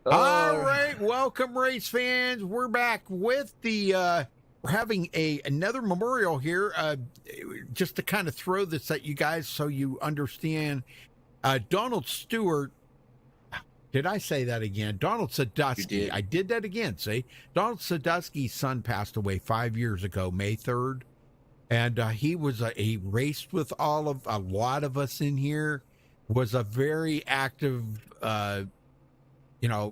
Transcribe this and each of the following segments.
All Oh, right, welcome race fans. We're back with we're having another memorial here just to kind of throw this at you guys so you understand. Donald Stewart, did I say that again? Donald you Sadusky. did. I did that again. See, Donald Sadusky's son passed away 5 years ago, May 3rd. And he raced with a lot of us in here, was a very active,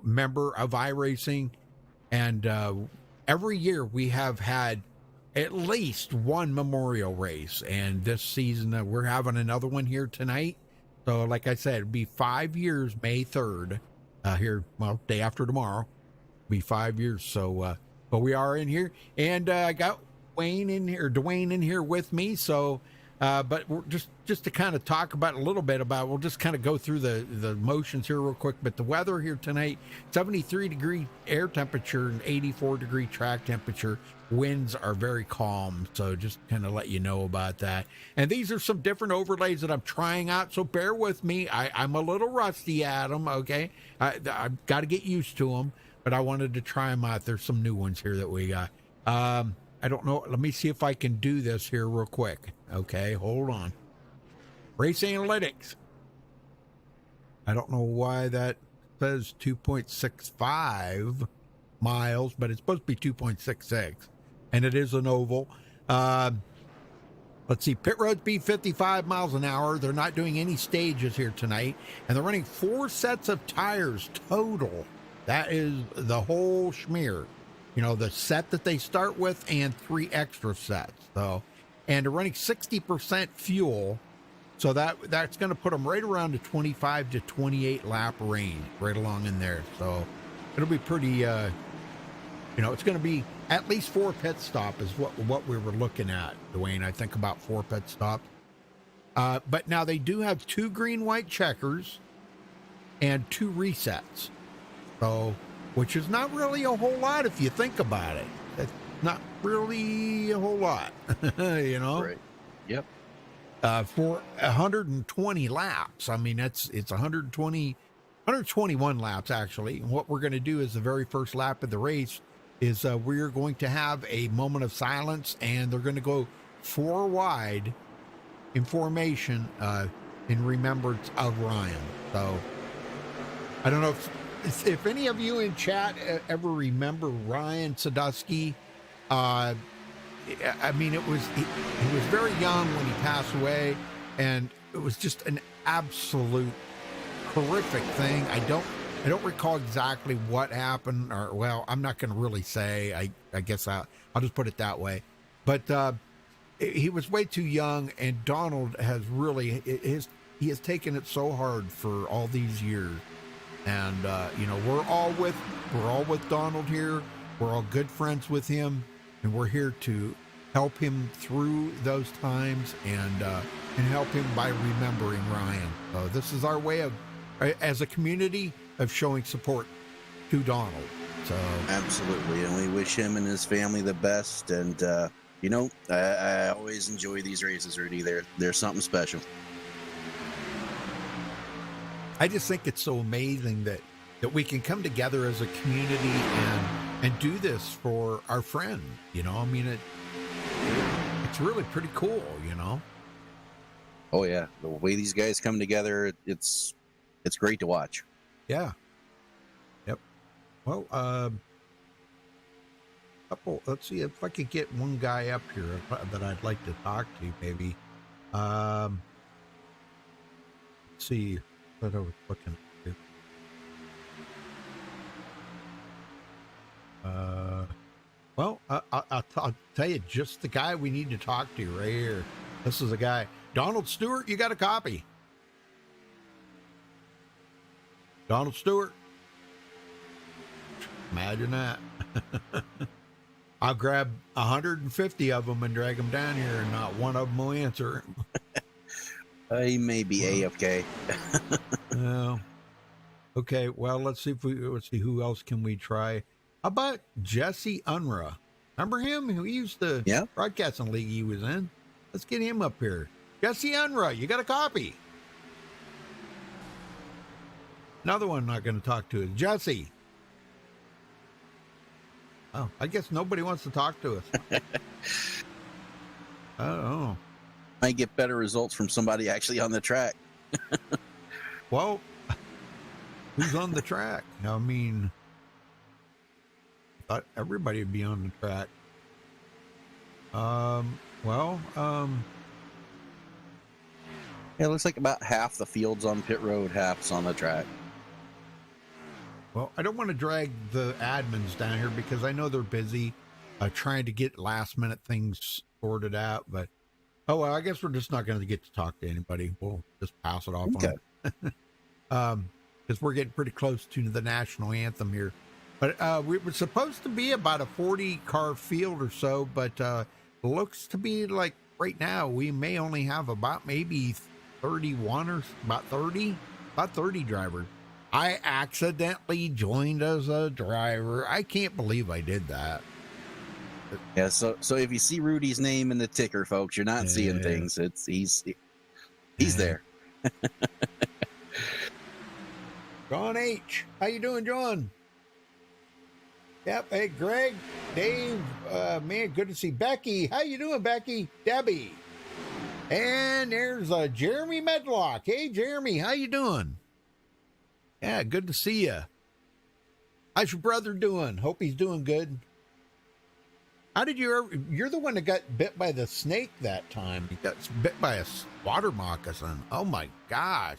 member of iRacing. And every year we have had at least one memorial race. And this season we're having another one here tonight. So, like I said, it'll be 5 years, May 3rd, day after tomorrow. Be 5 years. So, but we are in here. And I got Dwayne in here with me. So, but we're just to kind of talk about a little bit about, we'll just kind of go through the motions here real quick. But the weather here tonight, 73-degree air temperature and 84-degree track temperature. Winds are very calm. So just kind of let you know about that. And these are some different overlays that I'm trying out. So bear with me. I'm a little rusty at them. Okay. I've got to get used to them, but I wanted to try them out. There's some new ones here that we got. I don't know. Let me see if I can do this here real quick. Okay, hold on. Race analytics. I don't know why that says 2.65 miles, but it's supposed to be 2.66, and it is an oval. Let's see. Pit road speed 55 miles an hour. They're not doing any stages here tonight, and they're running 4 sets of tires total. That is the whole schmear. You know, the set that they start with and 3 extra sets. So, and they're running 60% fuel. So that's going to put them right around the 25 to 28 lap range, right along in there. So it'll be pretty, it's going to be at least 4 pit stop is what we were looking at, Dwayne. I think about 4 pit stops. But now they do have 2 green-white checkers and 2 resets. So, which is not really a whole lot if you think about it. It's not really a whole lot, Right. Yep. For 120 laps. I mean, it's 121 laps, actually. And what we're going to do is the very first lap of the race is we're going to have a moment of silence, and they're going to go 4 wide in formation in remembrance of Ryan. So, I don't know if any of you in chat ever remember Ryan Sadusky. I mean, he was very young when he passed away, and it was just an absolute horrific thing. I don't recall exactly what happened, or, well, I'm not going to really say. I guess I'll just put it that way. But he was way too young, and Donald has really he has taken it so hard for all these years. And we're all with Donald here. We're all good friends with him, and we're here to help him through those times and help him by remembering Ryan. So this is our way of, as a community, of showing support to Donald. So Absolutely. And we wish him and his family the best. And, I always enjoy these races, Rudy. They're something special. I just think it's so amazing that we can come together as a community and do this for our friend. I mean, it's really pretty cool. Oh, yeah. The way these guys come together, it's great to watch. Yeah. Yep. Well, let's see if I could get one guy up here that I'd like to talk to, maybe. Let's see what I was looking at. Well, I'll tell you, just the guy we need to talk to right here. This is a guy. Donald Stewart, you got a copy? Donald Stewart. Imagine that. I'll grab 150 of them and drag them down here, and not one of them will answer. He may be AFK. No. Okay, well, let's see who else can we try. How about Jesse Unruh? Remember him? He used the broadcasting league he was in. Let's get him up here. Jesse Unruh, you got a copy? Another one I'm not going to talk to is Jesse. Oh, I guess nobody wants to talk to us. Oh, Might get better results from somebody actually on the track. well, who's on the track? I mean, I thought everybody would be on the track. Well, Yeah, it looks like about half the field's on pit road, half's on the track. well, I don't want to drag the admins down here because I know they're busy trying to get last minute things sorted out. But, oh, well, I guess we're just not going to get to talk to anybody. We'll just pass it off on. Because we're getting pretty close to the national anthem here. But we were supposed to be about a 40-car field or so, but looks to be like right now we may only have about maybe 31 or about 30 drivers. I accidentally joined as a driver. I can't believe I did that. Yeah, so if you see Rudy's name in the ticker, folks, you're not seeing things. He's there. John H. How you doing, John? Yep. Hey, Greg, Dave, man, good to see Becky. How you doing, Becky? Debbie. And there's Jeremy Medlock. Hey, Jeremy, how you doing? Yeah, good to see you. How's your brother doing? Hope he's doing good. How did you ever, you're the one that got bit by the snake that time. You got bit by a water moccasin. Oh my gosh.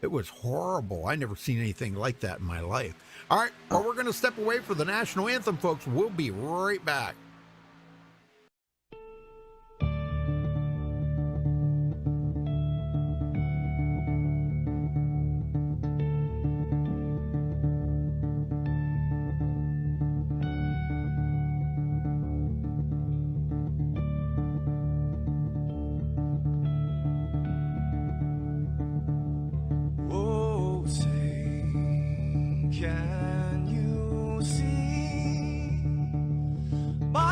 It was horrible. I never seen anything like that in my life. All right, well, we're going to step away for the national anthem, folks. We'll be right back. Can you see by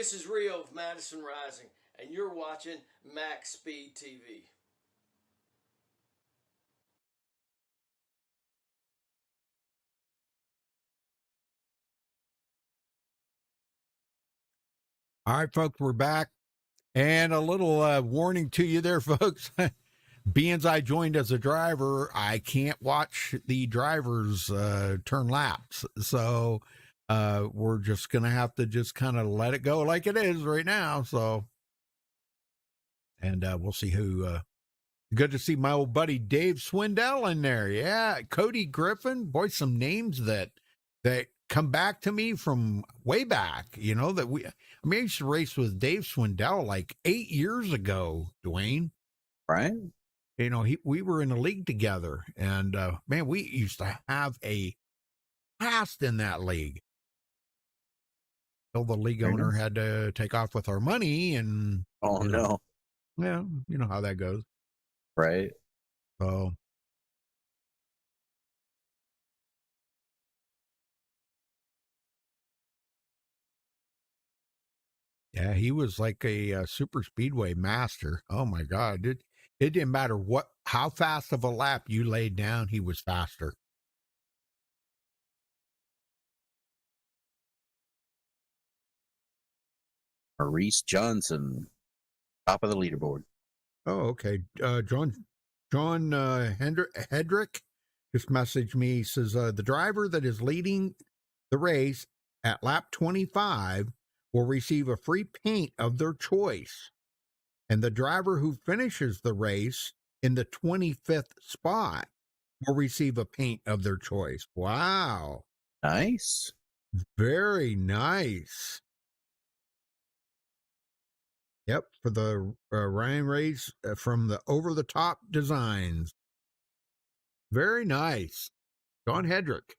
This is Rio of Madison Rising, and you're watching Max Speed TV. All right, folks, we're back. And a little warning to you there, folks. Being I joined as a driver, I can't watch the drivers turn laps. So we're just going to have to just kind of let it go like it is right now. So, and we'll see who. Good to see my old buddy Dave Swindell in there. Yeah, Cody Griffin. Boy, some names that come back to me from way back. You know that I used to race with Dave Swindell like 8 years ago, Dwayne. Right. You know, we were in a league together, and man, we used to have a blast in that league. Till the league owner had to take off with our money, and no. Yeah, you know how that goes. Right. So. Yeah, he was like a super speedway master. Oh my God. It didn't matter how fast of a lap you laid down, he was faster. Maurice Johnson, top of the leaderboard. Oh, okay. John Hedrick just messaged me. He says, the driver that is leading the race at lap 25 will receive a free paint of their choice. And the driver who finishes the race in the 25th spot will receive a paint of their choice. Wow. Nice. Very nice. Yep, for the Ryan race from the Over the Top Designs. Very nice. John Hedrick.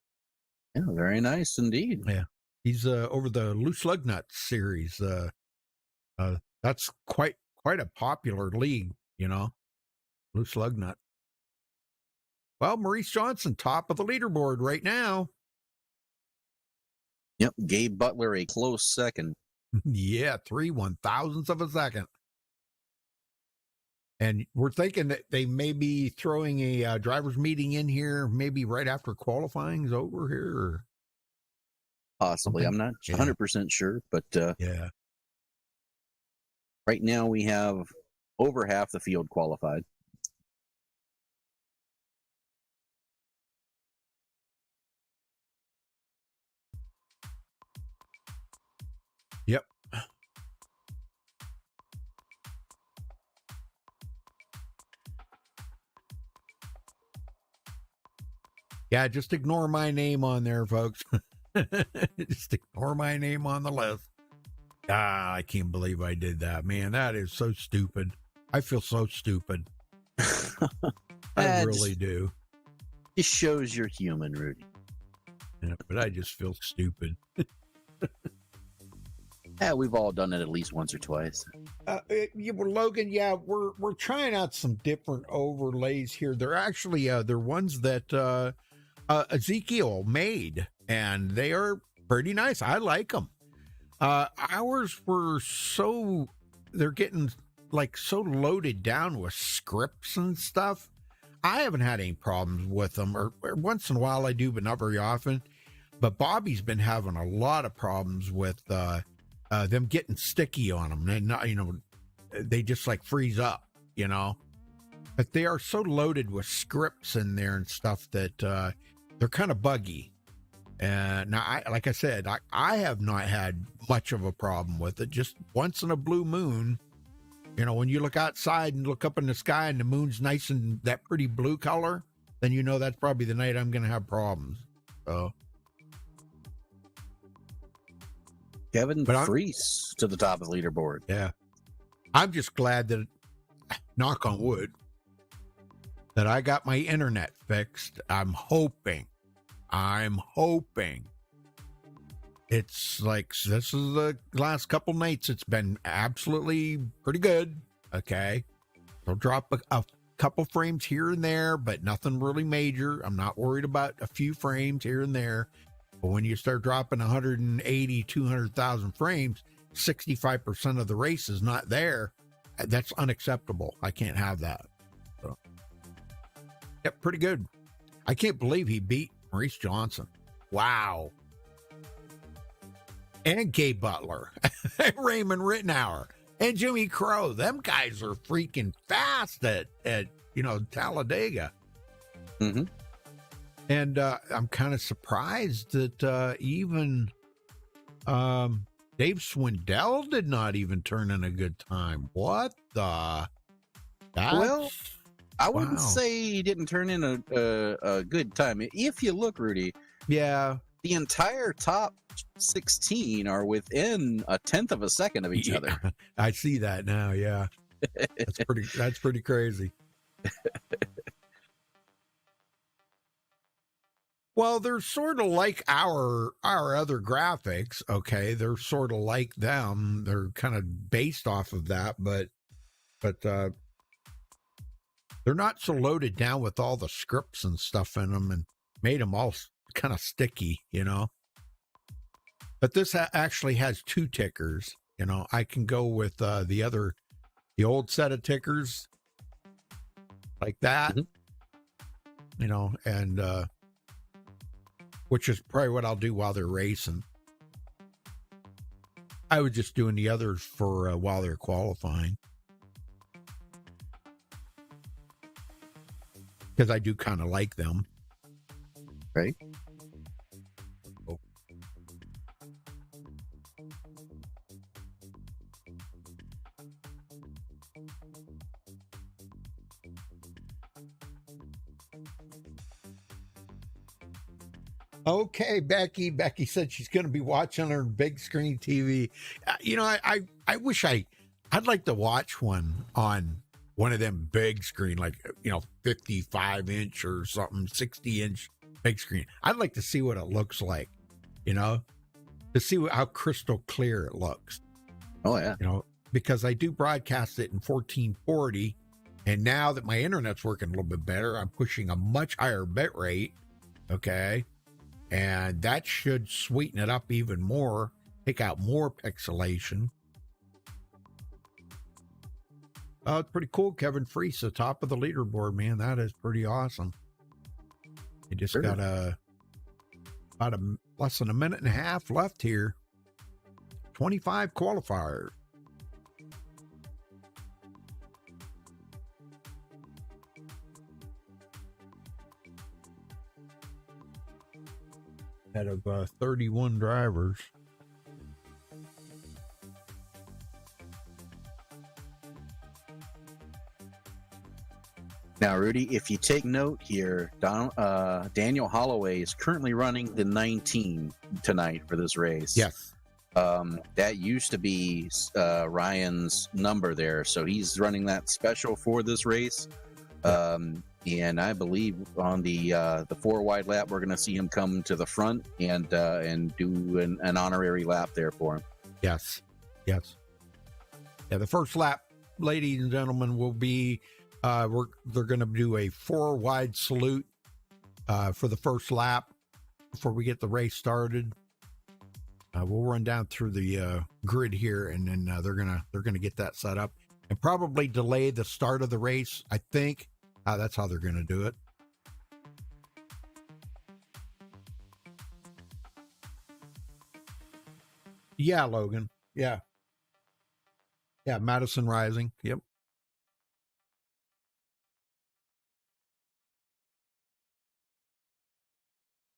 Yeah, very nice indeed. Yeah. He's over the Loose Lug Nuts series. That's quite a popular league, you know. Loose Lug Nut. Well, Maurice Johnson, top of the leaderboard right now. Yep, Gabe Butler, a close second. Yeah, 3/1000ths of a second. And we're thinking that they may be throwing a driver's meeting in here, maybe right after qualifying's over here. Or possibly. something. I'm not 100% sure, but yeah. Right now we have over half the field qualified. Yep. Yeah, just ignore my name on there, folks. Just ignore my name on the list. I can't believe I did that, man. That is so stupid. I feel so stupid. I really do. It shows you're human, Rudy. Yeah, but I just feel stupid. Yeah, we've all done it at least once or twice. Logan, yeah, we're trying out some different overlays here. They're actually they're ones that Ezekiel made, and they are pretty nice. I like them. Ours were they're getting like so loaded down with scripts and stuff. I haven't had any problems with them, or once in a while I do, but not very often. But Bobby's been having a lot of problems with them getting sticky on them, and not, they just like freeze up, But they are so loaded with scripts in there and stuff that they're kind of buggy. Now, like I said, I have not had much of a problem with it. Just once in a blue moon, when you look outside and look up in the sky and the moon's nice and that pretty blue color, then that's probably the night I'm going to have problems. So, Kevin Freese to the top of the leaderboard. Yeah. I'm just glad that, knock on wood, that I got my internet fixed. I'm hoping. It's like, this is the last couple nights. It's been absolutely pretty good. Okay. They'll drop a couple frames here and there, but nothing really major. I'm not worried about a few frames here and there. But when you start dropping 180, 200,000 frames, 65% of the race is not there, that's unacceptable. I can't have that. So, yep, pretty good. I can't believe he beat Maurice Johnson. Wow. And Gabe Butler, Raymond Rittenauer, and Jimmy Crow. Them guys are freaking fast at Talladega. Mm-hmm. And I'm kind of surprised that even Dave Swindell did not even turn in a good time. What the? Well, I wouldn't wow. say he didn't turn in a good time. If you look, Rudy, Yeah. the entire top 16 are within a tenth of a second of each other. I see that now. Yeah, that's pretty crazy. Well, they're sort of like our other graphics. Okay, they're sort of like them. They're kind of based off of that, but they're not so loaded down with all the scripts and stuff in them and made them all kind of sticky, But this actually has two tickers. I can go with the old set of tickers like that, and which is probably what I'll do while they're racing. I was just doing the others for while they're qualifying. Because I do kind of like them. Right. Oh. Okay, Becky. Becky said she's going to be watching her big screen TV. I wish I'd like to watch one on one of them big screen, like 55-inch or something, 60-inch big screen. I'd like to see what it looks like, to see how crystal clear it looks. Oh yeah. Because I do broadcast it in 1440, and now that my internet's working a little bit better, I'm pushing a much higher bit rate. Okay. And that should sweeten it up even more, take out more pixelation. Oh, it's pretty cool. Kevin Freese, the top of the leaderboard, man. That is pretty awesome. He just got less than a minute and a half left here. 25 qualifiers. Out of 31 drivers. Now, Rudy, if you take note here, Daniel Holloway is currently running the 19 tonight for this race. Yes. That used to be Ryan's number there, so he's running that special for this race. And I believe on the 4 wide lap, we're going to see him come to the front and do an honorary lap there for him. Yes. Yeah, the first lap, ladies and gentlemen, will be they're going to do a 4 wide salute for the first lap before we get the race started. We'll run down through the grid here, and then they're gonna get that set up and probably delay the start of the race. I think that's how they're gonna do it. Yeah, Logan. Yeah, Madison Rising. Yep.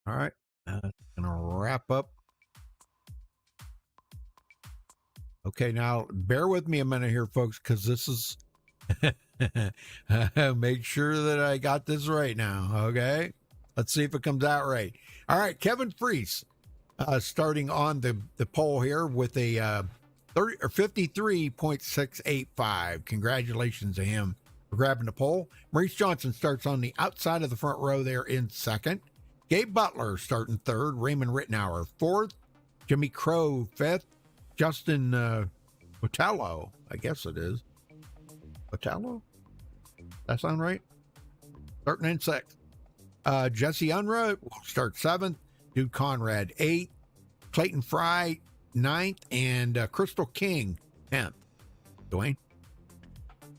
All right. Gonna wrap up. Okay, now bear with me a minute here, folks, because this is make sure that I got this right now. Okay, let's see if it comes out right. All right, Kevin Freese, starting on the pole here with a 53.685. Congratulations to him for grabbing the pole. Maurice Johnson starts on the outside of the front row there in second. Gabe Butler starting third. Raymond Rittenauer fourth. Jimmy Crow fifth. Justin Botello, I guess it is. Botello? That sound right? Starting in sixth. Jesse Unruh will start seventh. Dude Conrad eighth. Clayton Fry 9th, and Crystal King 10th. Dwayne?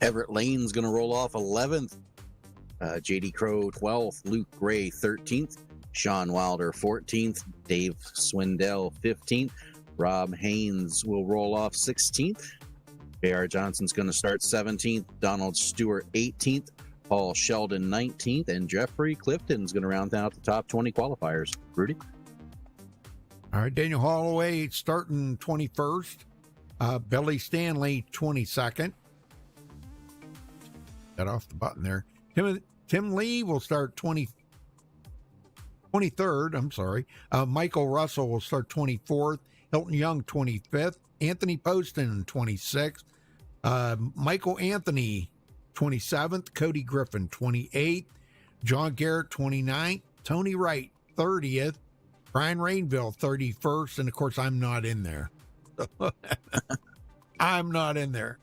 Everett Lane's going to roll off 11th. JD Crow 12th. Luke Gray 13th. Sean Wilder 14th. Dave Swindell 15th. Rob Haynes will roll off 16th. J.R. Johnson's going to start 17th. Donald Stewart 18th. Paul Sheldon 19th. And Jeffrey Clifton's going to round out the top 20 qualifiers. Rudy? All right, Daniel Holloway starting 21st. Billy Stanley 22nd. Got off the button there. Tim Lee will start 23rd. I'm sorry. Michael Russell will start 24th. Hilton Young 25th. Anthony Poston 26th. Michael Anthony 27th. Cody Griffin 28th. John Garrett 29th. Tony Wright 30th. Brian Rainville 31st. And of course, I'm not in there. I'm not in there.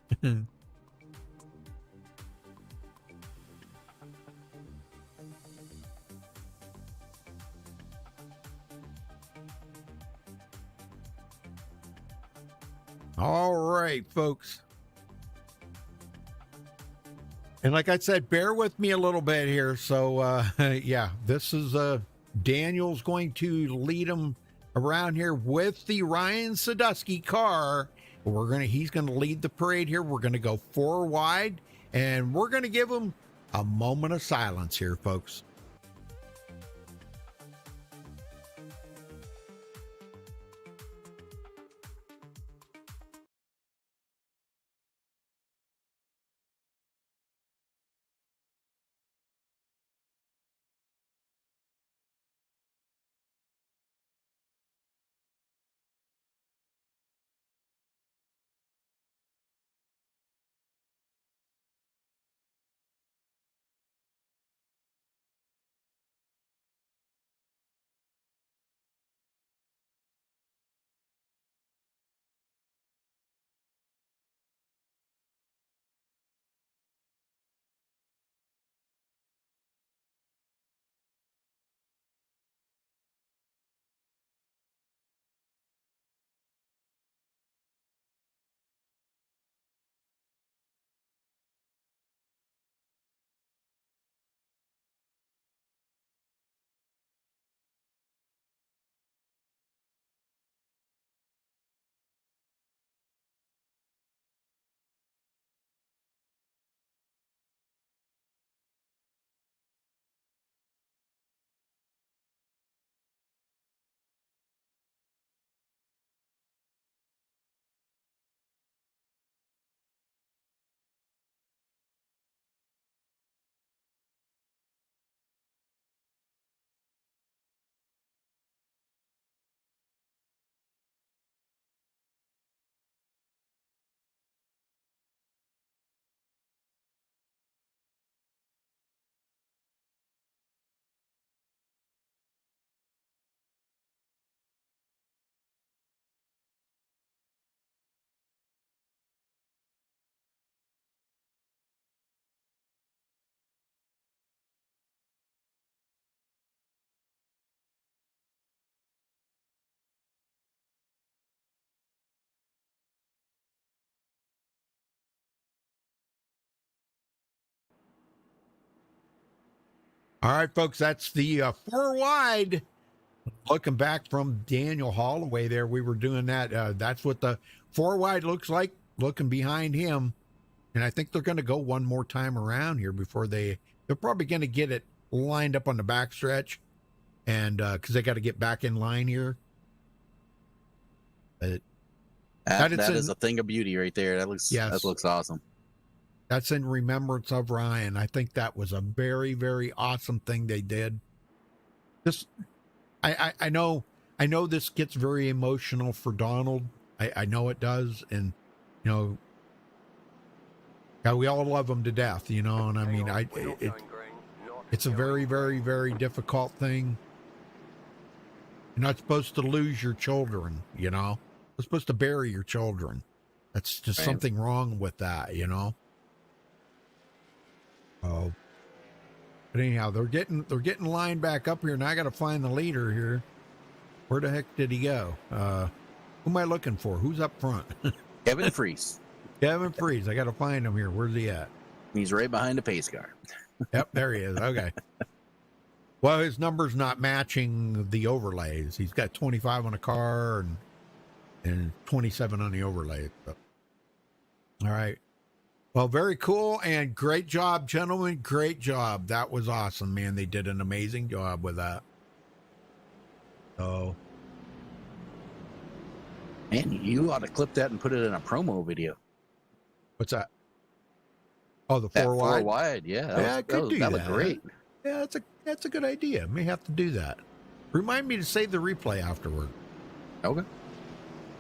All right, folks. And like I said, bear with me a little bit here. So, yeah, this is Daniel's going to lead them around here with the Ryan Sadusky car. He's gonna lead the parade here. We're gonna go 4 wide, and we're gonna give him a moment of silence here, folks. All right, folks, that's the 4 wide. Looking back from Daniel Holloway there, we were doing that. That's what the 4 wide looks like, looking behind him. And I think they're going to go one more time around here before they're probably going to get it lined up on the back stretch. And because they got to get back in line here. That is a thing of beauty right there. That looks awesome. That's in remembrance of Ryan. I think that was a very, very awesome thing they did. I know this gets very emotional for Donald. I know it does. And, yeah, we all love him to death, and I mean, it's a very, very, very difficult thing. You're not supposed to lose your children, You're supposed to bury your children. That's just something wrong with that, Oh, but anyhow, they're getting lined back up here, and I got to find the leader here. Where the heck did he go? Who am I looking for? Who's up front? Kevin Freese. Kevin Freeze. I got to find him here. Where's he at? He's right behind the pace car. Yep, there he is. Okay. Well, his number's not matching the overlays. He's got 25 on a car and 27 on the overlay. So. All right. Well, very cool and great job, gentlemen. Great job. That was awesome, man. They did an amazing job with that. So. Man, you ought to clip that and put it in a promo video. What's that? Oh, the That four wide. Four wide, yeah. I could do that that. looked great. Yeah, that's a good idea. May have to do that. Remind me to save the replay afterward. Okay.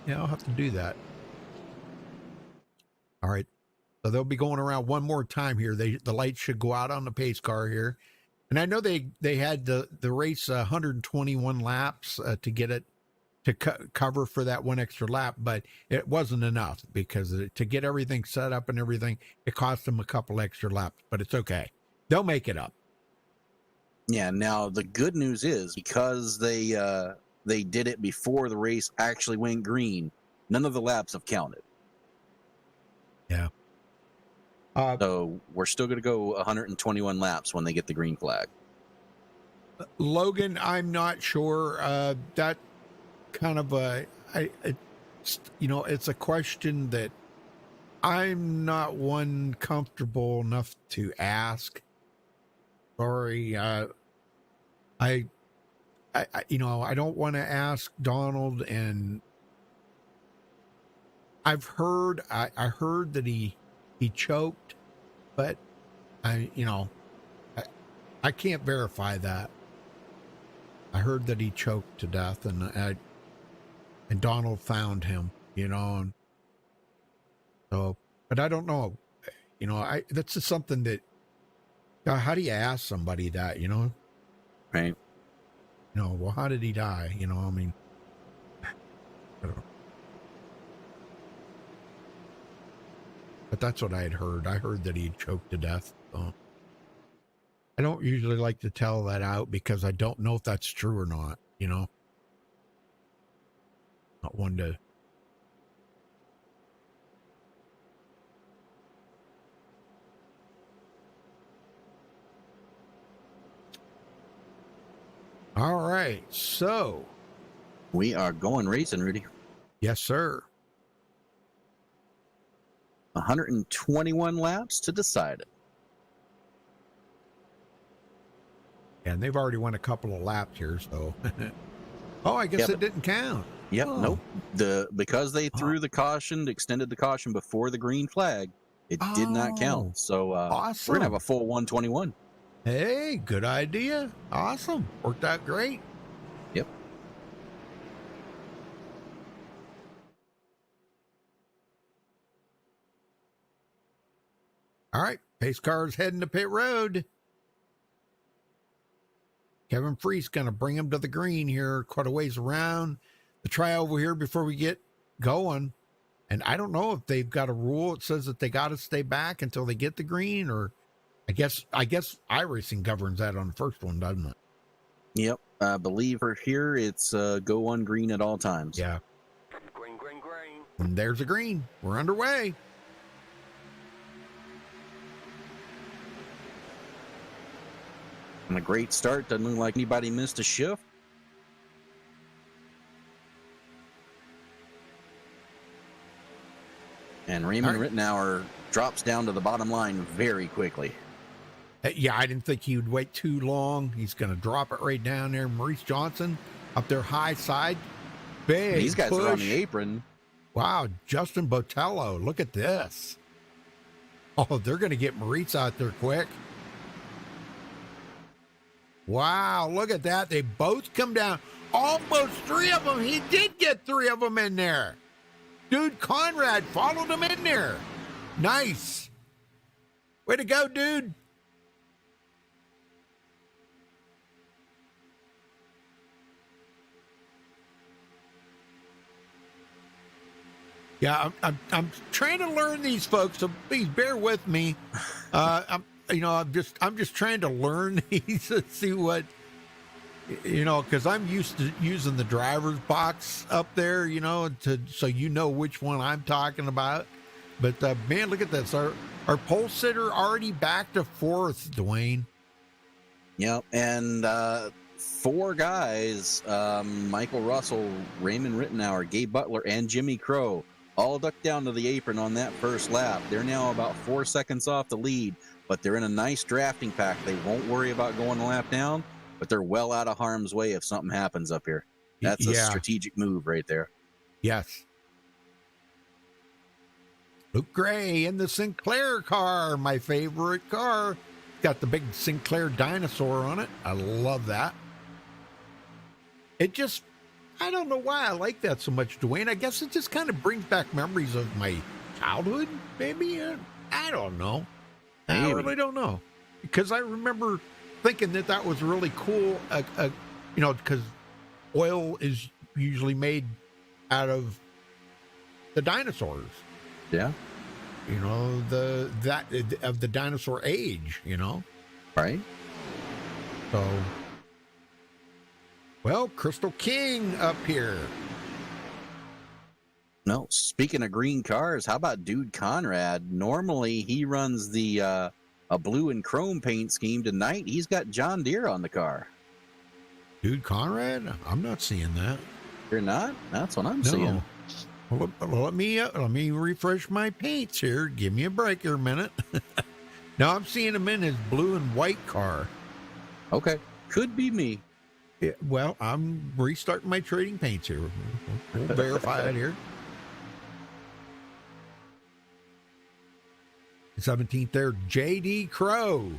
Yeah, I'll have to do that. All right. So they'll be going around one more time here. The lights should go out on the pace car here. And I know they had the race 121 laps to get it to cover for that one extra lap, but it wasn't enough because to get everything set up and everything, it cost them a couple extra laps, but it's okay. They'll make it up. Yeah, now the good news is because they did it before the race actually went green, none of the laps have counted. Yeah. So we're still going to go 121 laps when they get the green flag. Logan, I'm not sure. That kind of it's a question that I'm not one comfortable enough to ask. Sorry. I don't want to ask Donald, and I heard that he choked, but I can't verify that. I heard that he choked to death, and Donald found him, and so, but I don't know, that's just something that, how do you ask somebody that, Right. Well, how did he die? I mean, I don't know. But that's what I had heard. I heard that he had choked to death. So I don't usually like to tell that out because I don't know if that's true or not, Not one to. All right, so We are going racing, Rudy. yes, sir. 121 laps to decide it. And they've already won a couple of laps here, so. Oh, I guess it didn't count. Yep, Oh. nope. Because they threw the caution, extended the caution before the green flag, it did not Oh, count. So awesome. we're going to have a full 121. Hey, good idea. Awesome. Worked out great. Yep. All right, pace car's heading to pit road. Kevin Freese going to bring him to the green here, quite a ways around the try over here before we get going. And I don't know if they've got a rule that says that they got to stay back until they get the green, or I guess iRacing governs that on the first one, doesn't it? Yep. I believe for here it's go on green at all times. Yeah. Green, green, green. And there's a green. We're underway. And a great start. Doesn't look like anybody missed a shift. And Raymond Rittenauer drops down to the bottom line very quickly. Yeah, I didn't think he would wait too long. He's going to drop it right down there. Maurice Johnson up there high side. Big These guys push. are on the apron. Wow, Justin Botello. Look at this. Oh, they're going to get Maurice out there quick. Wow, look at that. They both come down. Almost three of them. He did get three of them in there. Dude, Conrad followed him in there. Nice. Way to go, dude. Yeah, I'm trying to learn these folks, so please bear with me. I'm just trying to learn these and see what You know, because I'm used to using the driver's box up there, you know, so you know which one I'm talking about. But man, look at this. Our pole sitter already back to fourth, Dwayne. Yep, and 4 guys, Michael Russell, Raymond Rittenauer, Gabe Butler, and Jimmy Crow, all ducked down to the apron on that first lap. They're now about 4 seconds off the lead, but they're in a nice drafting pack. They won't worry about going a lap down, but they're well out of harm's way if something happens up here. That's a strategic move right there. Yes. Luke Gray in the Sinclair car, my favorite car. Got the big Sinclair dinosaur on it. I love that. It just, I don't know why I like that so much, Dwayne. I guess it just kind of brings back memories of my childhood, maybe. I don't know. Maybe. I really don't know. Because I remember thinking that was really cool, you know, because oil is usually made out of the dinosaurs. Yeah. You know, of the dinosaur age, you know? Right. So, well, Crystal King up here. No, speaking of green cars, how about Dude Conrad? Normally he runs the a blue and chrome paint scheme. Tonight he's got John Deere on the car. Dude Conrad? I'm not seeing that. You're not? That's what I'm seeing. Well, let me refresh my paints here. Give me a break here a minute. Now I'm seeing him in his blue and white car. Okay, could be me. Yeah, well, I'm restarting my trading paints here. We'll verify it here. 17th there, J.D. Crow.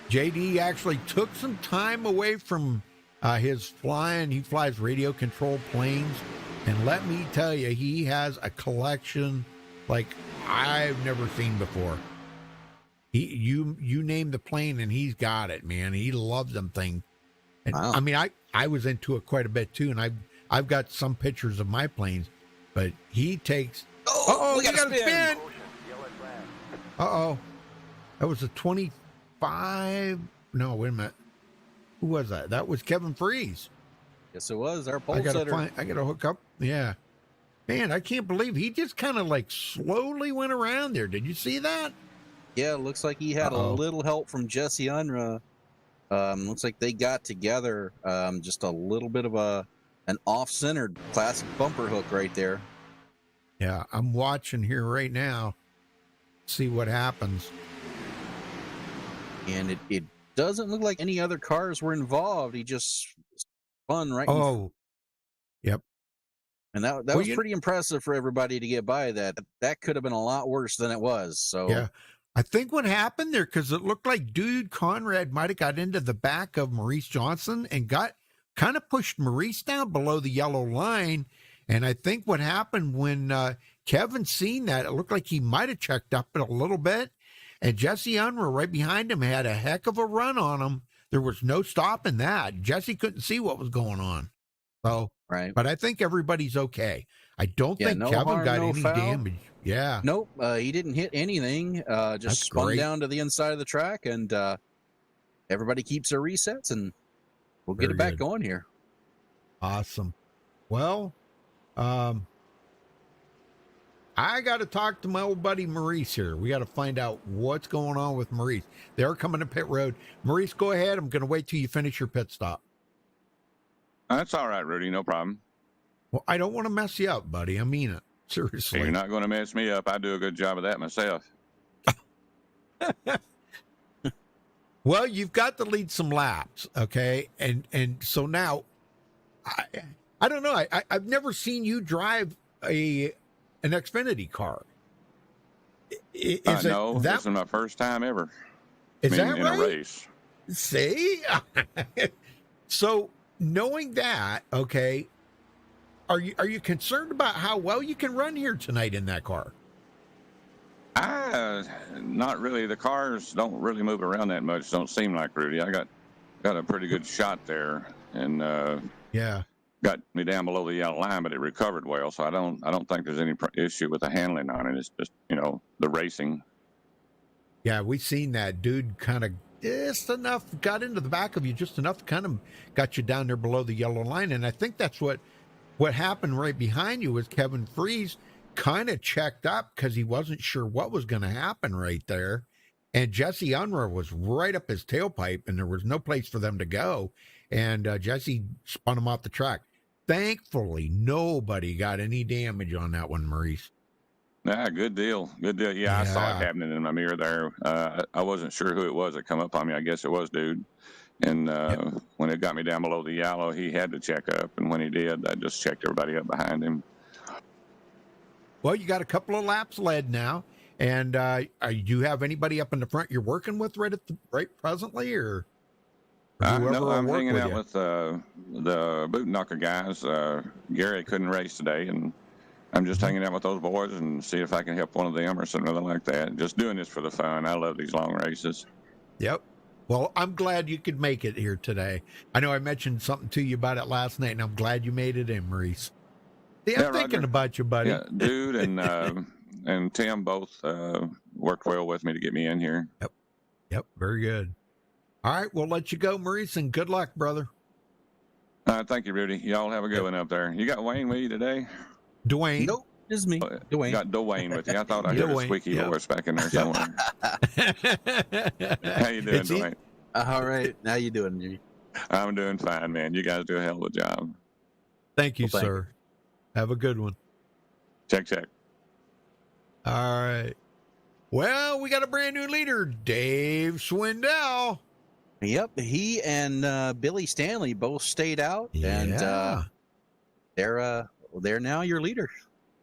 J.D. actually took some time away from his flying. He flies radio-controlled planes. And let me tell you, he has a collection like I've never seen before. You name the plane and he's got it, man. He loves them things. And wow. I mean, I was into it quite a bit too, and I've got some pictures of my planes, but he takes. Oh, we got to spin. Uh-oh. That was a 25. No, wait a minute. Who was that? That was Kevin Freeze. Yes, it was our pole I setter. gotta hook up. Yeah. Man, I can't believe he just kind of like slowly went around there. Did you see that? Yeah, it looks like he had a little help from Jesse Unruh. Looks like they got together. Just a little bit of an off-centered classic bumper hook right there. Yeah, I'm watching here right now. See what happens. And it doesn't look like any other cars were involved. He just spun right. Yep. And that was pretty impressive for everybody to get by that. That could have been a lot worse than it was. So yeah, I think what happened there, because it looked like Dude Conrad might have got into the back of Maurice Johnson and got kind of pushed Maurice down below the yellow line. And I think what happened when Kevin seen that, it looked like he might have checked up a little bit. And Jesse Unruh right behind him had a heck of a run on him. There was no stopping that. Jesse couldn't see what was going on. So, right. But I think everybody's okay. I don't think no Kevin harm, got no any foul. damage. Yeah. Nope. He didn't hit anything. Just That's spun great. down to the inside of the track, and everybody keeps their resets, and we'll get Very it back good. going here. Awesome. Well, I got to talk to my old buddy Maurice here. We got to find out what's going on with Maurice. They're coming to pit road. Maurice, go ahead. I'm going to wait till you finish your pit stop. That's all right, Rudy. No problem. Well, I don't want to mess you up, buddy. I mean it. Seriously. You're not going to mess me up. I do a good job of that myself. Well, you've got to lead some laps, okay? And so now, I don't know. I've never seen you drive an Xfinity car. No, this is my first time ever. Is that in right? a race. See? So knowing that, okay, are you concerned about how well you can run here tonight in that car? Not really. The cars don't really move around that much. Don't seem like, Rudy. I got a pretty good shot there, and Yeah. got me down below the yellow line, but it recovered well. So I don't think there's any issue with the handling on it. It's just the racing. Yeah, we seen that dude kind of just enough, got into the back of you just enough to kind of got you down there below the yellow line. And I think that's what happened right behind you was Kevin Freeze kind of checked up because he wasn't sure what was going to happen right there. And Jesse Unruh was right up his tailpipe, and there was no place for them to go. And Jesse spun him off the track. Thankfully, nobody got any damage on that one, Maurice. Yeah, good deal. Good deal. Yeah, I saw it happening in my mirror there. I wasn't sure who it was that come up on me. I guess it was dude. And when it got me down below the yellow, he had to check up. And when he did, I just checked everybody up behind him. Well, you got a couple of laps led now. And do you have anybody up in the front you're working with right presently, or no, I'm hanging out with the boot knocker guys. Gary couldn't race today, and I'm just hanging out with those boys and see if I can help one of them or something like that. Just doing this for the fun. I love these long races. Yep. Well, I'm glad you could make it here today. I know I mentioned something to you about it last night, and I'm glad you made it in, Maurice. Yeah, I'm thinking about you, buddy. Yeah, dude and Tim both worked well with me to get me in here. Yep, very good. All right, we'll let you go, Maurice, and good luck, brother. Thank you, Rudy. Y'all have a good one up there. You got Wayne with you today? Dwayne. Nope, it's me. Dwayne. You got Dwayne with you. I thought I heard a squeaky voice back in there somewhere. How you doing, Dwayne? All right. How you doing, Jimmy? I'm doing fine, man. You guys do a hell of a job. Thank you, sir. Have a good one. Check. All right. Well, we got a brand new leader, Dave Swindell. Yep, he and Billy Stanley both stayed out, and they're now your leaders.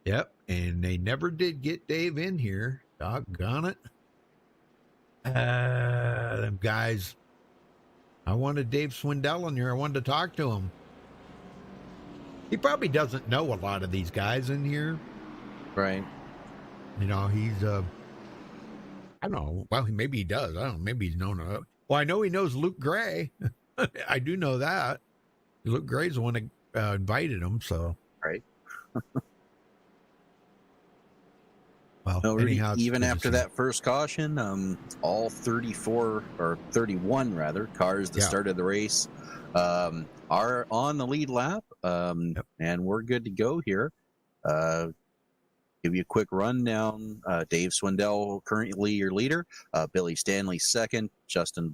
Yep, and they never did get Dave in here. Doggone it. Them guys. I wanted Dave Swindell in here. I wanted to talk to him. He probably doesn't know a lot of these guys in here. Right. You know, he's, I don't know. Well, maybe he does. I don't know. Maybe he's known. Well, I know he knows Luke Gray. I do know that. Luke Gray's the one that invited him, so. Right. Well, no, anyhow, even after that first caution, all 34 or 31 rather cars that started the race are on the lead lap, and we're good to go here. Give you a quick rundown. Dave Swindell currently your leader. Billy Stanley second. Justin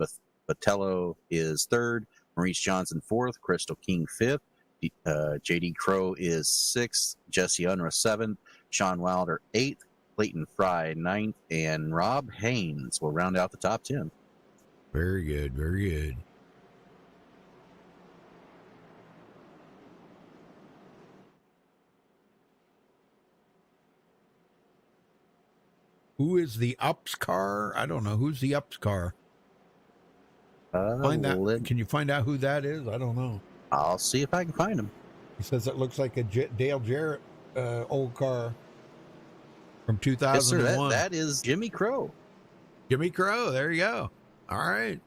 Botello is third. Maurice Johnson fourth. Crystal King fifth. J.D. Crow is sixth. Jesse Unruh seventh. Sean Wilder eighth. Clayton Fry ninth. And Rob Haynes will round out the top 10. Very good. Very good. Who is the Ups car? I don't know. Who's the Ups car? Find that. Can you find out who that is? I don't know. I'll see if I can find him. He says it looks like a Dale Jarrett old car from 2001. Yes, sir. That is Jimmy Crow. Jimmy Crow. There you go. All right.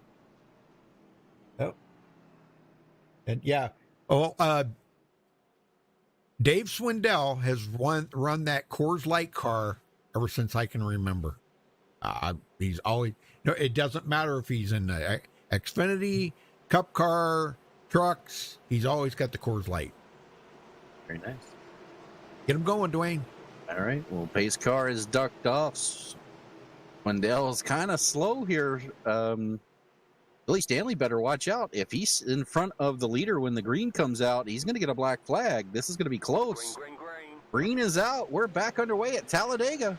Oh. And yeah. Oh, Dave Swindell has run that Coors Light car ever since I can remember. He's always, it doesn't matter if he's in the Xfinity, Cup car, trucks, he's always got the Coors Light. Very nice. Get him going, Dwayne. All right. Well, pace car is ducked off. Swindell's kind of slow here. Billy Stanley better watch out. If he's in front of the leader when the green comes out, he's going to get a black flag. This is going to be close. Green is out. We're back underway at Talladega.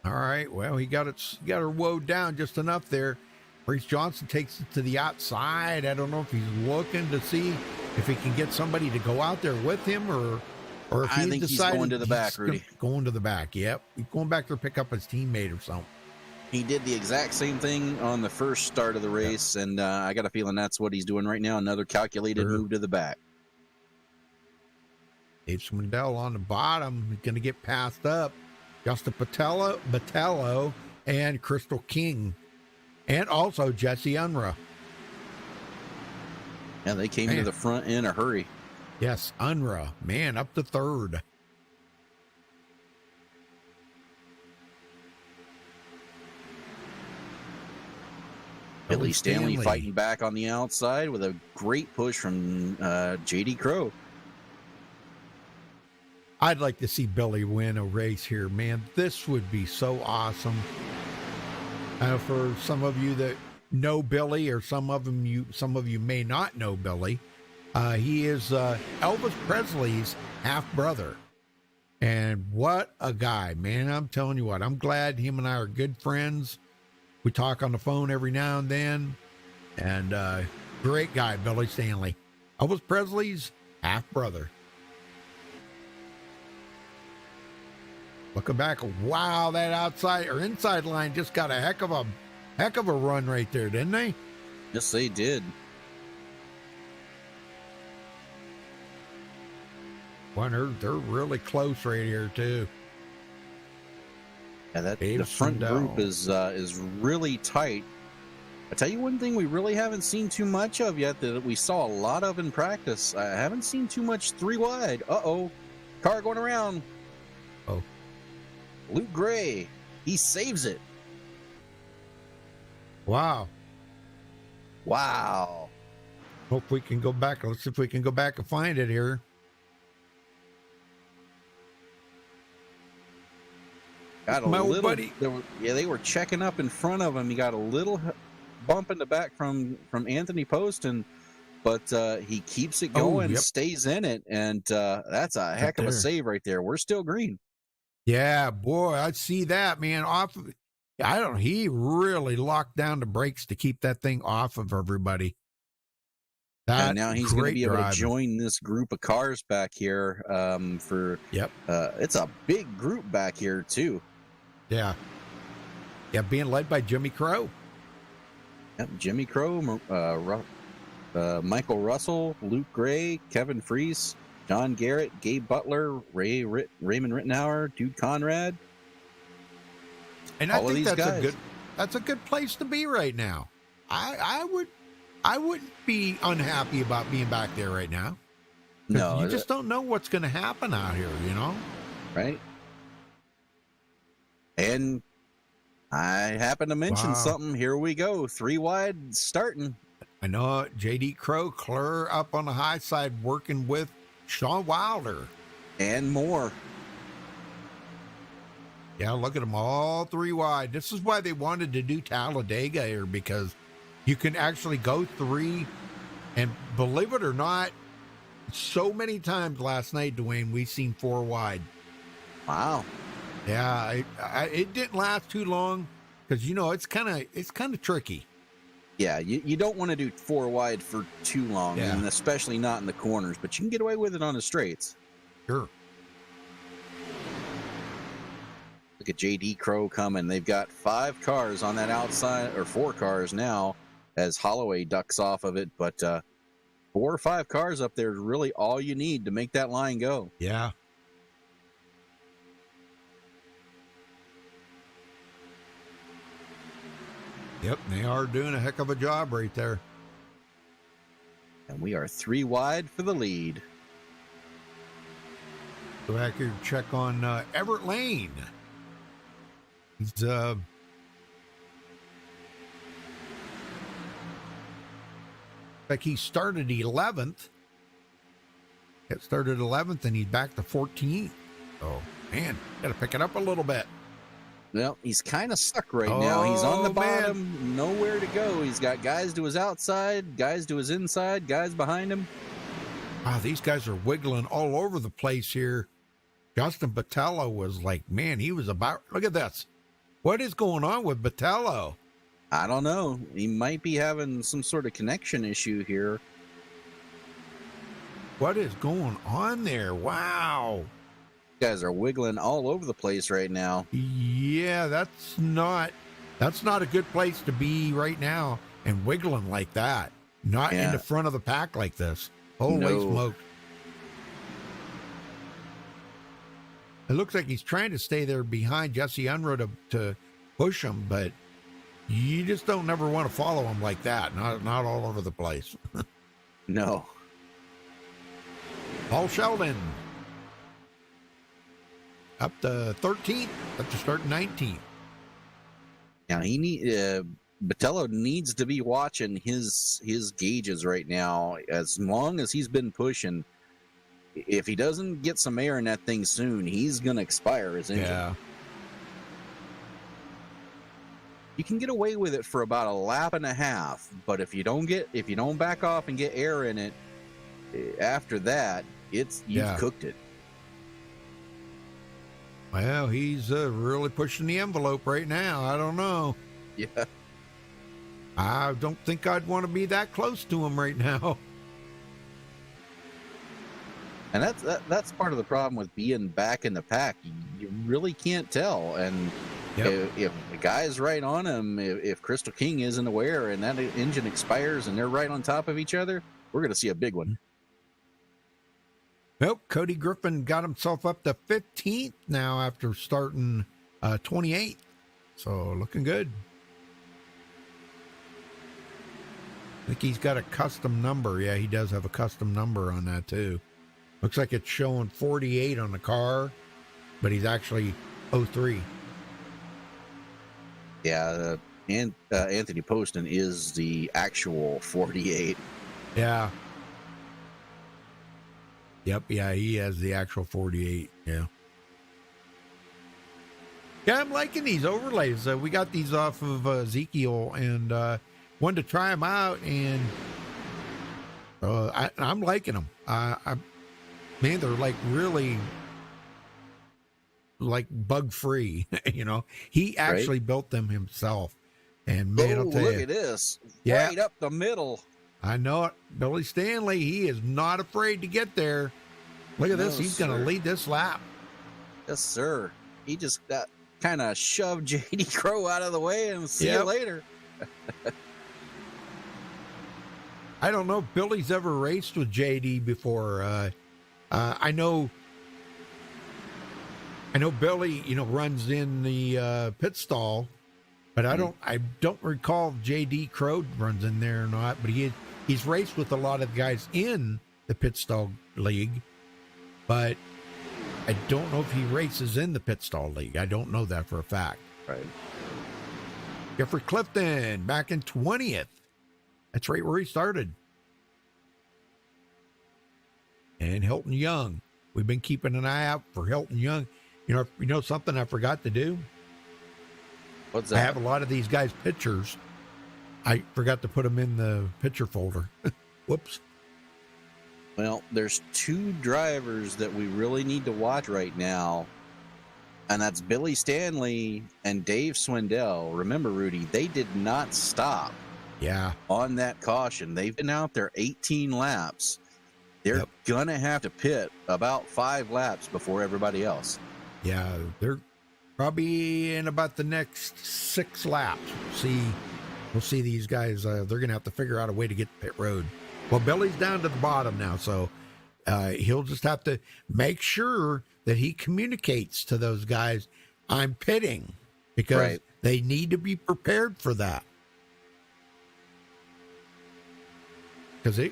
All right. Well, he got her woed down just enough there. Maurice Johnson takes it to the outside. I don't know if he's looking to see if he can get somebody to go out there with him or if I think he's going to the back, Rudy. Going to the back. Yep. He's going back to pick up his teammate or something. He did the exact same thing on the first start of the race, and I got a feeling that's what he's doing right now. Another calculated move to the back. Dave Swindell on the bottom. He's going to get passed up. Justin Botello, and Crystal King, and also Jesse Unruh. Yeah, they came to the front in a hurry. Yes, Unruh, man, up to third. Billy Stanley fighting back on the outside with a great push from JD Crow. I'd like to see Billy win a race here, man. This would be so awesome. For some of you that know Billy, or some of you may not know Billy, he is Elvis Presley's half brother. And what a guy, man. I'm telling you what, I'm glad him and I are good friends. We talk on the phone every now and then. And great guy, Billy Stanley. Elvis Presley's half brother. Looking back, wow, that outside or inside line just got a heck of a run right there, didn't they? Yes, they did. Well, they're really close right here too. Yeah, the front group is really tight. I tell you one thing we really haven't seen too much of yet that we saw a lot of in practice. I haven't seen too much three wide. Uh-oh. Car going around. Oh. Luke Gray. He saves it. Wow. Wow. Hope we can go back. Let's see if we can go back and find it here. Got a little, buddy. They were checking up in front of him. He got a little bump in the back from Anthony Poston, but he keeps it going, stays in it, and that's a heck of a save right there. We're still green. Yeah, boy, I see that, man. He really locked down the brakes to keep that thing off of everybody. And now he's going to be able to join this group of cars back here it's a big group back here too. Yeah, being led by Jimmy Crow. Yep, Jimmy Crow, Michael Russell, Luke Gray, Kevin Freese, John Garrett, Gabe Butler, Raymond Rittenhauer, Dude Conrad. And I think that's a good place to be right now. I wouldn't be unhappy about being back there right now. No, you just don't know what's going to happen out here, you know? Right. And I happen to mention something. Here we go. Three wide starting. I know JD Crow clear up on the high side working with Sean Wilder. And more. Yeah, look at them all three wide. This is why they wanted to do Talladega here, because you can actually go three. And believe it or not, so many times last night, Dwayne, we've seen four wide. Wow. Yeah, it didn't last too long because, you know, it's kind of tricky. Yeah, you don't want to do four wide for too long, and especially not in the corners, but you can get away with it on the straights. Sure. Look at JD Crow coming. They've got 5 cars on that outside, or 4 cars now, as Holloway ducks off of it, but 4 or 5 cars up there is really all you need to make that line go. Yeah. Yep, they are doing a heck of a job right there. And we are 3 wide for the lead. Go back here and check on Everett Lane. He's like he started 11th. It started 11th, and he's back to 14th. Oh, man, got to pick it up a little bit. Well, he's kind of stuck right now. He's on the bottom, nowhere to go. He's got guys to his outside, guys to his inside, guys behind him. Wow, these guys are wiggling all over the place here. Justin Botello was like, man, he was about, look at this. What is going on with Botello? I don't know. He might be having some sort of connection issue here. What is going on there? Wow. Guys are wiggling all over the place right now. Yeah, that's not a good place to be right now, and wiggling like that. Not in the front of the pack like this. Holy smoke. It looks like he's trying to stay there behind Jesse Unruh to push him, but you just don't never want to follow him like that. Not all over the place. No. Paul Sheldon. Up to 13th, up to start 19th. Now Botello needs to be watching his gauges right now. As long as he's been pushing, if he doesn't get some air in that thing soon, he's going to expire his engine. Yeah. You can get away with it for about a lap and a half, but if you don't back off and get air in it, after that, you've cooked it. Well, he's really pushing the envelope right now. I don't know. Yeah. I don't think I'd want to be that close to him right now. And that's part of the problem with being back in the pack. You really can't tell. And if the guy's right on him, if Crystal King isn't aware and that engine expires and they're right on top of each other, we're going to see a big one. Nope, Cody Griffin got himself up to 15th now after starting 28th. So looking good. I think he's got a custom number. Yeah, he does have a custom number on that too. Looks like it's showing 48 on the car, but he's actually 03. Yeah, and Anthony Poston is the actual 48. Yeah. Yep, yeah, he has the actual 48, yeah. Yeah, I'm liking these overlays. We got these off of Ezekiel and wanted to try them out, and I'm liking them. Man, they're like really like bug-free, you know. He actually built them himself. And man, I'll tell you. Look at this. Yeah. Right up the middle. I know it. Billy Stanley, he is not afraid to get there. Look at this. He's going to lead this lap. Yes, sir. He just kind of shoved J.D. Crow out of the way and see you later. I don't know if Billy's ever raced with J.D. before. I know Billy, runs in the pit stall, but I don't recall if J.D. Crow runs in there or not, but he's raced with a lot of guys in the pit stall league, but I don't know if he races in the pit stall league. I don't know that for a fact. Right. Jeffrey Clifton back in 20th. That's right where he started. And Hilton Young. We've been keeping an eye out for Hilton Young. You know something I forgot to do? What's that? I have a lot of these guys' pictures. I forgot to put them in the picture folder. Whoops. Well, there's two drivers that we really need to watch right now, and that's Billy Stanley and Dave Swindell. Remember, Rudy, they did not stop on that caution. They've been out there 18 laps. They're going to have to pit about 5 laps before everybody else. Yeah, they're probably in about the next 6 laps. We'll see these guys. They're going to have to figure out a way to get to pit road. Well, Billy's down to the bottom now, so he'll just have to make sure that he communicates to those guys, I'm pitting, because they need to be prepared for that. Because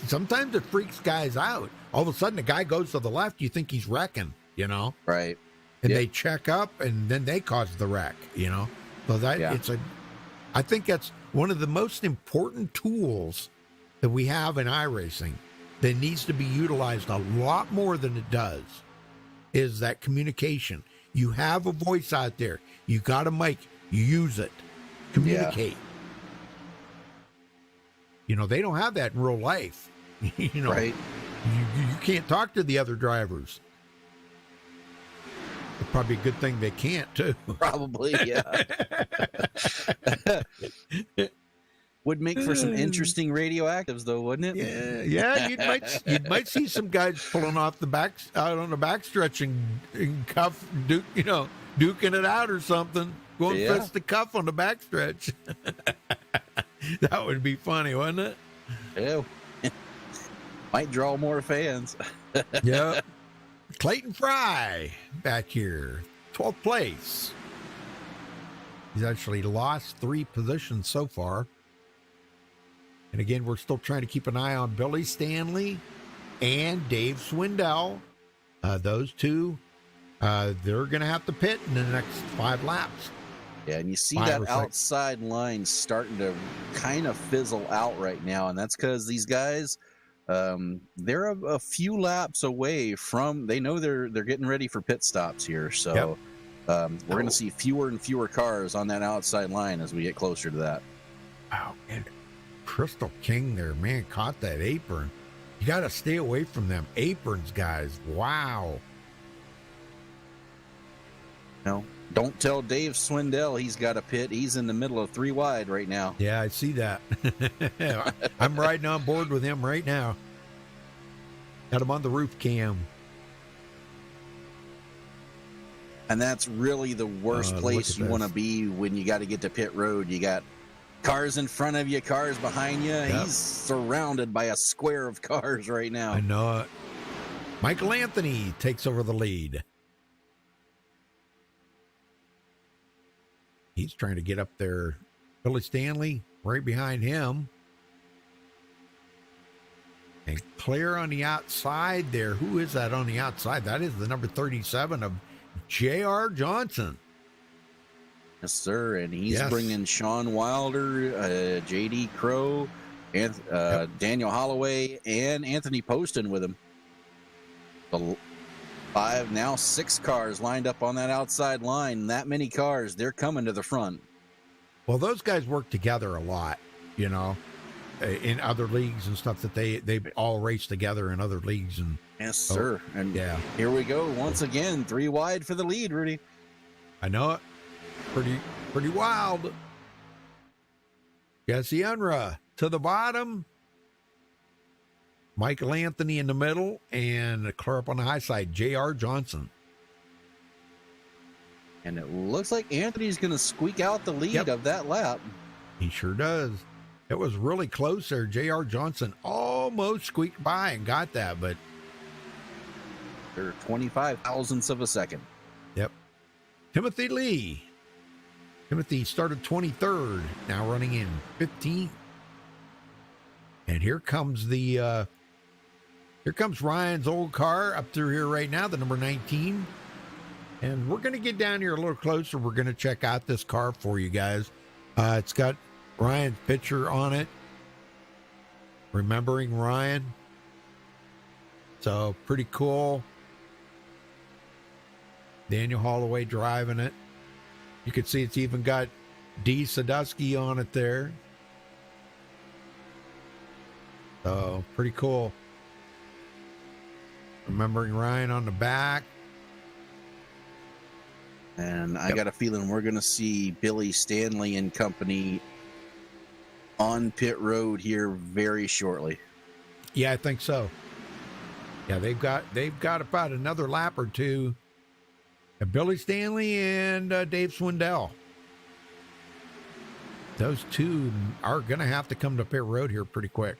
sometimes it freaks guys out. All of a sudden, the guy goes to the left, you think he's wrecking, Right. And they check up, and then they cause the wreck, So that I think that's one of the most important tools that we have in iRacing that needs to be utilized a lot more than it does, is that communication. You have a voice out there. You got a mic. You use it. Communicate. They don't have that in real life. Right. You can't talk to the other drivers. It's probably a good thing they can't, too. Probably, yeah. Would make for some interesting radioactives, though, wouldn't Yeah, it? yeah. You might see some guys pulling off the back out on the backstretch and cuff, duking it out or something, going fist to cuff on the backstretch. That would be funny, wouldn't it? Yeah. Might draw more fans. Yeah. Clayton Fry back here, 12th place. He's actually lost 3 positions so far. And again, we're still trying to keep an eye on Billy Stanley and Dave Swindell. Those two, they're going to have to pit in the next 5 laps. Yeah, and you see 5 that or 6. outside line starting to kind of fizzle out right now, and that's because these guys, they're a few laps away from. They know they're getting ready for pit stops here, so we're going to see fewer and fewer cars on that outside line as we get closer to that. Wow, and Crystal King there, man, caught that apron. You got to stay away from them aprons, guys. Wow. No, don't tell Dave Swindell he's got a pit. He's in the middle of 3 wide right now. Yeah, I see that. I'm riding on board with him right now. Got him on the roof cam. And that's really the worst place you want to be when you got to get to pit road. You got cars in front of you, cars behind you. Yep. He's surrounded by a square of cars right now. I know it. Michael Anthony takes over the lead. He's trying to get up there. Billy Stanley right behind him. And clear on the outside there. Who is that on the outside? That is the number 37 of J.R. Johnson. Yes, sir. And he's bringing Sean Wilder, J.D. Crow, and Daniel Holloway, and Anthony Poston with him. The 5, now 6 cars lined up on that outside line. That many cars, they're coming to the front. Well, those guys work together a lot, you know, in other leagues and stuff that they all race together in other leagues. And yes, sir. And here we go once again, 3 wide for the lead, Rudy. I know it. Pretty wild. Jesse Unruh to the bottom. Michael Anthony in the middle, and clear up on the high side, J.R. Johnson. And it looks like Anthony's going to squeak out the lead of that lap. He sure does. It was really close there. J.R. Johnson almost squeaked by and got that, but they're 25 thousandths of a second. Yep. Timothy Lee. Timothy started 23rd, now running in 15th. And here comes Ryan's old car up through here right now, the number 19. And we're going to get down here a little closer. We're going to check out this car for you guys. It's got Ryan's picture on it. Remembering Ryan. So pretty cool. Daniel Holloway driving it. You can see it's even got D. Sadusky on it there. So pretty cool. Remembering Ryan on the back. And I got a feeling we're going to see Billy Stanley and company on pit road here very shortly. Yeah, I think so. Yeah, they've got about another lap or two. Billy Stanley and Dave Swindell. Those two are going to have to come to pit road here pretty quick.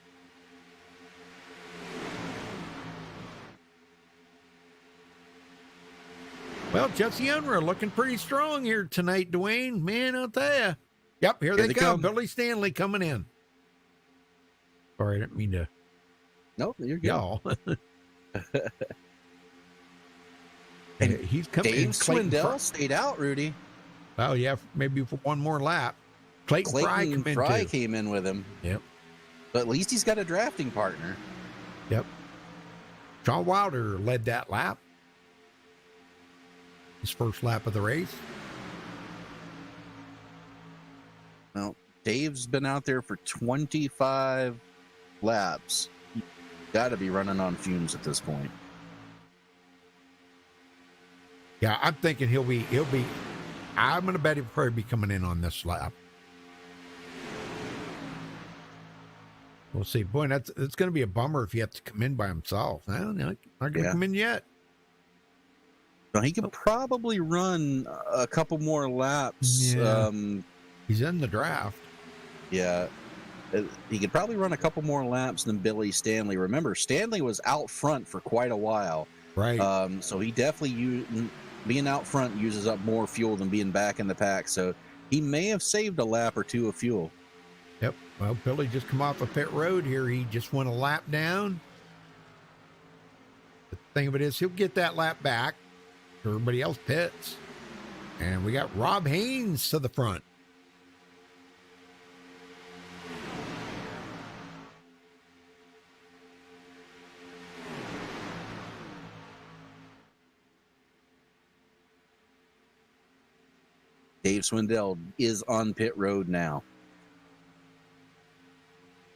Well, Jesse Unruh looking pretty strong here tonight, Dwayne. Man, I'll tell you. Yep, here they come. Billy Stanley coming in. Sorry, I didn't mean to. Nope, you're good. Y'all. And he's coming. Dave Swindell stayed out, Rudy. Oh, yeah, maybe for one more lap. Clayton Fry came in with him. Yep. But at least he's got a drafting partner. Yep. Sean Wilder led that lap. His first lap of the race. Well, Dave's been out there for 25 laps. He's got to be running on fumes at this point. Yeah, I'm thinking he'll be. I'm going to bet he'll probably be coming in on this lap. We'll see. Boy, it's going to be a bummer if he has to come in by himself. Well, not going to come in yet. No, he could probably run a couple more laps. Yeah. He's in the draft. Yeah. He could probably run a couple more laps than Billy Stanley. Remember, Stanley was out front for quite a while. Right. So he definitely, being out front uses up more fuel than being back in the pack. So he may have saved a lap or two of fuel. Yep. Well, Billy just come off a pit road here. He just went a lap down. The thing of it is, he'll get that lap back. Everybody else pits. And we got Rob Haynes to the front. Dave Swindell is on pit road now.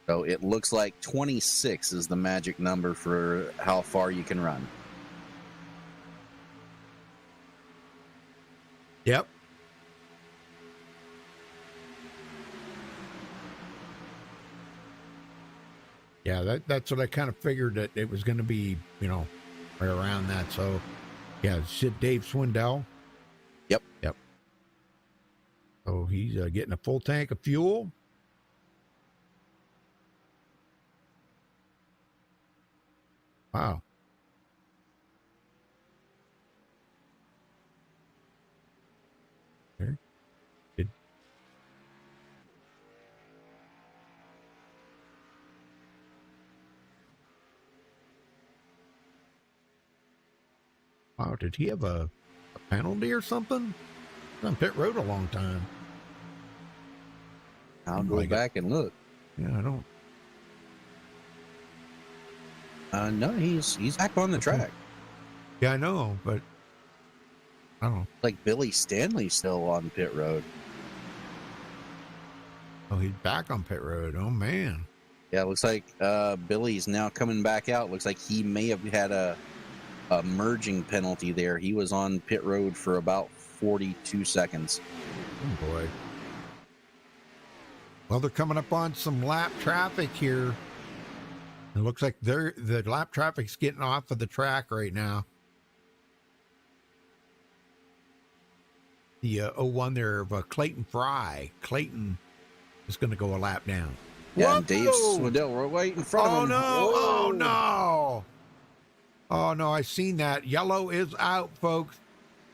So it looks like 26 is the magic number for how far you can run. Yep. Yeah, that's what I kind of figured that it was going to be, you know, right around that. So, yeah, it's Dave Swindell. Yep. Yep. So he's getting a full tank of fuel. Wow. There. Good. Wow, did he have a penalty or something? He's on pit road a long time. I'll go back and look. Yeah, I don't. No, he's back on the track. Yeah, I know, but I don't know. Like Billy Stanley's still on pit road. Oh, he's back on pit road. Oh, man. Yeah, it looks like Billy's now coming back out. Looks like he may have had a merging penalty there. He was on pit road for about 42 seconds. Oh, boy. Well, they're coming up on some lap traffic here. It looks like the lap traffic's getting off of the track right now. The 01 there of Clayton Fry. Clayton is going to go a lap down. Yeah, Whoa! and Dave Swindell, we're right in front of him. No! Whoa. Oh, no! Oh, no, I seen that. Yellow is out, folks.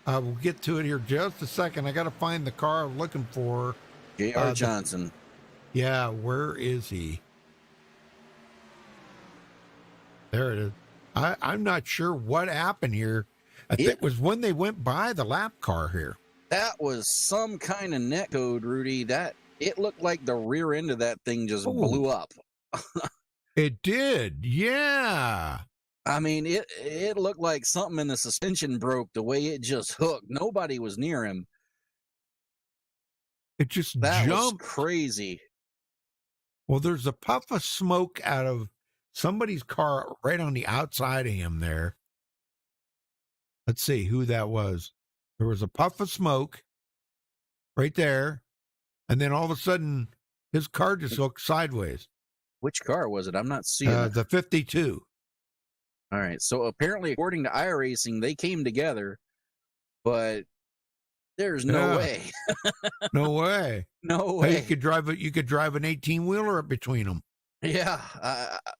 We'll get to it here just a second. I got to find the car I'm looking for. J.R. Johnson. Yeah, where is he? There it is. I'm not sure what happened here. I think it was when they went by the lap car here. That was some kind of net code, Rudy. That it looked like the rear end of that thing just blew up. It did, yeah. I mean, it looked like something in the suspension broke the way it just hooked. Nobody was near him. It just that jumped. Was crazy. Well, there's a puff of smoke out of somebody's car right on the outside of him there. Let's see who that was. There was a puff of smoke right there. And then all of a sudden, his car just hooked sideways. Which car was it? I'm not seeing it. The 52. All right. So apparently, according to iRacing, they came together, but there's no way. No way. No way. Hey, you could drive an 18-wheeler up between them. Yeah,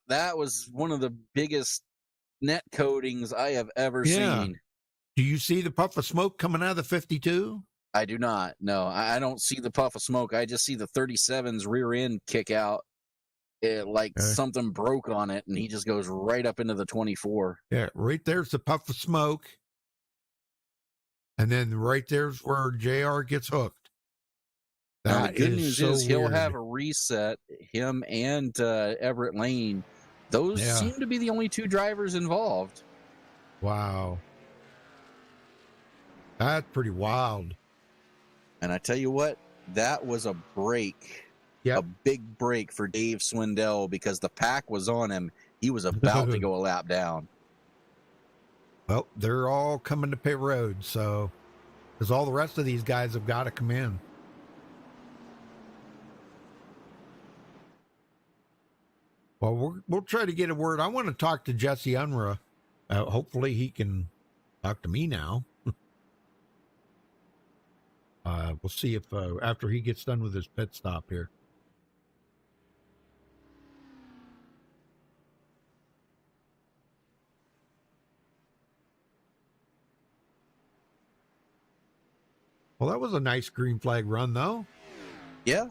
that was one of the biggest net codings I have ever seen. Do you see the puff of smoke coming out of the 52? I do not. No, I don't see the puff of smoke. I just see the 37's rear end kick out. Something broke on it, and he just goes right up into the 24. Yeah, right there's the puff of smoke. And then right there's where JR gets hooked. Now, the good news is he'll have a reset, him and Everett Lane. Those seem to be the only two drivers involved. Wow. That's pretty wild. And I tell you what, that was a break. Yep. A big break for Dave Swindell because the pack was on him. He was about to go a lap down. Well, they're all coming to pit road, so because all the rest of these guys have got to come in. Well, we'll try to get a word. I want to talk to Jesse Unruh. Hopefully he can talk to me now. We'll see if after he gets done with his pit stop here. Well, that was a nice green flag run, though. Yeah.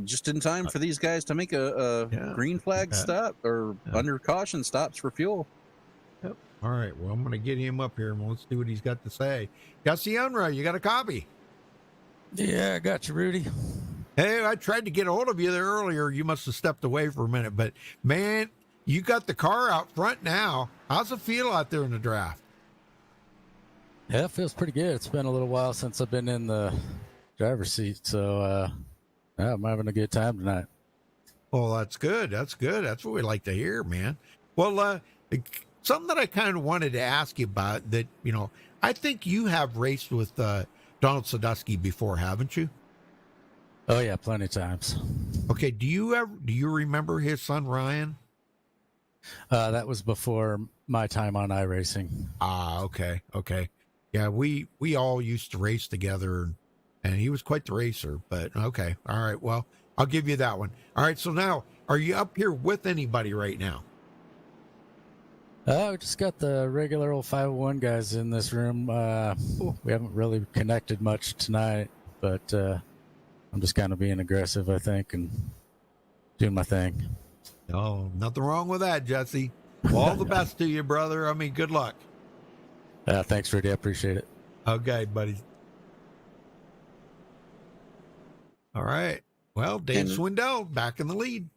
Just in time for these guys to make a green flag stop or under caution stops for fuel. Yep. All right. Well, I'm going to get him up here and let's see what he's got to say. Gussie Unruh, you got a copy? Yeah, I got you, Rudy. Hey, I tried to get a hold of you there earlier. You must have stepped away for a minute, but man, you got the car out front now. How's it feel out there in the draft? Yeah, it feels pretty good. It's been a little while since I've been in the driver's seat, so yeah, I'm having a good time tonight. Well, that's good. That's good. That's what we like to hear, man. Well, something that I kind of wanted to ask you about that, you know, I think you have raced with Donald Sadusky before, haven't you? Oh yeah, plenty of times. Okay. Do you remember his son Ryan? That was before my time on iRacing. Ah, okay. Okay. Yeah, we all used to race together, and he was quite the racer, but okay. All right. Well, I'll give you that one. All right. So now, are you up here with anybody right now? We just got the regular old 501 guys in this room. We haven't really connected much tonight, but I'm just kind of being aggressive, I think, and doing my thing. No, nothing wrong with that, Jesse. All the best to you, brother. I mean, good luck. Thanks, Rudy. I appreciate it. Okay, buddy. All right. Well, Dave Swindell back in the lead.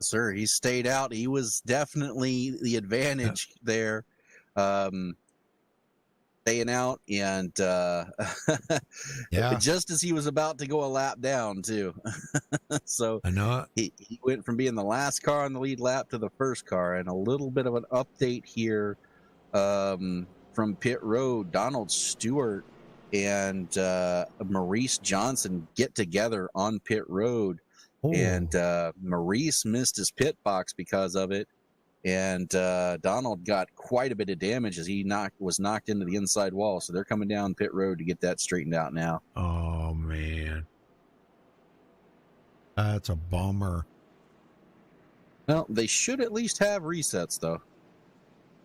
Sir, he stayed out. He was definitely the advantage there. Staying out, and just as he was about to go a lap down, too. So I know he went from being the last car on the lead lap to the first car. And a little bit of an update here from pit road. Donald Stewart and Maurice Johnson get together on pit road. Ooh. And Maurice missed his pit box because of it. And Donald got quite a bit of damage as he was knocked into the inside wall. So they're coming down pit road to get that straightened out now. Oh, man. That's a bummer. Well, they should at least have resets, though.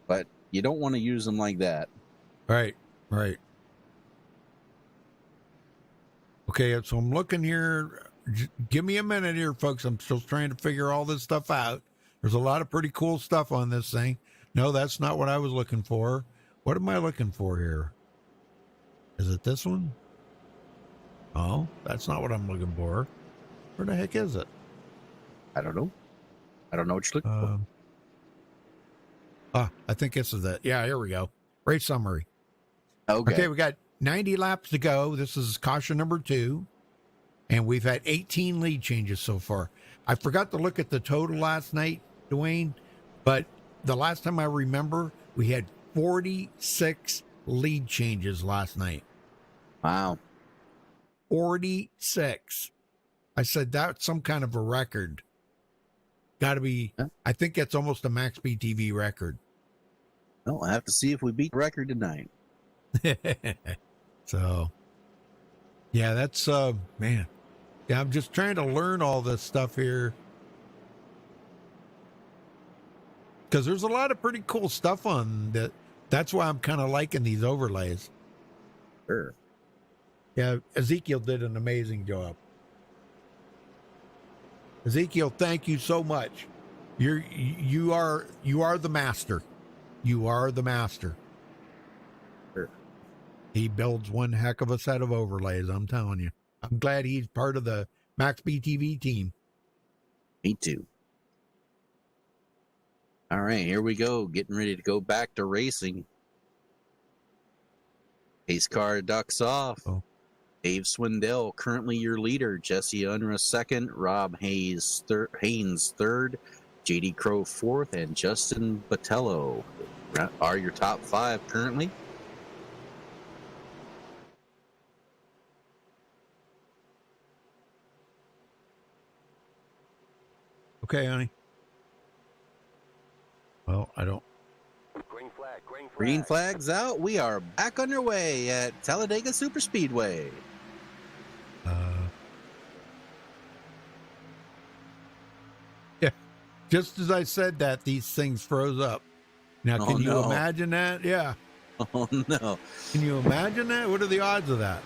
But you don't want to use them like that. Right, right. Okay, so I'm looking here. Give me a minute here, folks. I'm still trying to figure all this stuff out. There's a lot of pretty cool stuff on this thing. No, that's not what I was looking for. What am I looking for here? Is it this one? Oh, that's not what I'm looking for. Where the heck is it? I don't know. I don't know what you're looking for. I think this is it. Yeah, here we go. Race summary. Okay, we got 90 laps to go. This is caution number 2. And we've had 18 lead changes so far. I forgot to look at the total last night, Dwayne, but the last time I remember, we had 46 lead changes last night. Wow. 46. I said that's some kind of a record. Got to be, I think that's almost a MaxspeedTV record. Well, I have to see if we beat the record tonight. So, yeah, that's, man. Yeah, I'm just trying to learn all this stuff here. Because there's a lot of pretty cool stuff on that. That's why I'm kind of liking these overlays. Sure. Yeah, Ezekiel did an amazing job. Ezekiel, thank you so much. You are the master. You are the master. Sure. He builds one heck of a set of overlays, I'm telling you. I'm glad he's part of the MaxspeedTV team. Me too. All right, here we go. Getting ready to go back to racing. Pace car ducks off. Oh. Dave Swindell, currently your leader. Jesse Unruh second. Rob Haynes third. JD Crow fourth. And Justin Botello are your top 5 currently. Okay, honey. Well, I don't. Green flag's out. We are back underway at Talladega Superspeedway. Yeah, just as I said that, these things froze up. Now, can you imagine that? Yeah. Oh, no. Can you imagine that? What are the odds of that?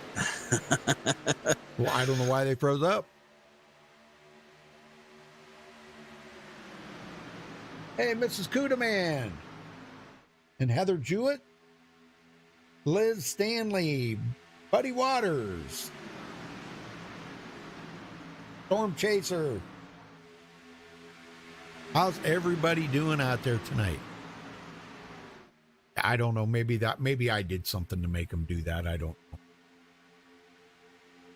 Well, I don't know why they froze up. Hey, Mrs. Cudaman. and Heather Jewett, Liz Stanley, Buddy Waters, Storm Chaser. How's everybody doing out there tonight? I don't know. Maybe I did something to make them do that. I don't know.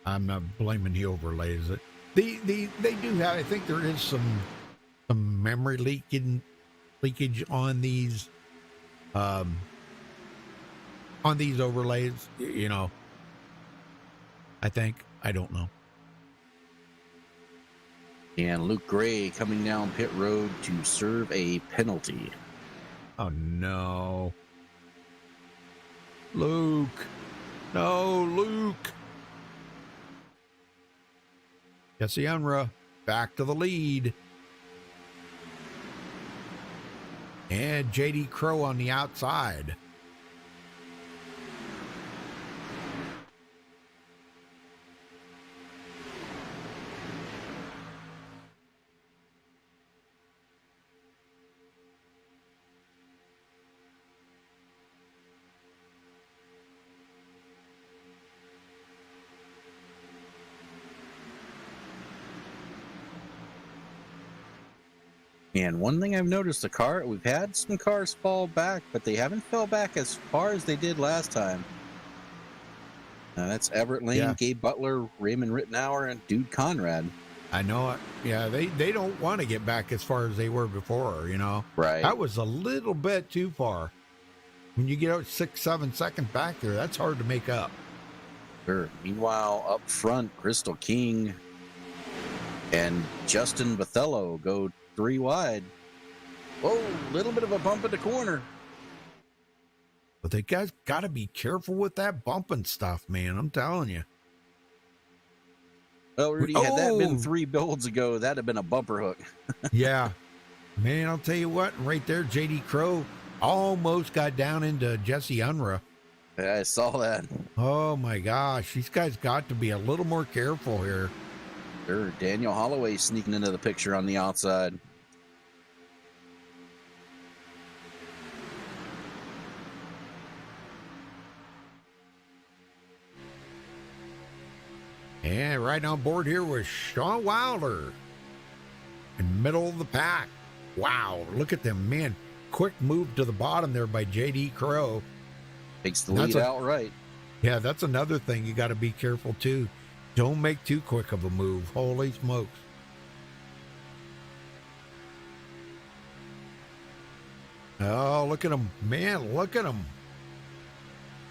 I'm not blaming the overlays. They do have. I think there is some memory leakage on these overlays. You know. I think. I don't know. And Luke Gray coming down pit road to serve a penalty. Oh no. Luke. No, Luke. Jesse Unruh back to the lead. And JD Crow on the outside. And one thing I've noticed, we've had some cars fall back, but they haven't fell back as far as they did last time. That's Everett Lane, Yeah. Gabe Butler, Raymond Rittenauer, and Dude Conrad. I know it. Yeah, they don't want to get back as far as they were before, you know. Right. That was a little bit too far. When you get out 6-7 seconds back there, that's hard to make up. Sure. Meanwhile, up front, Crystal King and Justin Bathello go 3 wide. Whoa, little bit of a bump in the corner. But they guys got to be careful with that bumping stuff, man. I'm telling you. Well, Rudy, had that been 3 builds ago, that'd have been a bumper hook. Yeah. Man, I'll tell you what, right there, JD Crow almost got down into Jesse Unruh. Yeah, I saw that. Oh my gosh, these guys got to be a little more careful here. Sure, Daniel Holloway sneaking into the picture on the outside. And right on board here was Sean Wilder in middle of the pack. Wow, look at them, man. Quick move to the bottom there by JD Crow. Takes the lead outright. Yeah, that's another thing you got to be careful too. Don't make too quick of a move. Holy smokes. Oh, look at him. Man, look at him.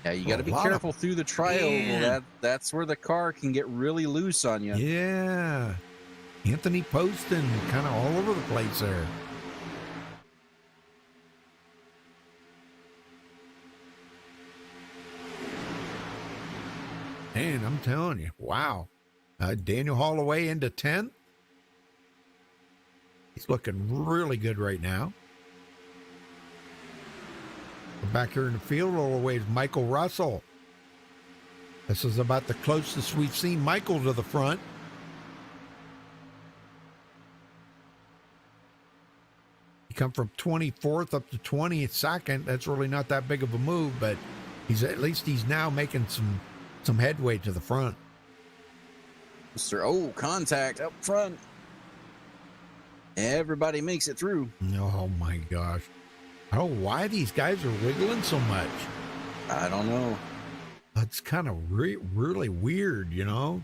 Yeah, you got to be careful through the tri-oval. That's where the car can get really loose on you. Yeah. Anthony Poston kind of all over the place there. Man, I'm telling you, wow. Daniel Holloway into 10th. He's looking really good right now. Back here in the field all the way is Michael Russell. This is about the closest we've seen Michael to the front. He come from 24th up to 22nd. That's really not that big of a move, but he's now making some headway to the front. Oh, contact up front. Everybody makes it through. Oh my gosh. I don't know why these guys are wiggling so much. I don't know. It's kind of really weird, you know?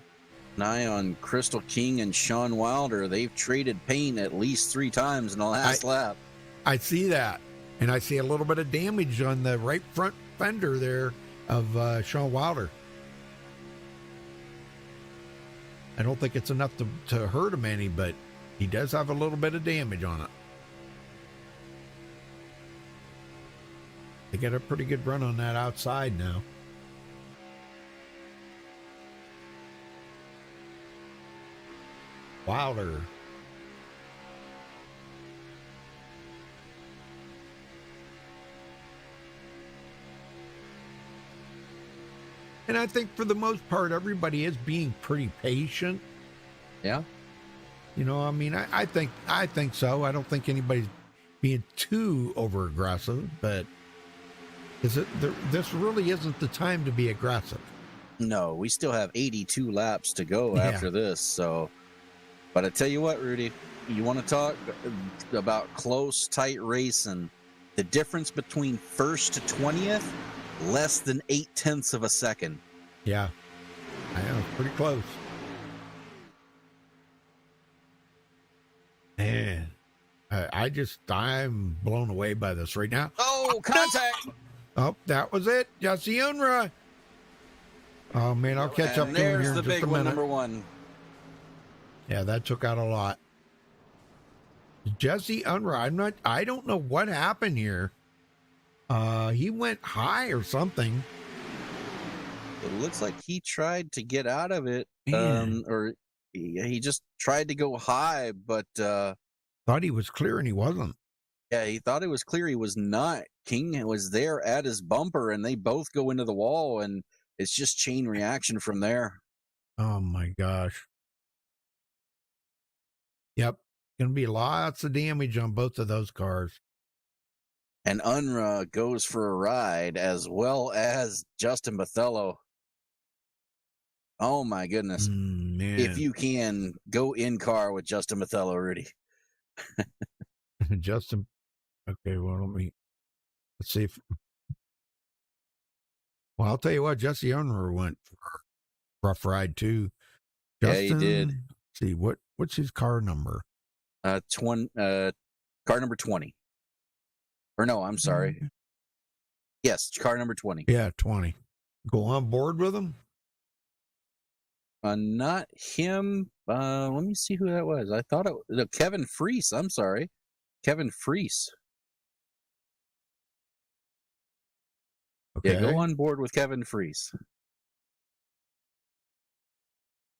An eye on Crystal King and Sean Wilder. They've traded paint at least 3 times in the last lap. I see that. And I see a little bit of damage on the right front fender there of Sean Wilder. I don't think it's enough to hurt him any, but he does have a little bit of damage on it. They got a pretty good run on that outside now. Wilder. And I think for the most part, everybody is being pretty patient. Yeah. You know, I mean, I think so. I don't think anybody's being too over aggressive, but This really isn't the time to be aggressive. No, we still have 82 laps to go after this. So, but I tell you what, Rudy, you want to talk about close, tight racing? The difference between first to 20th, less than 0.8 of a second. Yeah, I know, pretty close. Man, I'm blown away by this right now. Oh, contact! Oh, that was it. Jesse Unruh. Oh, man, I'll catch up to him here in just a minute. There's the big one, number one. Yeah, that took out a lot. Jesse Unruh, I don't know what happened here. He went high or something. It looks like he tried to get out of it, or he just tried to go high, but thought he was clear and he wasn't. Yeah, he thought it was clear. He was not. King was there at his bumper, and they both go into the wall, and it's just chain reaction from there. Oh my gosh. Yep, going to be lots of damage on both of those cars. And Unruh goes for a ride, as well as Justin Bathello. Oh, my goodness. Man. If you can, go in car with Justin Bathello, Rudy. Justin. Okay, well, let's see if. Well, I'll tell you what, Jesse Unruh went for a rough ride, too. Justin, yeah, he did. Let's see, what's his car number? Car number 20. Or no, I'm sorry. Yes, car number 20. Yeah, 20. Go on board with him? Not him. Let me see who that was. I thought it was Kevin Freese. I'm sorry. Kevin Freese. Okay. Yeah, go on board with Kevin Freese.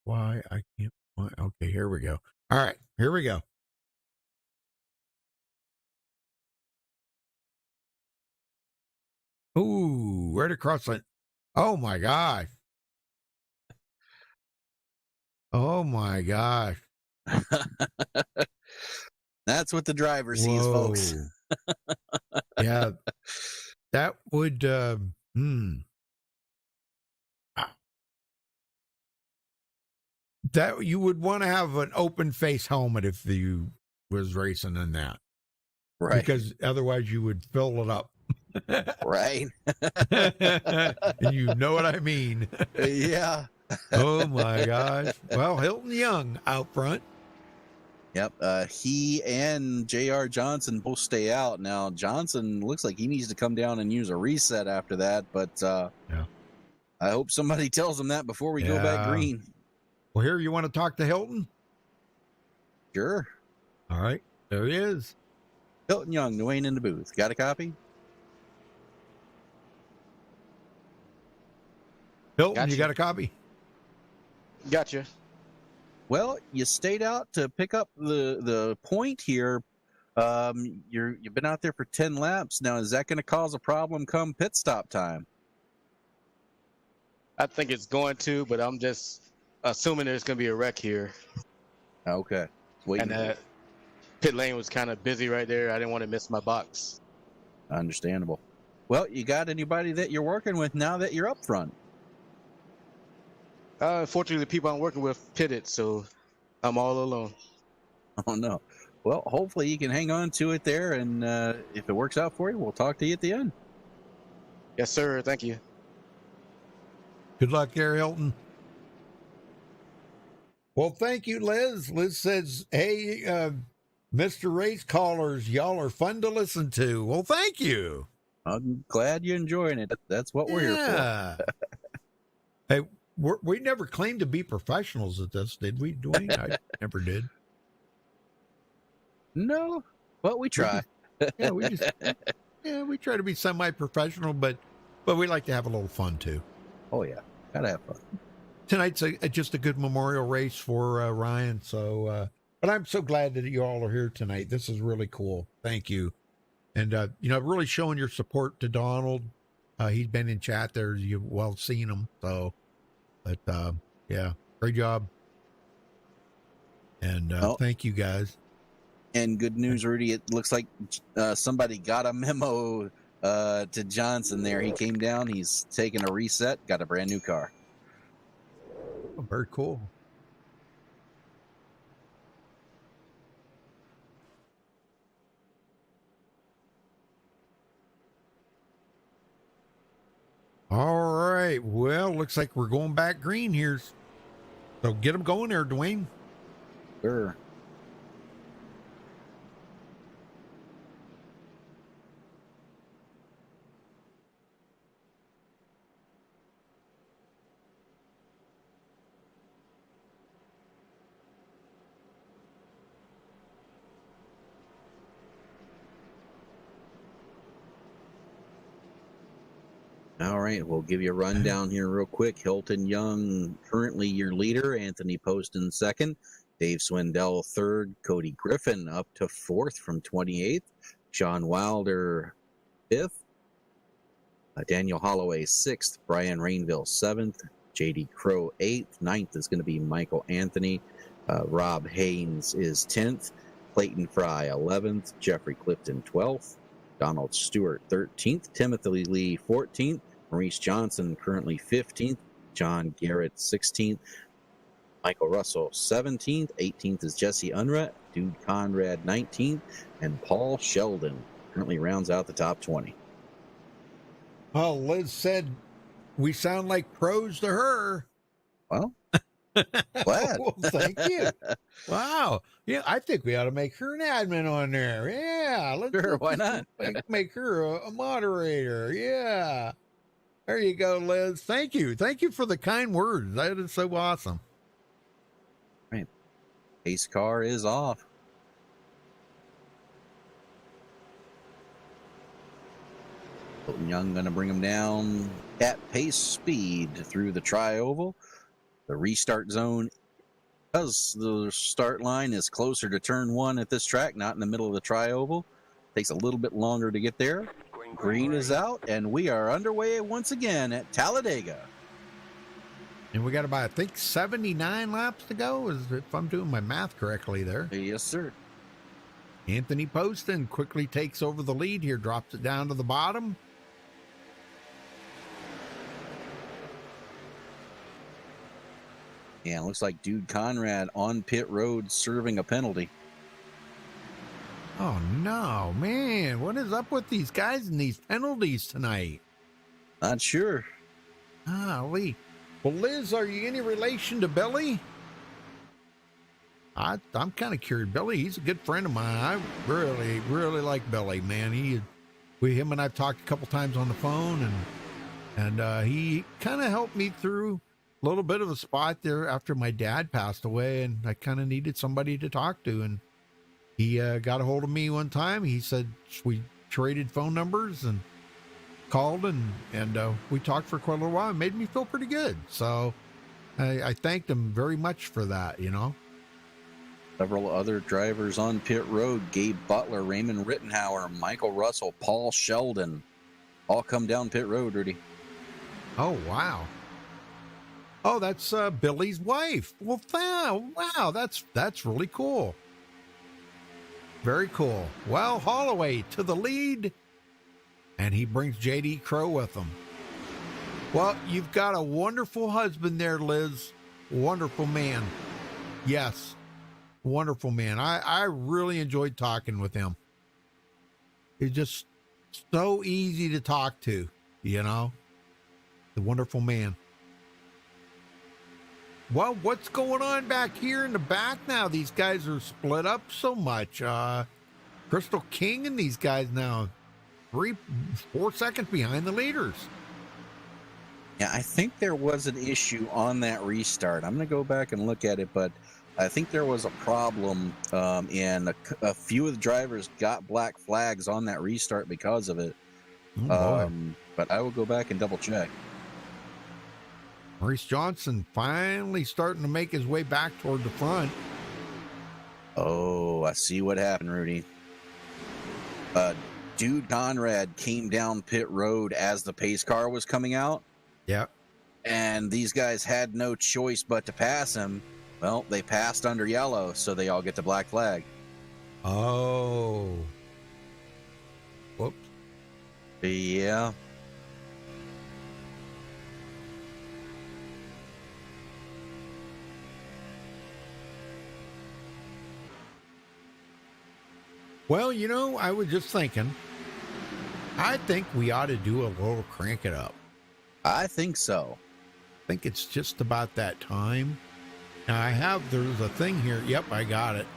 Why? I can't. Okay, here we go. All right, here we go. Ooh, right across the. Oh my gosh. Oh my gosh. That's what the driver sees, folks. Yeah. That would that you would want to have an open face helmet if you was racing in that. Right. Because otherwise you would fill it up. Right. And you know what I mean. Yeah. Oh my gosh. Well, Hilton Young out front. Yep. He and J.R. Johnson both stay out. Now, Johnson looks like he needs to come down and use a reset after that, but yeah. I hope somebody tells him that before we go back green. Well, here, you want to talk to Hilton? Sure. All right. There he is. Hilton Young, Dwayne in the booth. Got a copy? Hilton, Gotcha. You got a copy? Gotcha. Well, you stayed out to pick up the point here. You've been out there for 10 laps. Now, is that going to cause a problem come pit stop time? I think it's going to, but I'm just assuming there's going to be a wreck here. Okay. And that pit lane was kind of busy right there. I didn't want to miss my box. Understandable. Well, you got anybody that you're working with now that you're up front? Unfortunately, the people I'm working with pitted, so I'm all alone. Oh, no. Well, hopefully you can hang on to it there, and if it works out for you, we'll talk to you at the end. Yes, sir. Thank you. Good luck there, Hilton. Well, thank you, Liz. Liz says, hey, Mr. Race Callers, y'all are fun to listen to. Well, thank you. I'm glad you're enjoying it. That's what we're here for. Hey, we never claimed to be professionals at this, did we, Dwayne? I never did. No, but we try. We try to be semi-professional, but we like to have a little fun too. Oh yeah, gotta have fun. Tonight's just a good memorial race for Ryan. So, but I'm so glad that you all are here tonight. This is really cool. Thank you, and really showing your support to Donald. He's been in chat there. You've well seen him. So, but yeah, great job, and thank you guys. And good news, Rudy. It looks like somebody got a memo to Johnson there. He came down. He's taken a reset. Got a brand new car. Oh, very cool. All right. Well, looks like we're going back green here. So get them going there, Dwayne. Sure. All right, we'll give you a rundown here real quick. Hilton Young, currently your leader. Anthony Poston second. Dave Swindell third. Cody Griffin up to fourth from 28th. Sean Wilder fifth. Daniel Holloway sixth. Brian Rainville seventh. JD Crow eighth. Ninth is going to be Michael Anthony. Rob Haynes is 10th. Clayton Fry 11th. Jeffrey Clifton 12th. Donald Stewart 13th. Timothy Lee 14th. Maurice Johnson currently 15th. John Garrett 16th. Michael Russell 17th. 18th is Jesse Unruh. Dude Conrad 19th. And Paul Sheldon currently rounds out the top 20. Well, Liz said we sound like pros to her. Well, glad. Well, thank you. Wow. Yeah, I think we ought to make her an admin on there. Yeah. Sure, why not? Make her a moderator. Yeah. There you go, Liz. Thank you. Thank you for the kind words. That is so awesome. Right. Pace car is off. Hilton Young going to bring him down at pace speed through the tri-oval. The restart zone, because the start line is closer to turn one at this track, not in the middle of the tri-oval. Takes a little bit longer to get there. Green is out, and we are underway once again at Talladega. And we got about, I think, 79 laps to go, if I'm doing my math correctly there. Yes, sir. Anthony Poston quickly takes over the lead here, drops it down to the bottom. Yeah, it looks like Dude Conrad on pit road serving a penalty. Oh, no, man. What is up with these guys and these penalties tonight? Not sure. Golly. Well, Liz, are you any relation to Billy? I'm kind of curious. Billy, he's a good friend of mine. I really, really like Billy, man. Him and I've talked a couple times on the phone, and he kind of helped me through a little bit of a spot there after my dad passed away, and I kind of needed somebody to talk to, and he got a hold of me one time. He said we traded phone numbers and called, and we talked for quite a little while. It made me feel pretty good. So I thanked him very much for that, you know. Several other drivers on pit road: Gabe Butler, Raymond Rittenhauer, Michael Russell, Paul Sheldon, all come down pit road, Rudy. Oh, wow. Oh, that's Billy's wife. Well, wow, that's really cool. Very cool. Well, Holloway to the lead, and he brings JD Crow with him. Well, you've got a wonderful husband there, Liz. Wonderful man. Yes, wonderful man. I really enjoyed talking with him. He's just so easy to talk to, you know. The wonderful man. Well, what's going on back here in the back now? These guys are split up so much. Crystal King and these guys now 4 seconds behind the leaders. Yeah, I think there was an issue on that restart. I'm going to go back and look at it, but I think there was a problem, and a few of the drivers got black flags on that restart because of it. Oh, but I will go back and double check. Maurice Johnson finally starting to make his way back toward the front. Oh, I see what happened, Rudy. Dude Conrad came down pit road as the pace car was coming out. Yeah. And these guys had no choice but to pass him. Well, they passed under yellow, so they all get the black flag. Oh. Whoops. Yeah. Well, I was just thinking, I think we ought to do a little crank it up. I think so. I think it's just about that time. Now there's a thing here. Yep, I got it.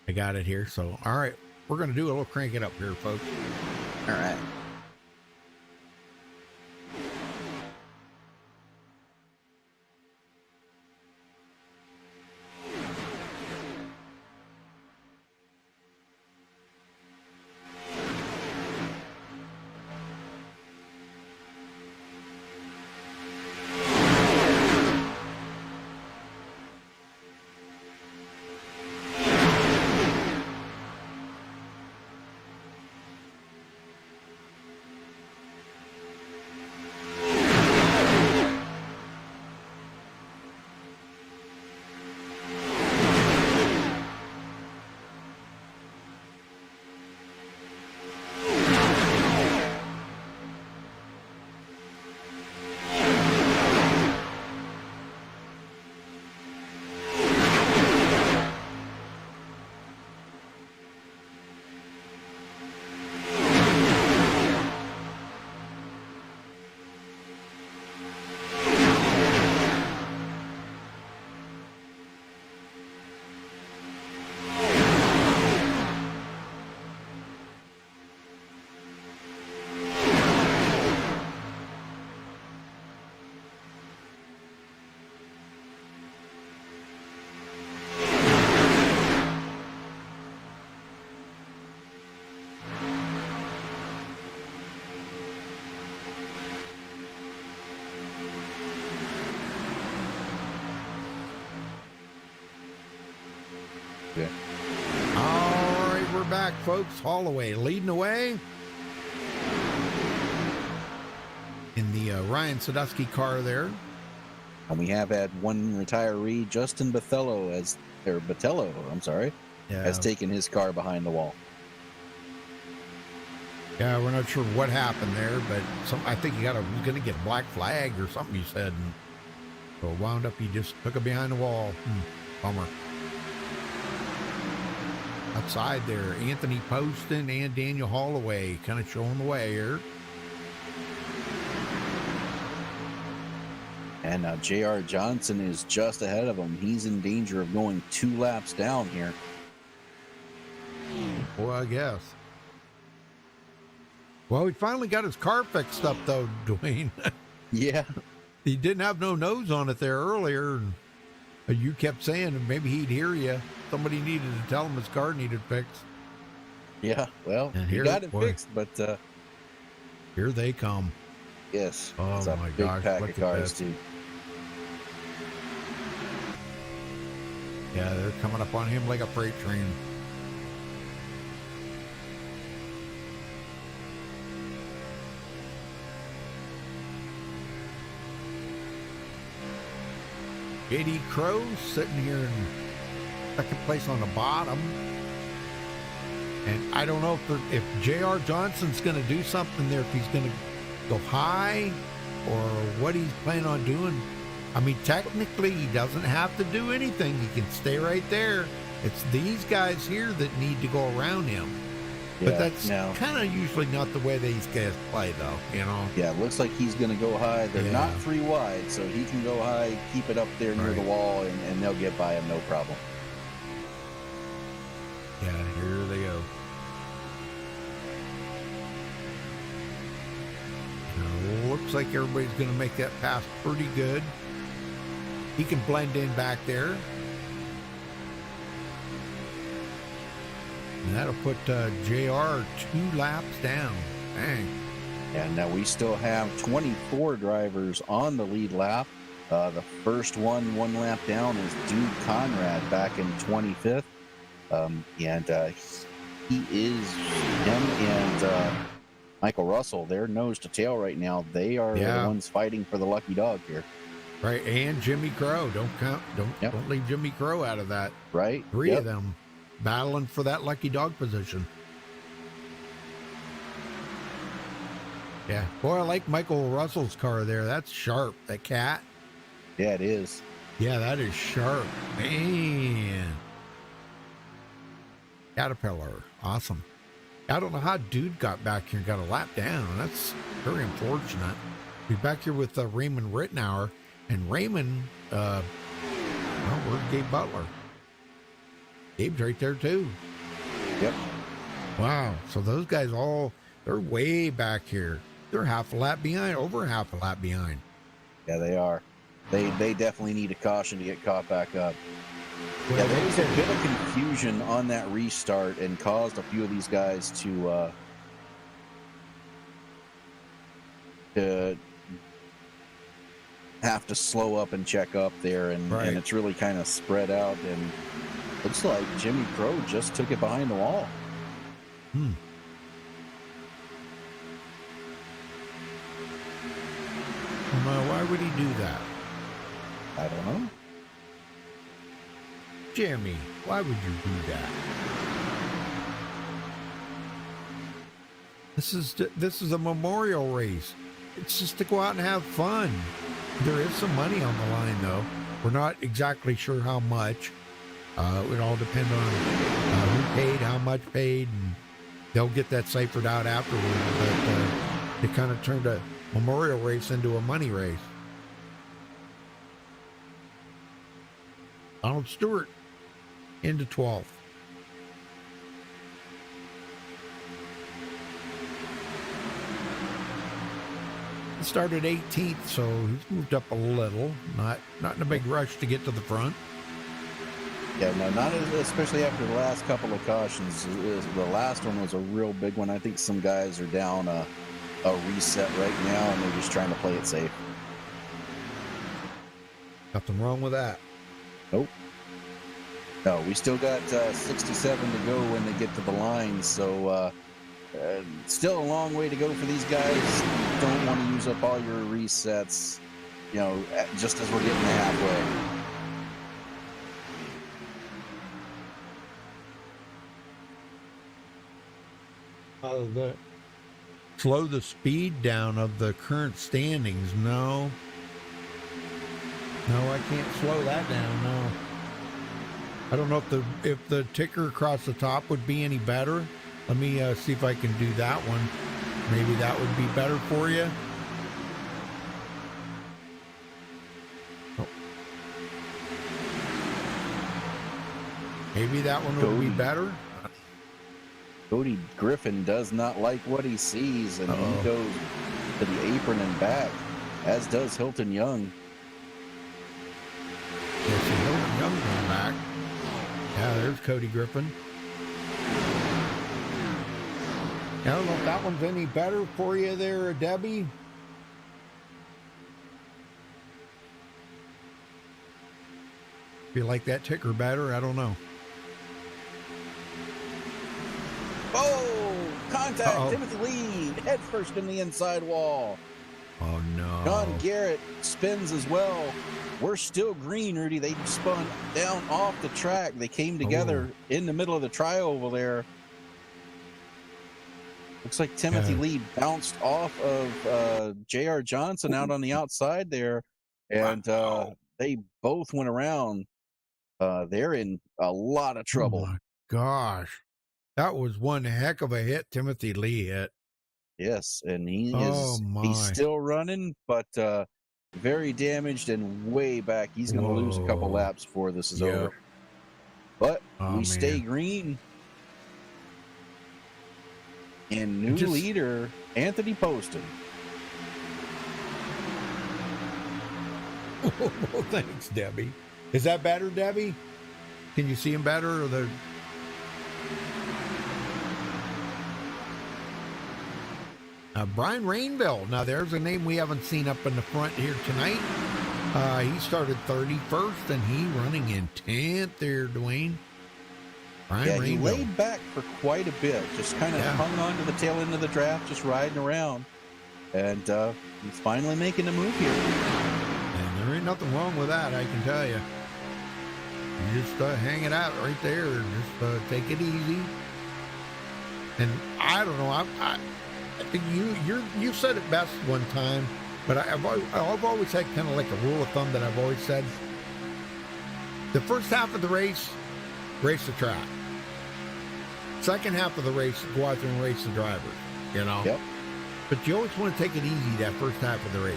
I got it here. So, all right, we're going to do a little crank it up here, folks. All right. Okay. All right, we're back, folks. Holloway leading the way in the Ryan Sadusky car there. And we have had one retiree, Justin Botello, has taken his car behind the wall. Yeah, we're not sure what happened there, but I think he was going to get a black flag or something, he said. And so wound up, he just took it behind the wall. Bummer. Outside there, Anthony Poston and Daniel Holloway kind of showing the way here. And now J.R. Johnson is just ahead of him. He's in danger of going 2 laps down here. Well, I guess. Well, he finally got his car fixed up, though, Dwayne. Yeah. He didn't have no nose on it there earlier. And you kept saying maybe he'd hear you. Somebody needed to tell him his car needed fixed. Yeah, well, he got it fixed, but... here they come. Yes. Oh, it's a my big gosh. pack of cars, too. Yeah, they're coming up on him like a freight train. J.D. Crow sitting here in second place on the bottom. And I don't know if J.R. Johnson's going to do something there, if he's going to go high or what he's planning on doing. I mean, technically, he doesn't have to do anything. He can stay right there. It's these guys here that need to go around him. But that's kind of usually not the way these guys play, though, Yeah, it looks like he's going to go high. They're not 3 wide, so he can go high, keep it up there near the wall, and they'll get by him no problem. Yeah, here they go. Looks like everybody's going to make that pass pretty good. He can blend in back there. And that'll put JR 2 laps down. Dang. And now we still have 24 drivers on the lead lap. The first one lap down is Dude Conrad back in 25th. Him and Michael Russell, they're nose to tail right now. They are the ones fighting for the lucky dog here. Right, and Jimmy Crow. Don't leave Jimmy Crow out of that. Right. 3 of them battling for that lucky dog position. Yeah. Boy, I like Michael Russell's car there. That's sharp. That cat. Yeah, it is. Yeah, that is sharp. Man. Caterpillar. Awesome. I don't know how dude got back here and got a lap down. That's very unfortunate. He's back here with Raymond Rittenauer. And Raymond, where's Gabe Butler? Gabe's right there too. Yep. Wow. So those guys they're way back here. They're half a lap behind, over half a lap behind. Yeah, they are. They definitely need a caution to get caught back up. Well, yeah, there was a bit of confusion on that restart and caused a few of these guys to have to slow up and check up there, and it's really kind of spread out, and looks like Jimmy Crow just took it behind the wall. Why would he do that? I don't know. Jimmy, why would you do that? This is a memorial race. It's just to go out and have fun. There is some money on the line, though. We're not exactly sure how much. It would all depend on who paid, how much paid, and they'll get that ciphered out afterwards. But they kind of turned a memorial race into a money race. Donald Stewart into 12th. He started 18th, so he's moved up a little. Not in a big rush to get to the front. Yeah, no, not especially after the last couple of cautions. The last one was a real big one. I think some guys are down a reset right now, and they're just trying to play it safe. Nothing wrong with that. Nope. No, we still got 67 to go when they get to the line, so still a long way to go for these guys. Don't want to use up all your resets, just as we're getting halfway. Slow the speed down of the current standings. No, I can't slow that down. No. I don't know if the ticker across the top would be any better. Let me see if I can do that one. Maybe that would be better for you. Oh. Maybe that one would be better. Cody Griffin does not like what he sees, and he goes to the apron and back, as does Hilton Young. Yes, Hilton Young going back. Yeah, there's Cody Griffin. I don't know if that one's any better for you there, Debbie. If you like that ticker better, I don't know. Oh, contact. Timothy Lee, head first in the inside wall. Oh, no. John Garrett spins as well. We're still green, Rudy. They spun down off the track. They came together in the middle of the tri-oval there. Looks like Timothy Lee bounced off of J.R. Johnson out on the outside there, and they both went around. They're in a lot of trouble. Oh, my gosh. That was one heck of a hit Timothy Lee hit. Yes, and he's still running, but very damaged and way back. He's going to lose a couple laps before this is over. But we stay green. And new leader, Anthony Poston. Oh, thanks, Debbie. Is that better, Debbie? Can you see him better? Or Brian Rainville. Now, there's a name we haven't seen up in the front here tonight. He started 31st, and he running in 10th there, Dwayne. Brian he Rainville. laid back for quite a bit. Just kind of hung on to the tail end of the draft, just riding around. And he's finally making a move here. And there ain't nothing wrong with that, I can tell you. You just hang it out right there. Just take it easy. And I don't know. you said it best one time, but I've always had kind of like a rule of thumb that I've always said. The first half of the race the track. Second half of the race, go out there and race the drivers, you know? Yep. But you always want to take it easy that first half of the race.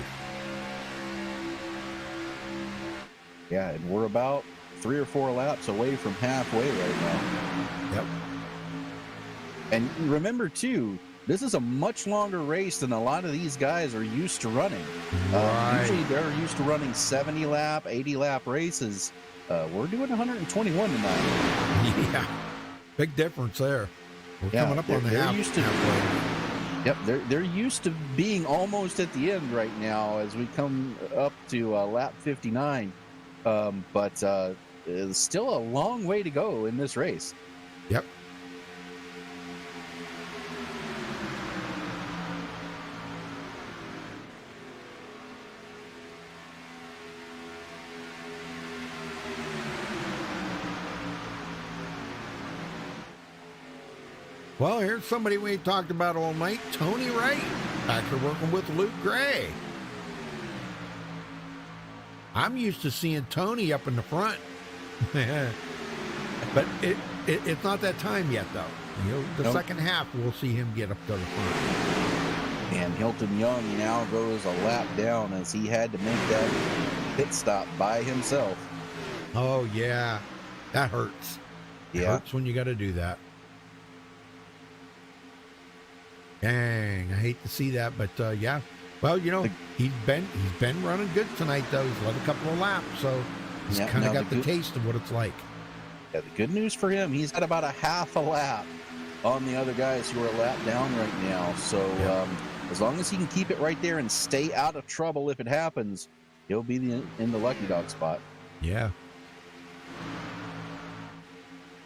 Yeah, and we're about 3 or 4 laps away from halfway right now. Yep. And remember, too, this is a much longer race than a lot of these guys are used to running. Right. Usually they're used to running 70-lap, 80-lap races. We're doing 121 tonight. Yeah. Big difference there. We're coming up on the halfway. Yep, they're used to being almost at the end right now as we come up to lap 59. But it's still a long way to go in this race. Yep. Well, here's somebody we ain't talked about all night, Tony Wright, after working with Luke Gray. I'm used to seeing Tony up in the front. But it's not that time yet, though. You know, the second half, we'll see him get up to the front. And Hilton Young now goes a lap down as he had to make that pit stop by himself. Oh, yeah. That hurts. It hurts when you got to do that. Dang, I hate to see that, but yeah. Well, you know, he's been running good tonight, though. He's led a couple of laps, so he's kind of got the taste of what it's like. Yeah, the good news for him, he's got about a half a lap on the other guys who are a lap down right now. So as long as he can keep it right there and stay out of trouble if it happens, he'll be in the lucky dog spot. Yeah.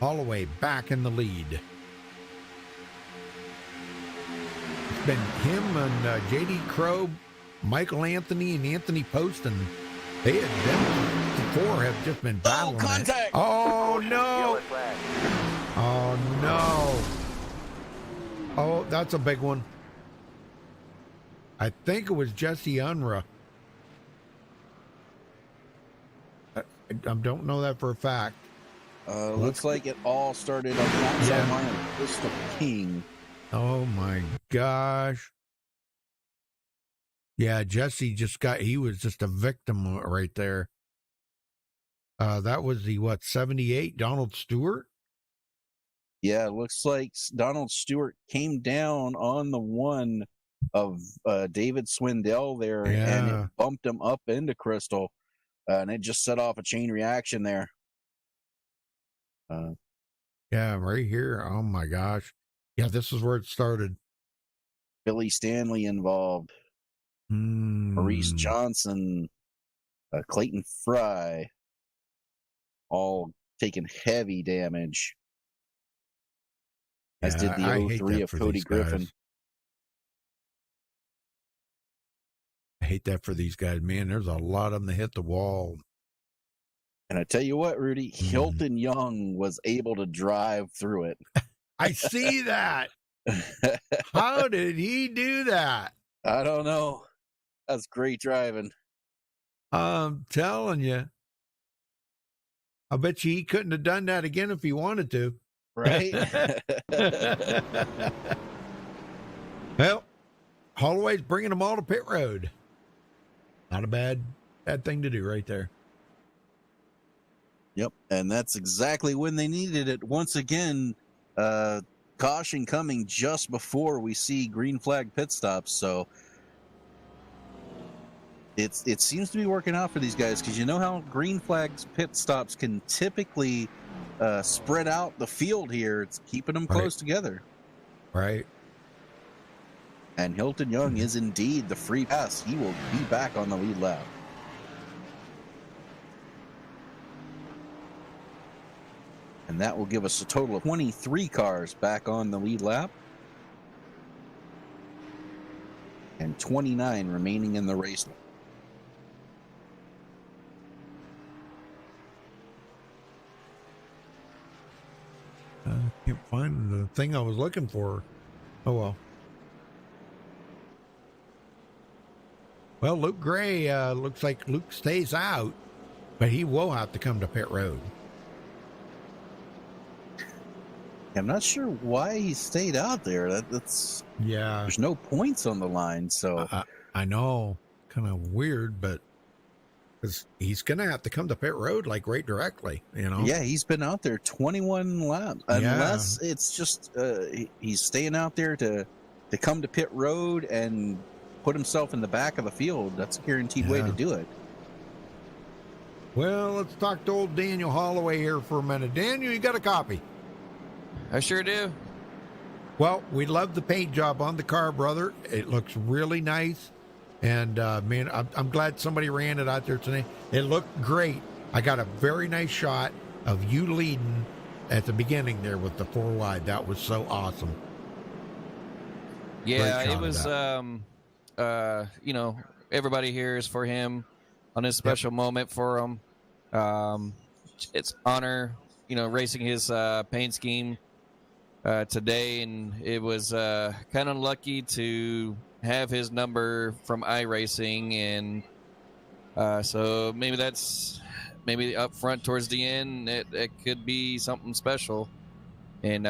Holloway back in the lead. It's been him and J.D. Crow, Michael Anthony, and Anthony Poston. They had them before have just been battling it. Contact! Oh, no! Oh, no! Oh, that's a big one. I think it was Jesse Unruh. I don't know that for a fact. Looks like it all started on the outside line of Crystal King. Oh my gosh. Yeah, Jesse he was just a victim right there. That was the 78, Donald Stewart? Yeah, it looks like Donald Stewart came down on the one of David Swindell there, and it bumped him up into Crystal, and it just set off a chain reaction there. Yeah, right here. Oh my gosh. Yeah, this is where it started. Billy Stanley involved. Maurice Johnson, Clayton Fry, all taking heavy damage. As did the 03 of Cody Griffin. I hate that for these guys, man. There's a lot of them that hit the wall. And I tell you what, Rudy, Hilton Young was able to drive through it. I see that. How did he do that? I don't know. That's great driving. I'm telling you. I bet you he couldn't have done that again if he wanted to. Right? Well, Holloway's bringing them all to pit road. Not a bad thing to do right there. Yep, and that's exactly when they needed it. Once again, caution coming just before we see green flag pit stops. So it seems to be working out for these guys, because you know how green flags pit stops can typically spread out the field here. It's keeping them close together. Right. And Hilton Young is indeed the free pass. He will be back on the lead lap. And that will give us a total of 23 cars back on the lead lap. And 29 remaining in the race. I can't find the thing I was looking for. Oh, well. Well, Luke Gray, looks like Luke stays out, but he will have to come to pit road. I'm not sure why he stayed out there. That's Yeah. There's no points on the line, so I know, kind of weird, but because he's going to have to come to pit road like right directly, you know? yeah, he's been out there 21 laps. Unless it's just he's staying out there to come to pit road and put himself in the back of the field. That's a guaranteed way to do it. Well, let's talk to old Daniel Holloway here for a minute. Daniel, you got a copy? I sure do. Well, we love the paint job on the car, brother. It looks really nice. And, man, I'm glad somebody ran it out there today. It looked great. I got a very nice shot of you leading at the beginning there with the 4 wide. That was so awesome. Yeah, it was, you know, everybody here is for him on this special moment for him. It's honor, you know, racing his paint scheme today, and it was kind of lucky to have his number from iRacing, and so maybe up front towards the end it could be something special. And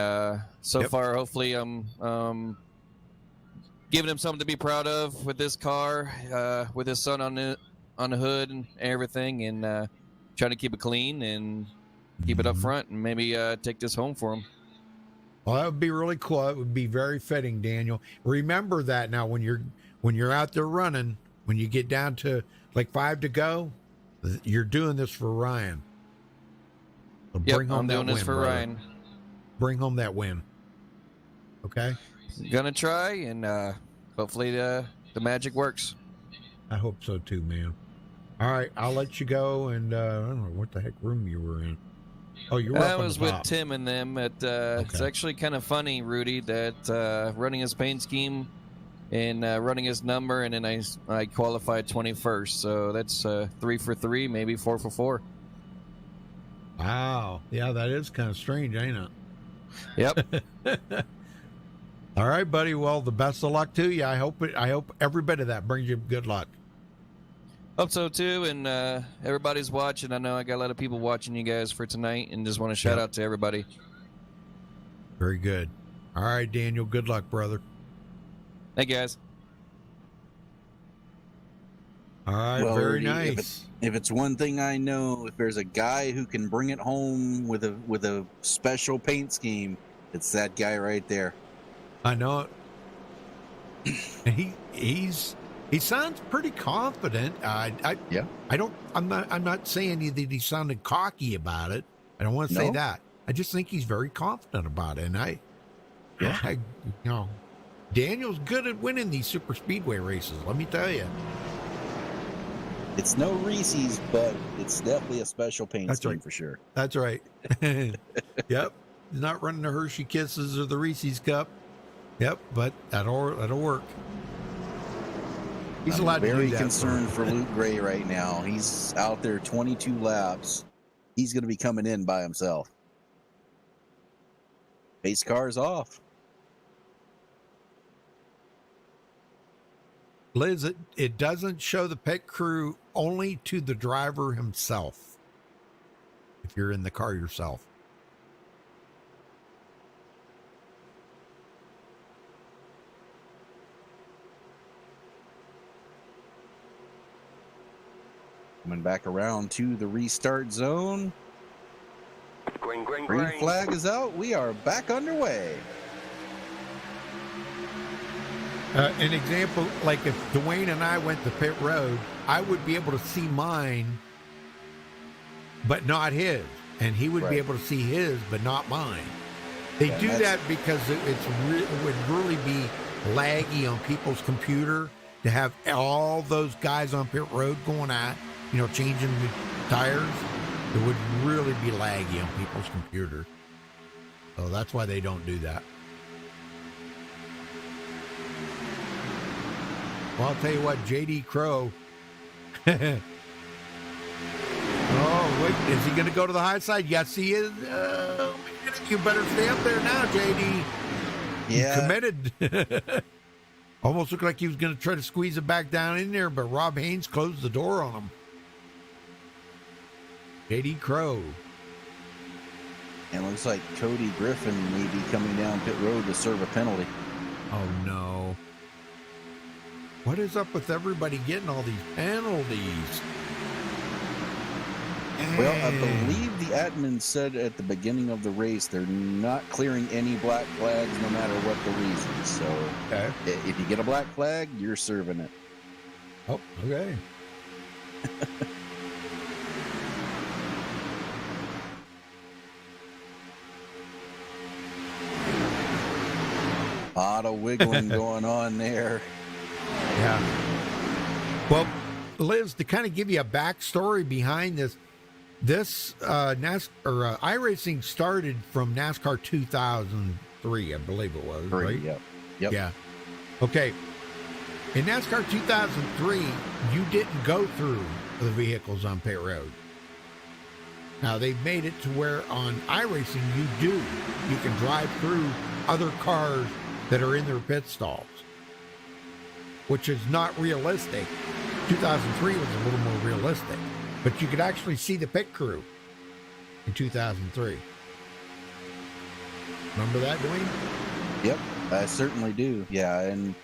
so far, hopefully, I'm giving him something to be proud of with this car, with his son on the hood and everything, and trying to keep it clean and keep it up front, and maybe take this home for him. Well, that would be really cool. It would be very fitting, Daniel. Remember that now when you're out there running, when you get down to like 5 to go, you're doing this for Ryan. So bring home I'm that doing win, this for brother. Ryan. Bring home that win. Okay? Gonna try, and hopefully the magic works. I hope so too, man. All right, I'll let you go, and I don't know what the heck room you were in. Oh, you were I up on was the with top. Tim and them at it's actually kind of funny, Rudy, that running his paint scheme and running his number, and then I qualified 21st, so that's 3 for 3, maybe 4 for 4. Wow. Yeah, that is kind of strange, ain't it? Yep. All right, buddy. Well, the best of luck to you. I hope every bit of that brings you good luck. Hope so too, and everybody's watching. I know I got a lot of people watching you guys for tonight, and just want to shout out to everybody. Very good. All right, Daniel. Good luck, brother. Thank you, guys. All right, Well, very Rudy, nice. If it's one thing I know, if there's a guy who can bring it home with a special paint scheme, it's that guy right there. I know it. And he sounds pretty confident. I'm not saying that he sounded cocky about it. I don't want to say that. I just think he's very confident about it. And Daniel's good at winning these super speedway races. Let me tell you. It's no Reese's, but it's definitely a special paint scheme for sure. That's right. Yep. He's not running the Hershey Kisses or the Reese's Cup. Yep, but that'll work. He's allowed to do that. Very concerned for Luke Gray right now. He's out there 22 laps. He's going to be coming in by himself. Pace car's off. Liz, it doesn't show the pit crew, only to the driver himself. If you're in the car yourself. Coming back around to the restart zone. Green flag is out. We are back underway. An example, like if Dwayne and I went to pit road, I would be able to see mine, but not his. And he would be able to see his, but not mine. They do that because it would really be laggy on people's computer to have all those guys on pit road going at, changing the tires. It would really be laggy on people's computer. So that's why they don't do that. Well, I'll tell you what, J.D. Crow. Oh, wait, is he going to go to the high side? Yes, he is. You better stay up there now, J.D. Yeah. You committed. Almost looked like he was going to try to squeeze it back down in there, but Rob Haynes closed the door on him. JD Crow. And it looks like Cody Griffin may be coming down pit road to serve a penalty. Oh, no. What is up with everybody getting all these penalties? Well, I believe the admin said at the beginning of the race they're not clearing any black flags no matter what the reason. So Okay. if you get a black flag, you're serving it. Oh, okay. A lot of wiggling going on there. Yeah. Well, Liz, to kind of give you a backstory behind this iRacing started from NASCAR 2003, I believe it was, right? Yep. Yeah. Okay. In NASCAR 2003, you didn't go through the vehicles on pit road. Now, they've made it to where on iRacing, you do. You can drive through other cars that are in their pit stalls, which is not realistic. 2003 was a little more realistic, but you could actually see the pit crew in 2003. Remember that, Dwayne? Yep, I certainly do. Yeah, and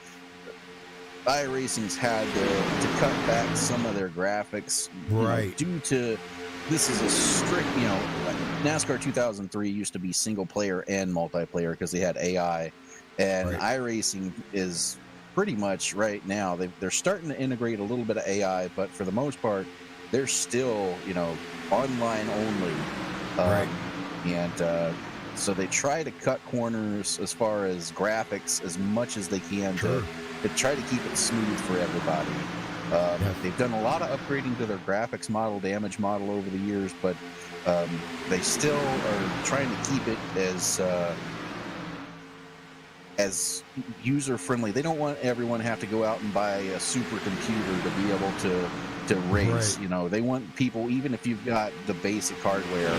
iRacing's had to cut back some of their graphics, Right. due to this is a strict, like NASCAR 2003 used to be single player and multiplayer because they had AI, and Right. iRacing is pretty much right now they're starting to integrate a little bit of AI, but for the most part, they're still online only, Right. and so they try to cut corners as far as graphics as much as they can Sure. to try to keep it smooth for everybody. Yes. They've done a lot of upgrading to their graphics model, damage model over the years, but they still are trying to keep it as user friendly. They don't want everyone to have to go out and buy a supercomputer to be able to race. Right. They want people, even if you've got the basic hardware,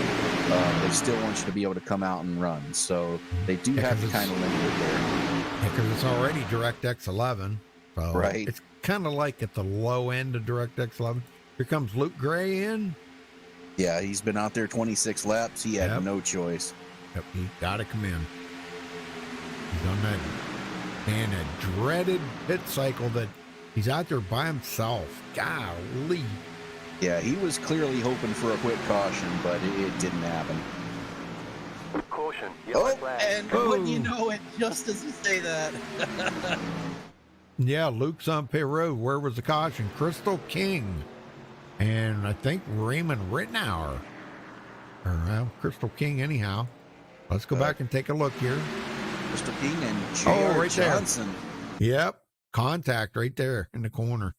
they still want you to be able to come out and run. So they do have to kind of limit it there. Because it's already DirectX 11. So Right. It's kind of like at the low end of DirectX 11. Here comes Luke Gray in. Yeah, he's been out there 26 laps. He had Yep. no choice. Yep, he got to come in. He's on that and a dreaded pit cycle that he's out there by himself. Golly. Yeah, he was clearly hoping for a quick caution, but it didn't happen. Caution. Yellow flag. And wouldn't you know it, just as you say that. Yeah, Luke's on pit road. Where was the caution? Crystal King. And I think Raymond Rittenauer. Or, well, Crystal King anyhow. Let's go back and take a look here. Crystal King and J.R. right there. Johnson. Yep. Contact right there in the corner.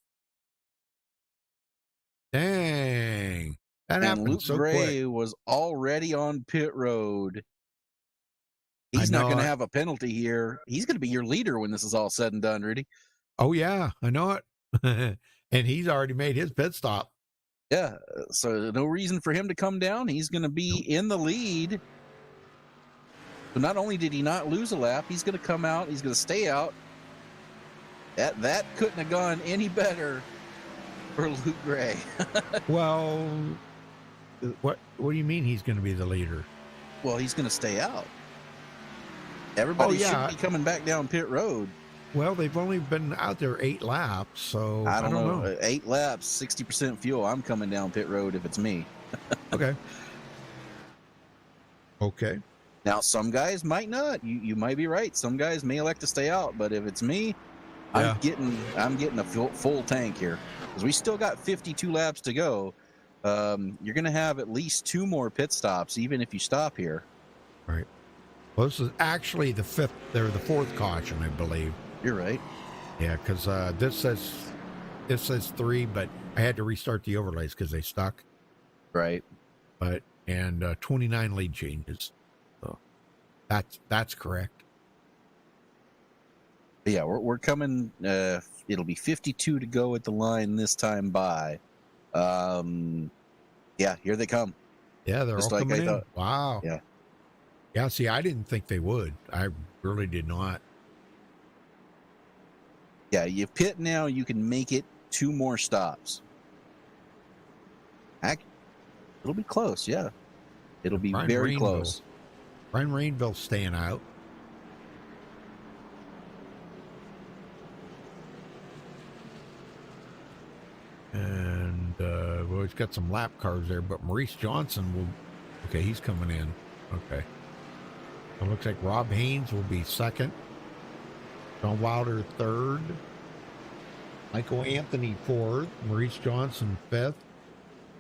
Dang. That And happened Luke so Gray quick. was already on pit road. He's I not know going to it. have a penalty here. He's going to be your leader when this is all said and done, Rudy. Oh, yeah. I know it. And he's already made his pit stop. Yeah, so no reason for him to come down. He's going to be in the lead. So not only did he not lose a lap, he's going to come out. He's going to stay out. That couldn't have gone any better for Luke Gray. Well, what do you mean he's going to be the leader? Well, he's going to stay out. Everybody yeah. should be coming back down pit road. Well, they've only been out there 8 laps, so I don't know. 8 laps, 60% fuel. I'm coming down pit road if it's me. Okay. Okay. Now, some guys might not. You might be right. Some guys may elect to stay out, but if it's me, Yeah. I'm getting a full tank here because we still got 52 laps to go. You're going to have at least 2 more pit stops, even if you stop here. Right. Well, this is actually the 4th caution, I believe. You're right. Yeah, because this says 3, but I had to restart the overlays because they stuck. Right. But and 29 lead changes. So that's correct. But yeah, we're coming. It'll be 52 to go at the line this time by. Yeah, here they come. Yeah, they're Just all like coming I in. thought. Wow. Yeah. Yeah, see, I didn't think they would. I really did not. Yeah, you pit now, you can make it 2 more stops. It'll be close, yeah. It'll be Brian very Rainville. close. Brian Rainville's staying out. And, well, he's got some lap cars there, but Maurice Johnson will... Okay, he's coming in. Okay. It looks like Rob Haynes will be second. John Wilder third. Michael Anthony fourth. Maurice Johnson fifth.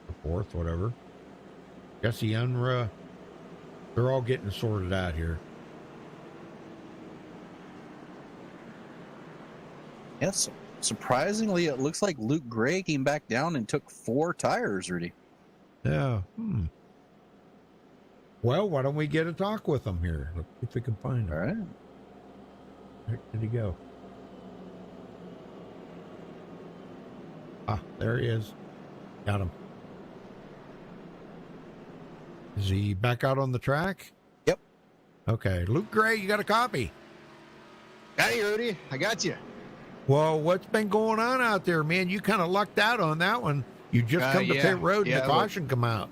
Or fourth, whatever. Jesse Unruh. They're all getting sorted out here. Yes. Surprisingly, it looks like Luke Gray came back down and took 4 tires, Rudy. Yeah. Well, why don't we get a talk with him here? Let's see if we can find him. All right. Where did he go? Ah, there he is. Got him. Is he back out on the track? Yep. Okay. Luke Gray, you got a copy. Hey, Rudy, I got you. Well, what's been going on out there, man? You kind of lucked out on that one. You just come to yeah, pit road and yeah, the caution come out.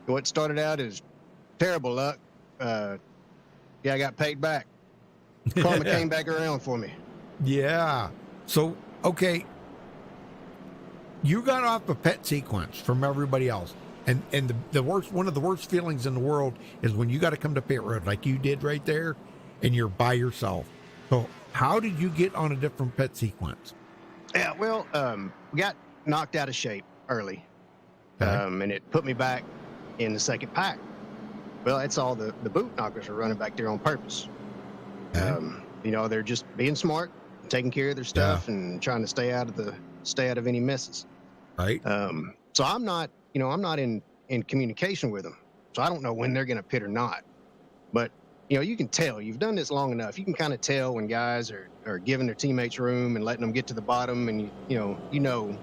What started out as terrible luck. I got paid back. Karma came back around for me. Yeah. So, okay. You got off a pet sequence from everybody else. And the worst, one of the worst feelings in the world is when you got to come to pit road like you did right there and you're by yourself. So how did you get on a different pet sequence? Yeah, well, we got knocked out of shape early. Okay. And it put me back in the second pack. Well, that's all the boot knockers are running back there on purpose. Okay. You know, they're just being smart, taking care of their stuff, and trying to stay out of any messes. Right. So I'm not in communication with them. So I don't know when they're going to pit or not. But, you know, you can tell. You've done this long enough. You can kind of tell when guys are giving their teammates room and letting them get to the bottom, and you know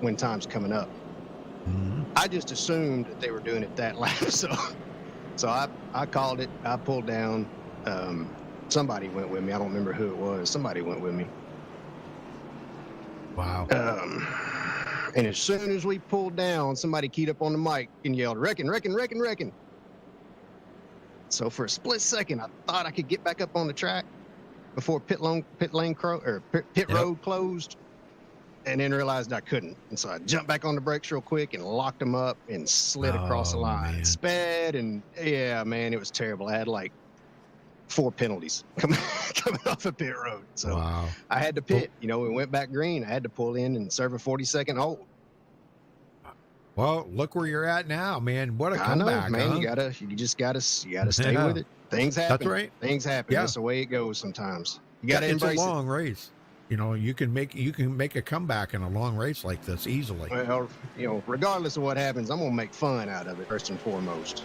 when time's coming up. Mm-hmm. I just assumed that they were doing it that lap, so I called it. I pulled down. Somebody went with me. I don't remember who it was. Somebody went with me. Wow. And as soon as we pulled down, somebody keyed up on the mic and yelled, "Reckon, reckon, reckon, reckon." So for a split second, I thought I could get back up on the track before pit road closed, and then realized I couldn't. And so I jumped back on the brakes real quick and locked them up and slid across the line. Man. Sped, and yeah, man, it was terrible. I had like 4 penalties coming off of pit road. So Wow. I had to pit. You know, we went back green. I had to pull in and serve a 40-second hold. Well, look where you're at now, man. What a I know, comeback, man. Huh? You just gotta stay Yeah. with it. Things happen. That's right. Things happen. Yeah. That's the way it goes sometimes. You gotta It's a embrace long race. You know, you can make a comeback in a long race like this easily. it. Well, you know, regardless of what happens, I'm gonna make fun out of it first and foremost.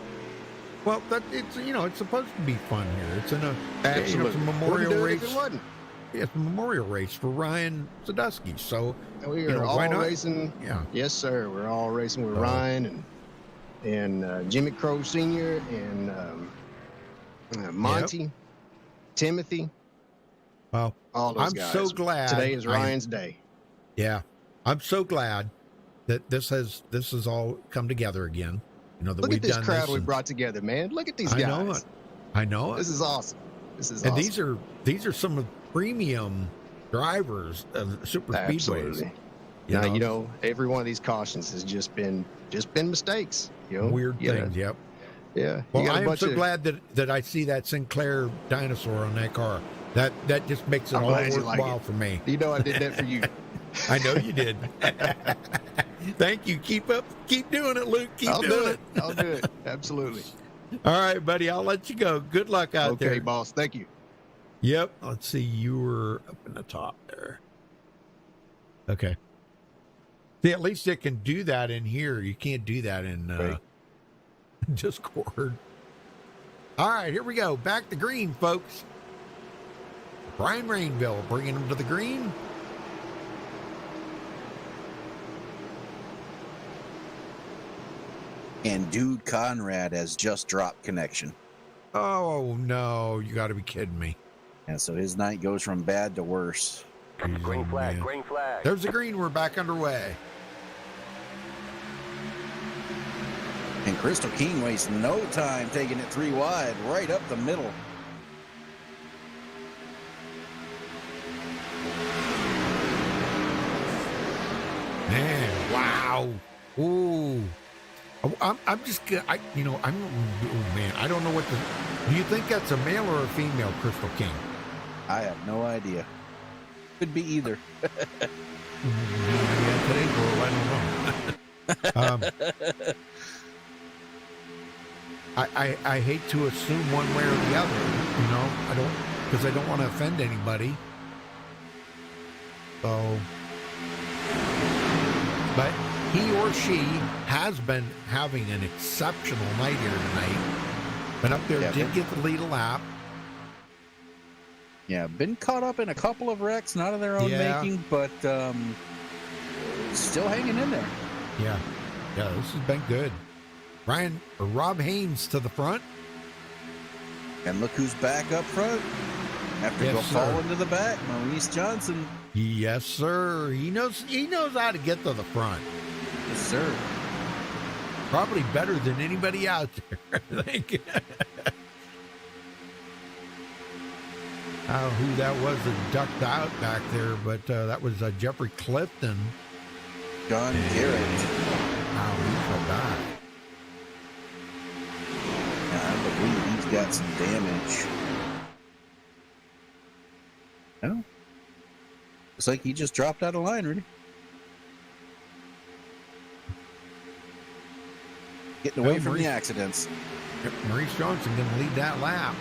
Well, it's supposed to be fun here. It's in a Absolutely. it's a Wouldn't memorial do it race. if it wasn't. It's a memorial race for Ryan Sadusky. So We you are know, all why not? racing. Yeah. Yes, sir. We're all racing with Ryan and Jimmy Crow Sr. and Monty, Timothy. Well, All those I'm guys. so glad Today is Ryan's day. Yeah, I'm so glad that this has all come together again. You know that Look we've at this done crowd this we and- brought together, man. Look at these I guys. know it. I know it. This is awesome. And these are some of the premium drivers of super speedways. Absolutely. Now, you know, every one of these cautions has just been mistakes. You know, Weird You things. gotta- Yep. Yeah. Well, you got I a am bunch so of, glad that I see that Sinclair dinosaur on that car. That just makes it I'm all glad you like worthwhile it. for me. You know, I did that for you. I know you did. Thank you. Keep doing it, Luke. Keep I'll doing do it. I'll do it. Absolutely. All right, buddy. I'll let you go. Good luck out Okay, there. boss. Thank you. Yep. Let's see. You were up in the top there. Okay. See, at least it can do that in here. You can't do that in Right. Discord. All right, here we go. Back to green, folks. Brian Rainville bringing him to the green. And Dude Conrad has just dropped connection. Oh, no. You got to be kidding me. And so his night goes from bad to worse. Green flag, man. green flag. There's the green. We're back underway. And Crystal King wastes no time taking it 3 wide, right up the middle. Man, wow. Ooh. I'm just, oh man, I don't know what do you think that's a male or a female Crystal King? I have no idea. Could be either. Yeah, today, girl, I don't know. I hate to assume one way or the other, because I don't want to offend anybody. So, but he or she has been having an exceptional night here tonight. Been up there, did get the lead a lap. Yeah, been caught up in a couple of wrecks, not of their own making, but still hanging in there. Yeah, this has been good. Rob Haynes to the front. And look who's back up front. After falling to the back, Maurice Johnson. Yes, sir. He knows how to get to the front. Yes, sir. Probably better than anybody out there, I think. Who that was that ducked out back there, but that was Jeffrey Clifton. John Garrett. Wow, he's so bad. I believe he's got some damage. No? Looks like he just dropped out of line, really. Getting away from the accidents. Yep, Maurice Johnson going to lead that lap.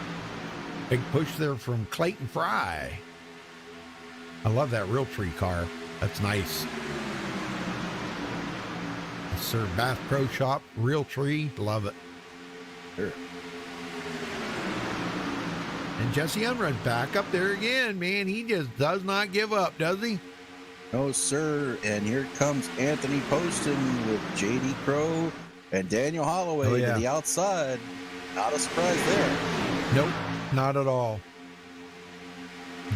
Big push there from Clayton Fry. I love that Realtree car. That's nice. Yes, sir. Bath Pro Shop, Realtree. Love it. Sure. And Jesse Unruh's back up there again, man. He just does not give up, does he? No, sir. And here comes Anthony Poston with J.D. Crow and Daniel Holloway to the outside. Not a surprise there. Nope, not at all.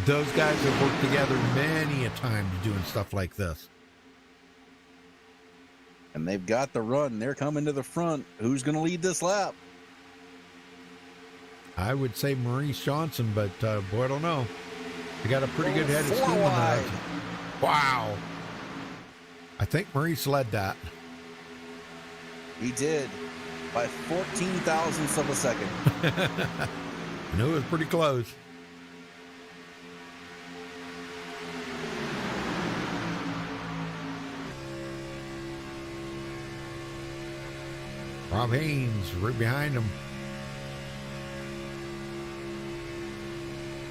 Those guys have worked together many a time doing stuff like this. And they've got the run. They're coming to the front. Who's going to lead this lap? I would say Maurice Johnson, but boy, I don't know. They got a pretty good head of steam. 4 wide. Wow. I think Maurice led that. He did. By 14 thousandths of a second. I knew it was pretty close. Rob Haynes right behind him.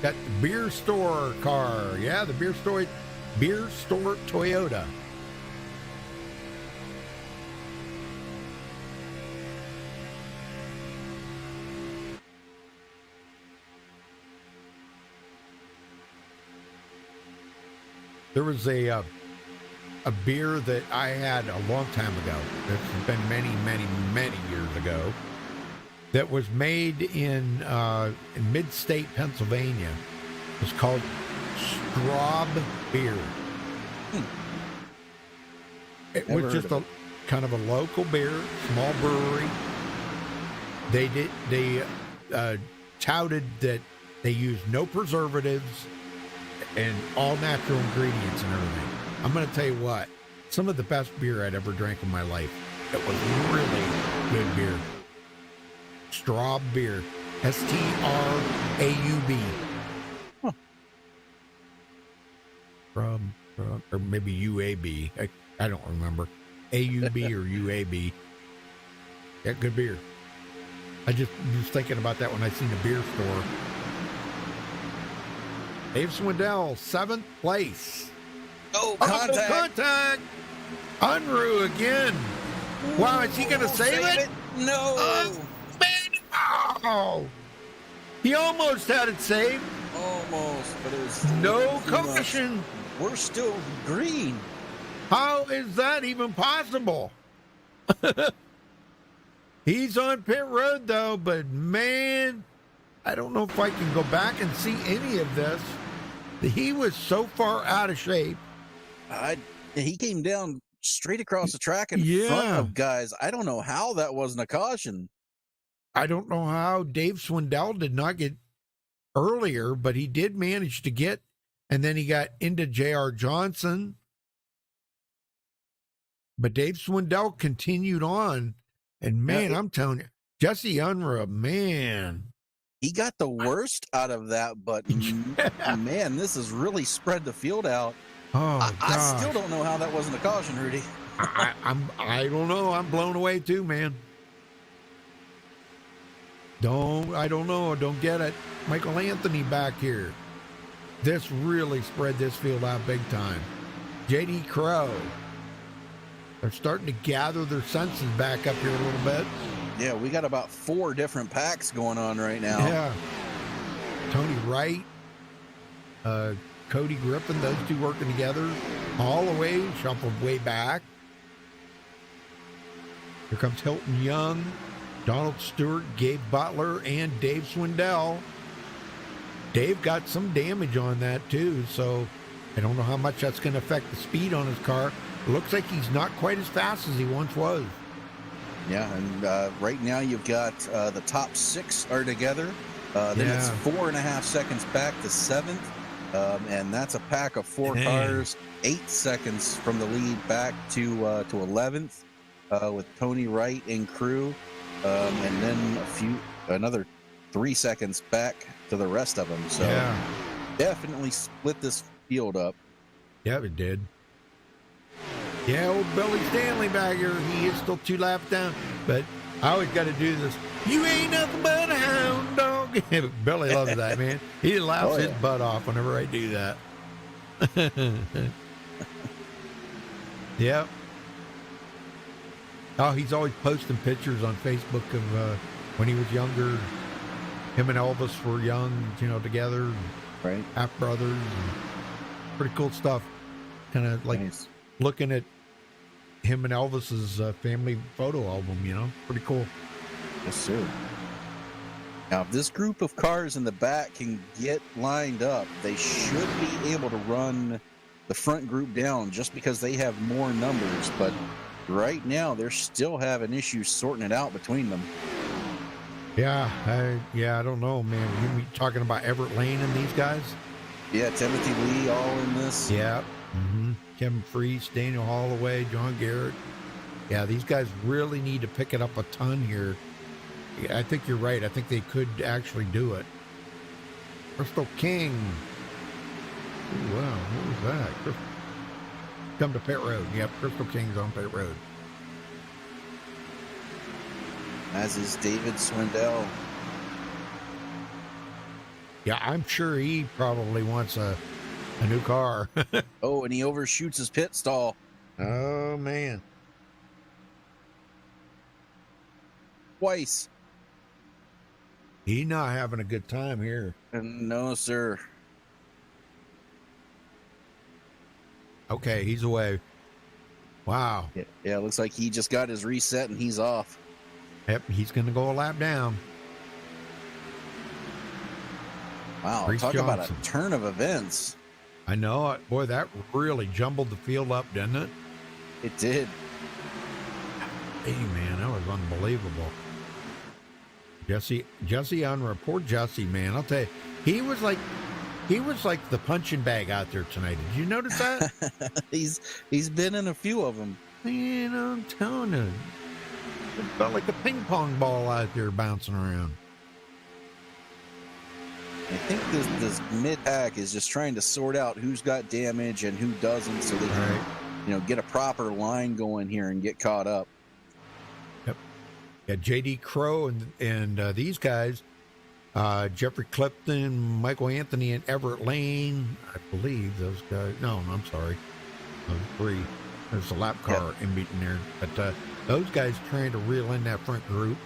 Got the beer store car. Yeah, the beer store Toyota. There was a beer that I had a long time ago. It's been many, many, many years ago. That was made in mid-state Pennsylvania. It was called Straub Beer. It was just a kind of a local beer, small brewery. They touted that they used no preservatives and all natural ingredients and everything. I'm going to tell you what, some of the best beer I'd ever drank in my life. It was really good beer. Straub Beer. S-T-R-A-U-B. Huh. From, or maybe U-A-B. I don't remember. A-U-B or U-A-B. Yeah, good beer. I just was thinking about that when I seen the beer store. Dave Swindell, 7th place. Oh, contact. Unruh again. Wow, is he going to save it? No. Man, oh. He almost had it saved. Almost, but it was no caution. We're still green. How is that even possible? He's on pit road, though, but man, I don't know if I can go back and see any of this. He was so far out of shape. He came down straight across the track in front of guys. I don't know how that wasn't a caution. I don't know how Dave Swindell did not get earlier, but he did manage to get, and then he got into J.R. Johnson. But Dave Swindell continued on, and man, I'm telling you, Jesse Unruh, man. He got the worst out of that, but man, this has really spread the field out. Oh, I still don't know how that wasn't a caution, Rudy. I don't know. I'm blown away too, man. I don't know. I don't get it. Michael Anthony back here. This really spread this field out big time. J.D. Crow. They're starting to gather their senses back up here a little bit. Yeah, we got about 4 different packs going on right now. Yeah. Tony Wright, Cody Griffin, those two working together all the way, shuffled way back. Here comes Hilton Young, Donald Stewart, Gabe Butler, and Dave Swindell. Dave got some damage on that too, so I don't know how much that's going to affect the speed on his car. It looks like he's not quite as fast as he once was. Yeah, and right now you've got the top 6 are together. Then it's 4.5 seconds back to 7th, and that's a pack of 4 cars. 8 seconds from the lead back to 11th with Tony Wright and crew, and then another 3 seconds back to the rest of them. So definitely split this field up. Yeah, it did. Yeah, old Billy Stanley back here. He is still 2 laps down, but I always got to do this. You ain't nothing but a hound dog. Billy loves that, man. He laughs his butt off whenever I do that. Yep. Oh, he's always posting pictures on Facebook of when he was younger. Him and Elvis were young, together. Right. Half brothers. Pretty cool stuff. Kind of like looking at him and Elvis's family photo album, pretty cool. Yes, sir. Now, if this group of cars in the back can get lined up, they should be able to run the front group down just because they have more numbers. But right now, they're still having issues sorting it out between them. Yeah, I don't know, man. You talking about Everett Lane and these guys? Yeah, Timothy Lee all in this. Yeah. Mm-hmm. Kevin Freese, Daniel Holloway, John Garrett. Yeah, these guys really need to pick it up a ton here. Yeah, I think you're right. I think they could actually do it. Crystal King. Ooh, wow, what was that? Come to pit road. Yep, Crystal King's on pit road. As is David Swindell. Yeah, I'm sure he probably wants a new car. Oh, and he overshoots his pit stall. Oh, man. Twice. He's not having a good time here. No, sir. Okay, he's away. Wow. Yeah, looks like he just got his reset and he's off. Yep, he's going to go a lap down. Wow, Reese talk Johnson. about a turn of events. I know it. Boy, that really jumbled the field up, didn't it? It did. Hey, man, that was unbelievable. Jesse Unruh, poor Jesse, man. I'll tell you, he was like the punching bag out there tonight. Did you notice that? he's been in a few of them. Man, I'm telling you, it felt like a ping pong ball out there bouncing around. I think this mid-pack is just trying to sort out who's got damage and who doesn't, so they can, get a proper line going here and get caught up. Yep. Yeah, J.D. Crow and these guys, Jeffrey Clifton, Michael Anthony, and Everett Lane. I believe those guys. No, I'm sorry. Those 3. There's a lap car in between there, but those guys trying to reel in that front group.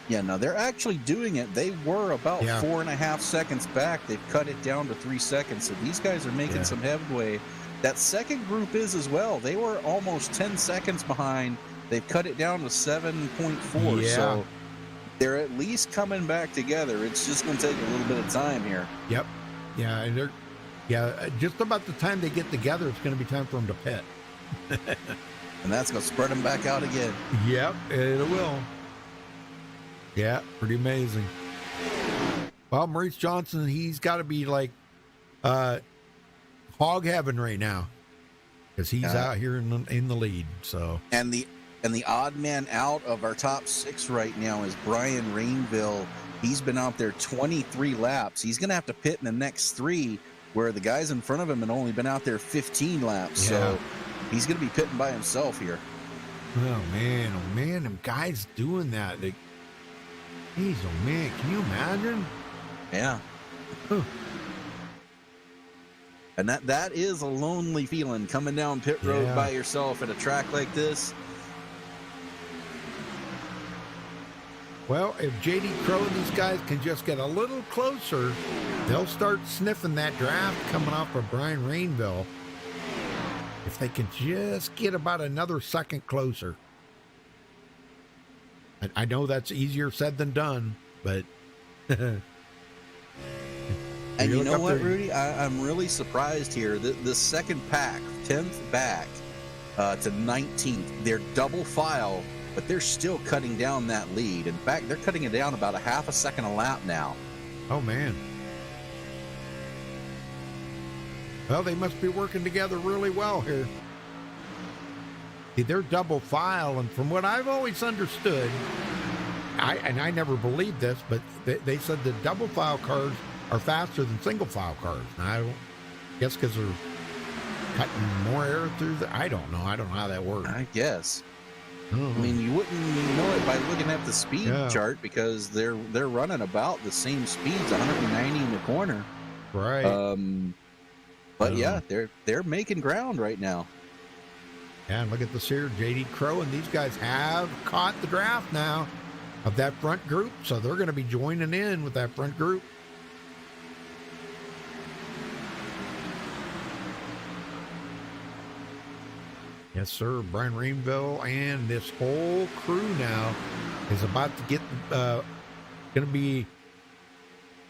Yeah, no, they're actually doing it. They were about 4.5 seconds back. They've cut it down to 3 seconds. So these guys are making some headway. That second group is as well. They were almost 10 seconds behind. They've cut it down to 7.4. Yeah. So they're at least coming back together. It's just going to take a little bit of time here. Yep. Yeah, and Yeah, just about the time they get together, it's going to be time for them to pit. And that's going to spread them back out again. Yep, it will. Yeah, pretty amazing. Well, Maurice Johnson, he's got to be like hog heaven right now because he's out here in the lead. So and the odd man out of our top 6 right now is Brian Rainville. He's been out there 23 laps. He's going to have to pit in the next 3, where the guys in front of him have only been out there 15 laps. Yeah. So he's going to be pitting by himself here. oh man, them guys doing that. Jeez, oh man, can you imagine? Yeah. Huh. And that is a lonely feeling, coming down pit road by yourself at a track like this. Well, if JD Crow and these guys can just get a little closer, they'll start sniffing that draft coming off of Brian Rainville. If they can just get about another second closer. I know that's easier said than done, but... And you know what, Rudy? I'm really surprised here. The second pack, 10th back to 19th, they're double file, but they're still cutting down that lead. In fact, they're cutting it down about a half a second a lap now. Oh, man. Well, they must be working together really well here. See, they're double file, and from what I've always understood, I never believed this, but they said the double file cars are faster than single file cars. Now, I don't guess because they're cutting more air through I don't know. I don't know how that works. I guess. I mean, you wouldn't know it by looking at the speed chart, because they're running about the same speeds, 190 in the corner. Right. But yeah, they're making ground right now. Yeah, and look at this here, JD Crow, and these guys have caught the draft now of that front group, so they're going to be joining in with that front group. Yes, sir. Brian Rainville and this whole crew now is about to get, going to be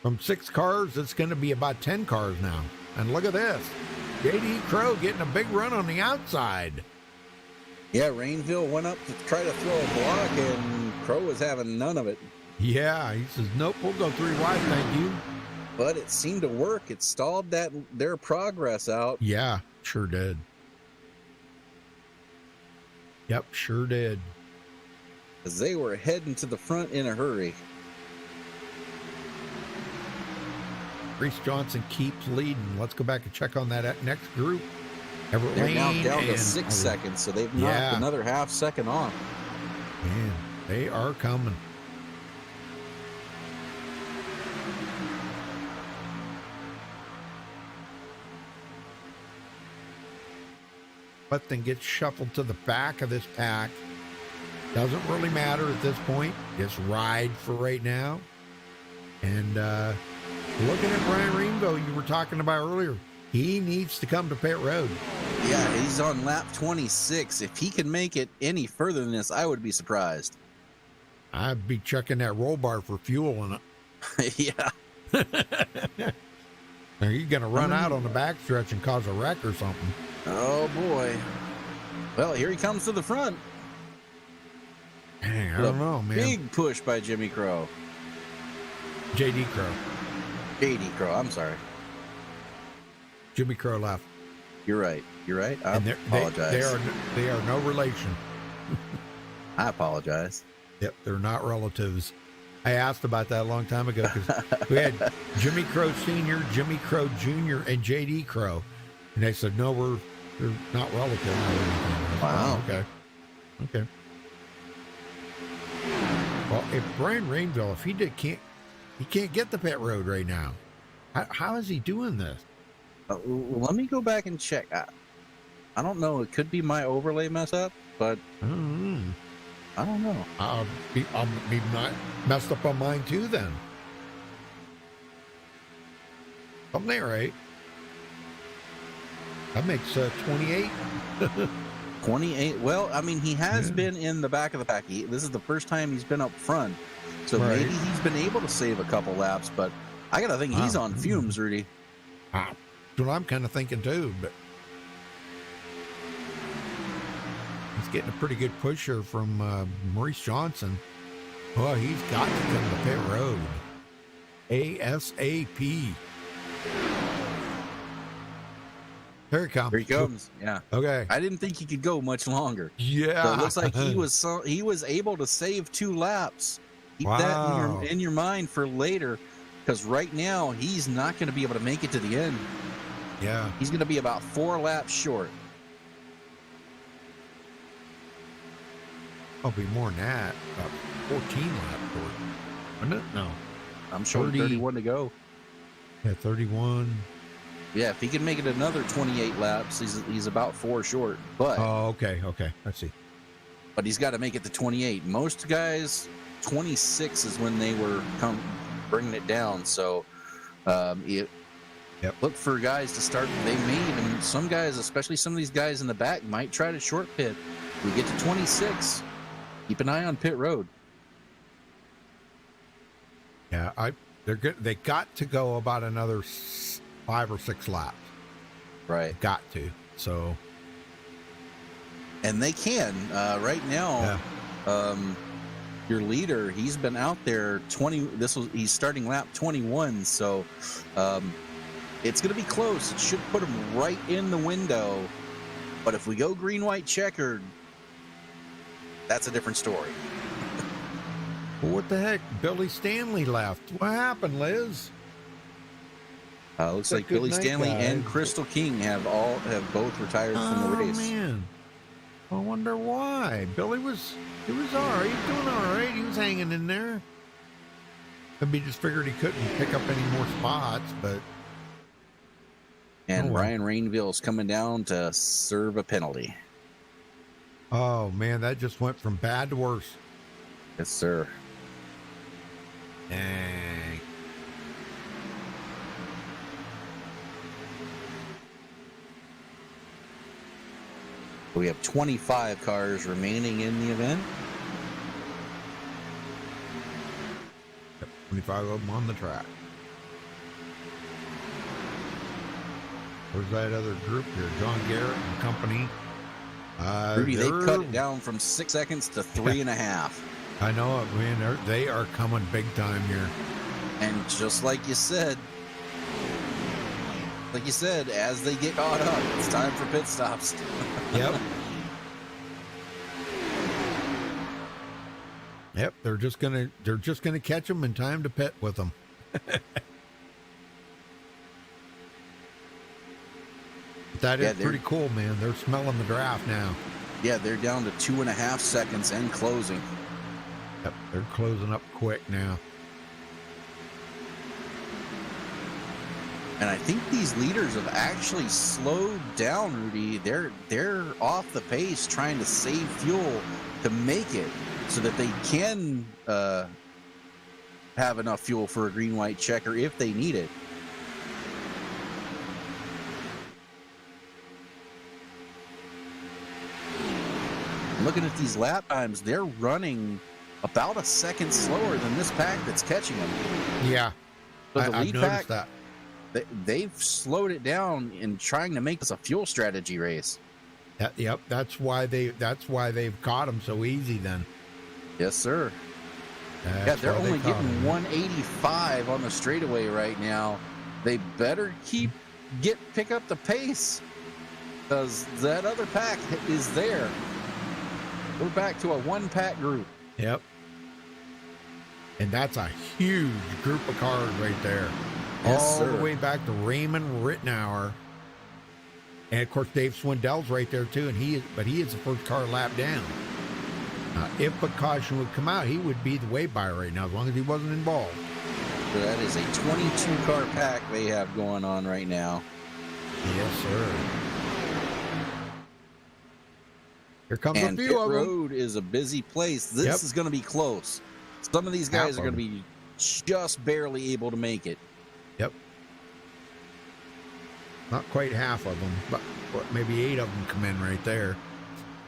from 6 cars, it's going to be about 10 cars now. And look at this. JD Crow getting a big run on the outside. Yeah, Rainville went up to try to throw a block, and Crow was having none of it. Yeah, he says, nope, we'll go 3 wide, thank you. But it seemed to work. It stalled their progress out. Yeah, sure did. Yep, sure did. Because they were heading to the front in a hurry. Reese Johnson keeps leading. Let's go back and check on that next group. Everett They're Lane now down to and 6 seconds, so they've knocked another half second off. Man, they are coming. But then gets shuffled to the back of this pack. Doesn't really matter at this point. Just ride for right now. And looking at Brian Rainbow, you were talking about earlier, he needs to come to pit road. Yeah, he's on lap 26. If he can make it any further than this, I would be surprised. I'd be checking that roll bar for fuel in it. Yeah. Are you going to run out on the backstretch and cause a wreck or something? Oh, boy. Well, here he comes to the front. Dang, I don't know, man. Big push by Jimmy Crow. JD Crow. JD Crow, I'm sorry. Jimmy Crow left. You're right. You're right. I apologize. They are no relation. I apologize. Yep, they're not relatives. I asked about that a long time ago because we had Jimmy Crow Sr., Jimmy Crow Jr., and JD Crow. And they said, no, they're not relatives. Wow. Okay. Well, if Brian Rainville, if he can't get the pit road right now. How is he doing this? Let me go back and check. I don't know. It could be my overlay mess up, but I don't know. I'll be not messed up on mine too then. Something ain't right. That makes 28. 28. Well, I mean, he has been in the back of the pack. This is the first time he's been up front. So maybe he's been able to save a couple laps, but I got to think he's on fumes, Rudy. That's what I'm kind of thinking too, but he's getting a pretty good pusher from Maurice Johnson. Oh, he's got to come to pit road. ASAP. Here he comes. Here he comes. Yeah. Okay. I didn't think he could go much longer. Yeah. So it looks like he was able to save 2 laps. Keep that in your mind for later, because right now he's not going to be able to make it to the end. Yeah. He's going to be about 4 laps short. I'll be more than that. About 14 laps short. Isn't it? No. I'm showing 31 to go. Yeah, 31. Yeah, if he can make it another 28 laps, he's about 4 short. But okay. Let's see. But he's got to make it to 28. Most guys, 26 is when they were bringing it down. So, look for guys to start. They may even, some guys, especially some of these guys in the back, might try to short pit. We get to 26. Keep an eye on pit road. Yeah, they're good. They got to go about another 5 or 6 laps. Right. Got to. So. And they can. Right now, your leader, he's been out there 20. He's starting lap 21. So it's going to be close. It should put him right in the window. But if we go green, white, checkered, that's a different story. Well, what the heck? Billy Stanley left. What happened, Liz? Looks like Billy Stanley and Crystal King have both retired from the race. Oh man, I wonder why. Billy he was all right. He was doing all right. He was hanging in there. Maybe just figured he couldn't pick up any more spots, but. And Ryan Rainville's coming down to serve a penalty. Oh man, that just went from bad to worse. Yes, sir. Dang. We have 25 cars remaining in the event. 25 of them on the track. Where's that other group here? John Garrett and company. Rudy, they cut it down from 6 seconds to 3.5. I know it, man. They are coming big time here. And just like you said, as they get caught up, it's time for pit stops. Yep. Yep. They're just gonna catch them in time to pit with them. That is pretty cool, man. They're smelling the draft now. Yeah, they're down to 2.5 seconds and closing. Yep, they're closing up quick now. And I think these leaders have actually slowed down, Rudy. They're off the pace trying to save fuel to make it so that they can have enough fuel for a green, white checker if they need it. Looking at these lap times, they're running about a second slower than this pack that's catching them. Yeah, so the I've lead noticed pack, that. They've slowed it down in trying to make this a fuel strategy race. Yep, that's why they've caught them so easy then. Yes, sir. That's they're only getting 185 on the straightaway right now. They better pick up the pace, because that other pack is there. We're back to a 1-pack group. Yep. And that's a huge group of cars right there. Yes, all sir. the way back to Raymond Rittenauer. And of course Dave Swindell's right there too, and he is the first car lap down. If a caution would come out, he would be the way by right now, as long as he wasn't involved. So that is a 22-car pack they have going on right now. Yes, sir. Here comes and a few pit of them. road is a busy place. This is going to be close. Some of these guys are going to be just barely able to make it. Yep. Not quite half of them, but maybe 8 of them come in right there.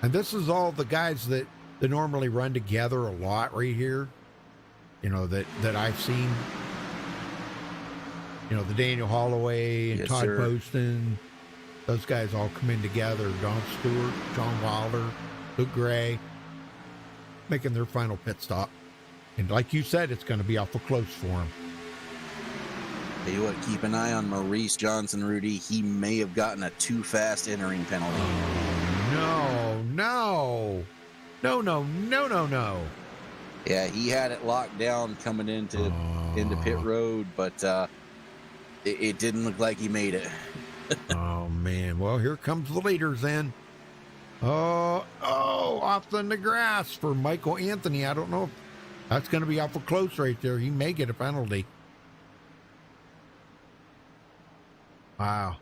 And this is all the guys that normally run together a lot right here. You know, that I've seen. You know, the Daniel Holloway and Yes, Todd sir. Poston, those guys all come in together. Don Stewart, John Wilder, Luke Gray, making their final pit stop. And like you said, it's going to be awful close for them. Tell you what, keep an eye on Maurice Johnson, Rudy. He may have gotten a too fast entering penalty. No. Yeah, he had it locked down coming into pit road, but it didn't look like he made it. Oh, man. Well, here comes the leaders then. Oh, off in the grass for Michael Anthony. I don't know if that's going to be awful close right there. He may get a penalty. Wow.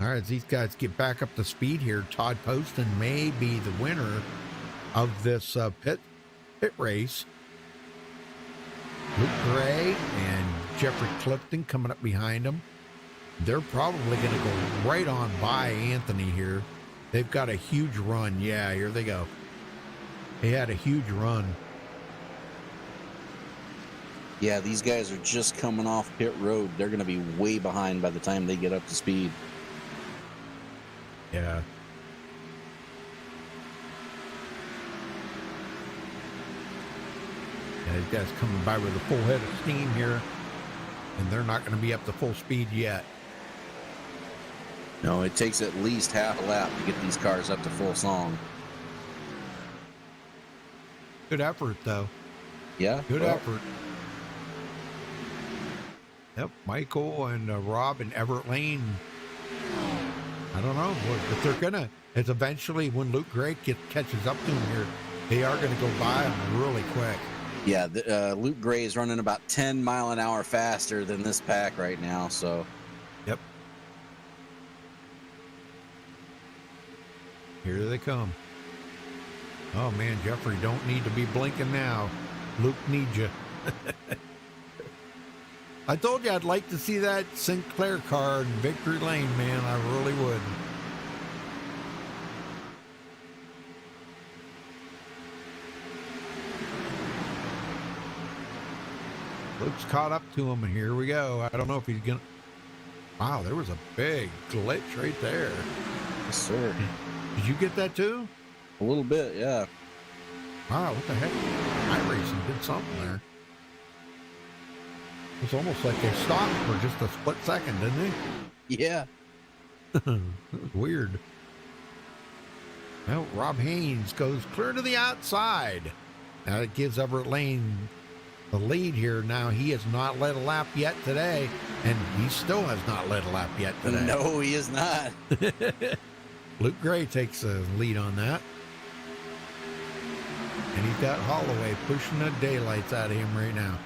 All right, as these guys get back up to speed here, Todd Poston may be the winner of this pit race. Luke Gray and Jeffrey Clifton coming up behind him. They're probably going to go right on by Anthony here. They've got a huge run. Yeah, here they go. They had a huge run. Yeah, these guys are just coming off pit road. They're going to be way behind by the time they get up to speed. Yeah. These guys coming by with a full head of steam here, and they're not going to be up to full speed yet. No, it takes at least half a lap to get these cars up to full song. Good effort, though. Yeah, Good effort. Yep, Michael and Rob and Everett Lane. I don't know if they're gonna. It's eventually when Luke Gray catches up to him here, they are gonna go by him really quick. Yeah, Luke Gray is running about 10 mile an hour faster than this pack right now. So, yep. Here they come. Oh man, Jeffrey, don't need to be blinking now. Luke needs you. I told you I'd like to see that Sinclair car in Victory Lane, man. I really would. Luke's caught up to him, and here we go. I don't know if he's going to... Wow, there was a big glitch right there. yes, sir. Did you get that too? A little bit, yeah. Wow, what the heck? iRacing did something there. It's almost like they stopped for just a split second, didn't they? Yeah. Weird. Well, Rob Haynes goes clear to the outside. Now it gives Everett Lane the lead here. Now he has not led a lap yet today, and he still has not led a lap yet today. No, he is not. Luke Gray takes the lead on that. And he's got Holloway pushing the daylights out of him right now.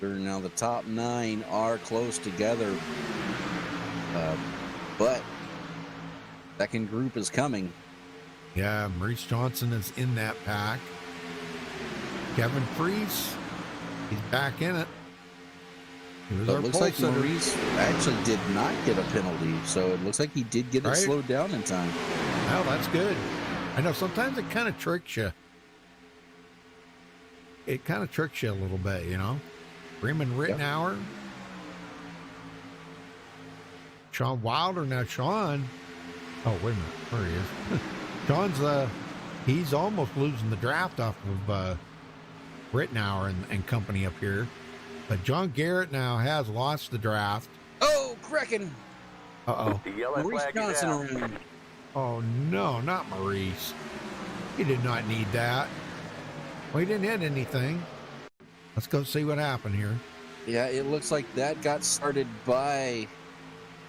Now the top 9 are close together, but second group is coming. Yeah, Maurice Johnson is in that pack. Kevin Freese, he's back in it. He was So our it looks pole like sitter. Maurice actually did not get a penalty, so it looks like he did get it slowed down in time. Well, that's good. I know sometimes it kind of tricks you. It kind of tricks you a little bit, you know. Raymond Rittenauer. Yep. Sean Wilder. Now Sean. Oh, wait a minute. Where he is. Sean's he's almost losing the draft off of Rittenauer and company up here. But John Garrett now has lost the draft. Oh, cracking. Uh-oh. The yellow Maurice flag is Johnson out. around. Oh, no, not Maurice. He did not need that. Well, he didn't hit anything. Let's go see what happened here. Yeah, it looks like that got started by...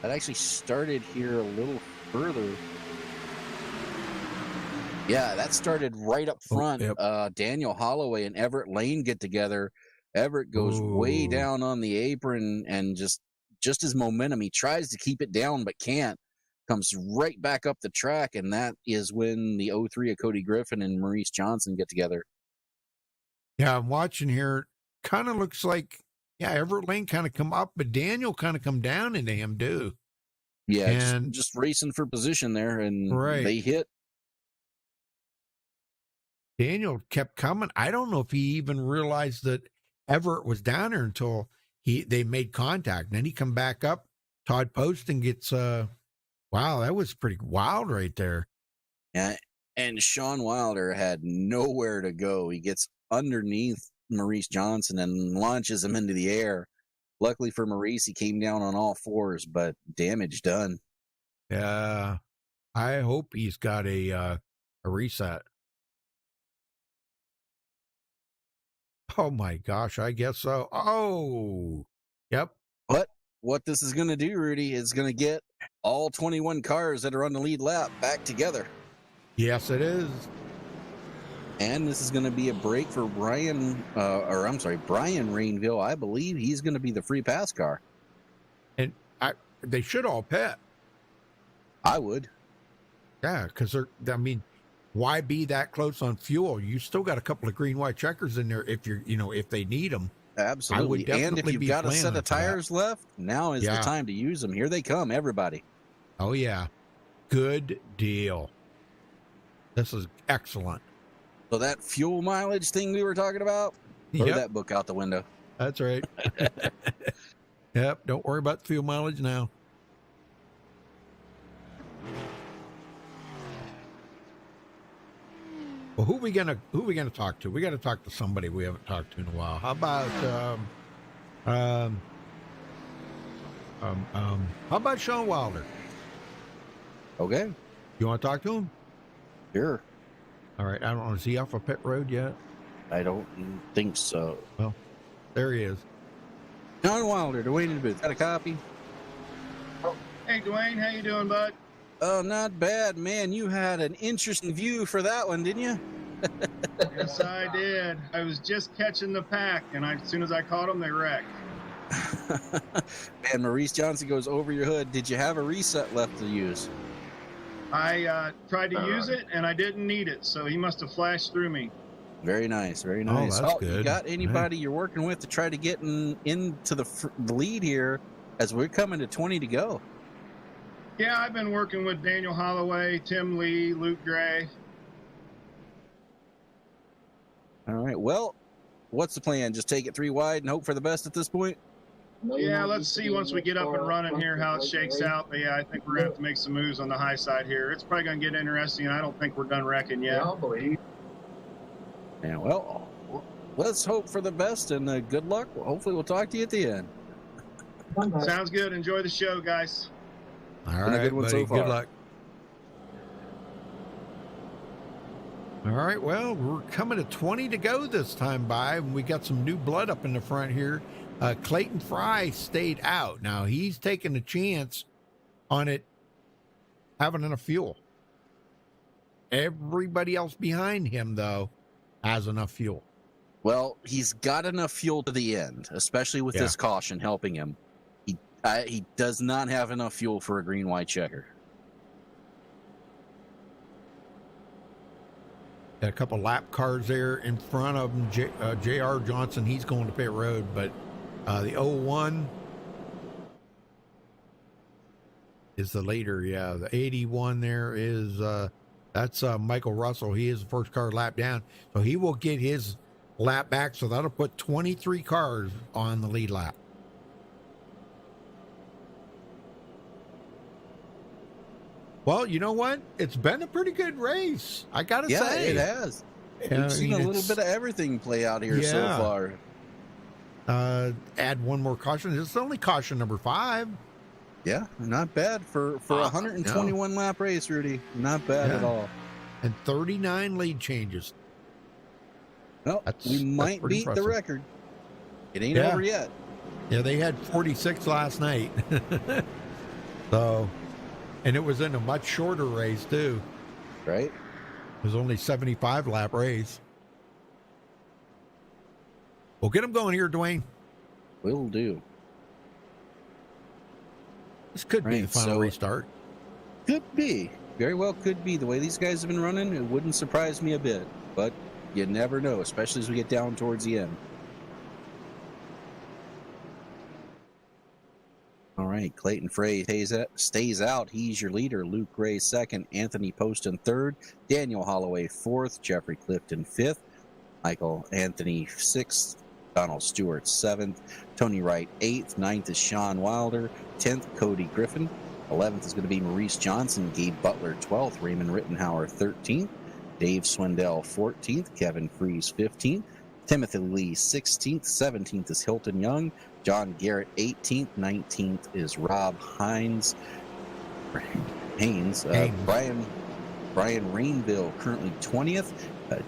That actually started here a little further. Yeah, that started right up front. Oh, yep. Daniel Holloway and Everett Lane get together. Everett goes way down on the apron, and just his momentum. He tries to keep it down, but can't. Comes right back up the track, and that is when the 03 of Cody Griffin and Maurice Johnson get together. Yeah, I'm watching here. Kind of looks like, Everett Lane kind of come up, but Daniel kind of come down into him, too. Yeah, and just racing for position there, and they hit. Daniel kept coming. I don't know if he even realized that Everett was down there until they made contact. And then he come back up. Todd Poston gets wow, that was pretty wild right there. Yeah, and Sean Wilder had nowhere to go. He gets underneath Maurice Johnson and launches him into the air. Luckily for Maurice, he came down on all fours, but damage done. Yeah, I hope he's got a reset. Oh my gosh, I guess so. Oh, yep. But what this is going to do, Rudy, is going to get all 21 cars that are on the lead lap back together. Yes, it is. And this is going to be a break for Brian Rainville. I believe he's going to be the free pass car. And they should all pit. I would. Yeah, because why be that close on fuel? You still got a couple of green, white checkers in there if they need them. Absolutely. And if you've got a set of tires left, now is the time to use them. Here they come, everybody. Oh, yeah. Good deal. This is excellent. So that fuel mileage thing we were talking about, throw that book out the window. That's right. Yep. Don't worry about the fuel mileage now. Well, who we gonna talk to? We got to talk to somebody we haven't talked to in a while. How about how about Sean Wilder? Okay. You want to talk to him? Sure. All right. I don't know. Is he off of pit road yet? I don't think so. Well, there he is. Sean Wilder, Dwayne in the booth. Got a copy? Hey, Dwayne. How you doing, bud? Oh, not bad, man. You had an interesting view for that one, didn't you? Yes, I did. I was just catching the pack, and as soon as I caught them, they wrecked. Man, Maurice Johnson goes over your hood. Did you have a reset left to use? I tried to use it, and I didn't need it, so he must have flashed through me. Very nice, very nice. Oh, that's good. You got anybody you're working with to try to get into the lead here as we're coming to 20 to go? Yeah, I've been working with Daniel Holloway, Tim Lee, Luke Gray. All right. Well, what's the plan? Just take it 3 wide and hope for the best at this point? Yeah, let's see once we get up and running here how it shakes out. But yeah, I think we're going to have to make some moves on the high side here. It's probably going to get interesting. I don't think we're done wrecking yet. Yeah, I believe. Yeah, well, let's hope for the best and good luck. Hopefully we'll talk to you at the end. Sounds good. Enjoy the show, guys. All right, good one buddy. So far. Good luck. All right, well, we're coming to 20 to go this time by, and we got some new blood up in the front here. Clayton Fry stayed out. Now, he's taking a chance on it having enough fuel. Everybody else behind him, though, has enough fuel. Well, he's got enough fuel to the end, especially with this caution helping him. He does not have enough fuel for a green-white checker. Got a couple lap cars there in front of him. J.R. Johnson, he's going to pit road, but the 01 is the leader. Yeah, the 81 there is that's Michael Russell. He is the first car lap down, so he will get his lap back. So that'll put 23 cars on the lead lap. Well, you know what? It's been a pretty good race. I got to say. It has. We've seen a little bit of everything play out here so far. Add one more caution. It's only caution number 5. Yeah, not bad for a 121 lap race, Rudy. Not bad at all. And 39 lead changes. Well, we might beat the record. It ain't over yet. Yeah, they had 46 last night. So... And it was in a much shorter race, too. Right. It was only 75 lap race. Well, get them going here, Dwayne. Will do. This could be the final restart. Could be. Very well could be. The way these guys have been running, it wouldn't surprise me a bit. But you never know, especially as we get down towards the end. All right, Clayton Frey stays out. He's your leader. Luke Gray second. Anthony Poston third. Daniel Holloway fourth. Jeffrey Clifton fifth. Michael Anthony sixth. Donald Stewart 7th, Tony Wright 8th, 9th is Sean Wilder, 10th Cody Griffin, 11th is going to be Maurice Johnson, Gabe Butler 12th, Raymond Rittenhauer 13th, Dave Swindell 14th, Kevin Fries 15th, Timothy Lee 16th, 17th is Hilton Young, John Garrett 18th, 19th is Rob Haynes, Brian Rainville currently 20th,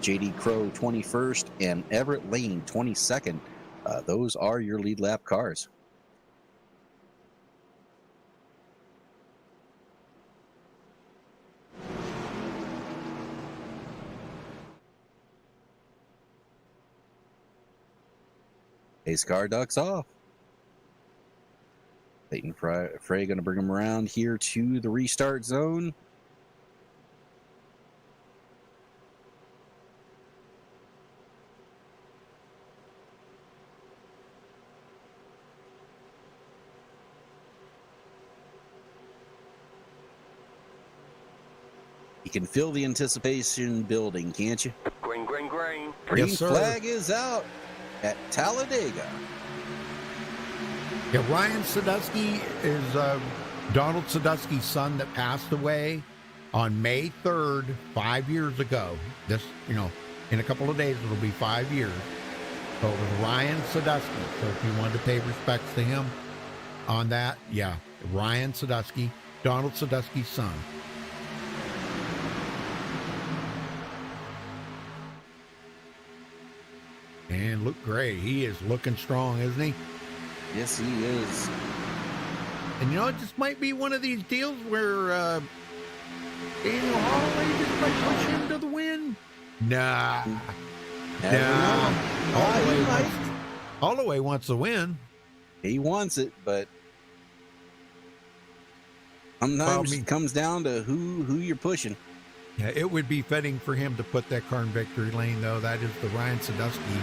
JD Crow 21st, and Everett Lane 22nd. Those are your lead lap cars. Ace car ducks off. Peyton Frey going to bring them around here to the restart zone. You can feel the anticipation building, can't you? Green, green, green. Green Yes, sir. flag is out at Talladega. Yeah, Ryan Sadusky is Donald Sadusky's son that passed away on May 3rd, 5 years ago. This, in a couple of days, it'll be 5 years. So it was Ryan Sadusky. So if you wanted to pay respects to him on that, yeah, Ryan Sadusky, Donald Sadusky's son. And Luke Gray, he is looking strong, isn't he? Yes, he is. And it just might be one of these deals where Daniel Holloway just might push him to the win. Nah. Holloway wants to win. He wants it, but sometimes it comes down to who you're pushing. Yeah, it would be fitting for him to put that car in victory lane, though. That is the Ryan Sadusky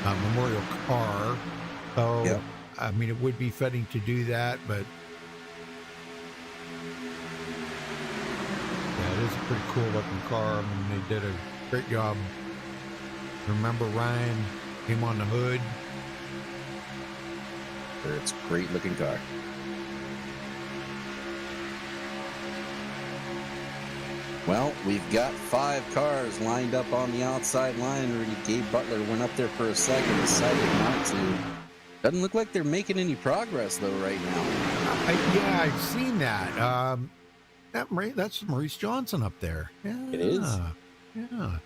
memorial car. So, yep. I mean, it would be fitting to do that, but yeah, it is a pretty cool looking car. I mean, they did a great job. Remember Ryan came on the hood. It's a great looking car. Well, we've got 5 cars lined up on the outside line. Rudy Gabe Butler went up there for a second, decided not to. Doesn't look like they're making any progress, though, right now. Yeah, I've seen that. That's Maurice Johnson up there. Yeah, it is. Yeah.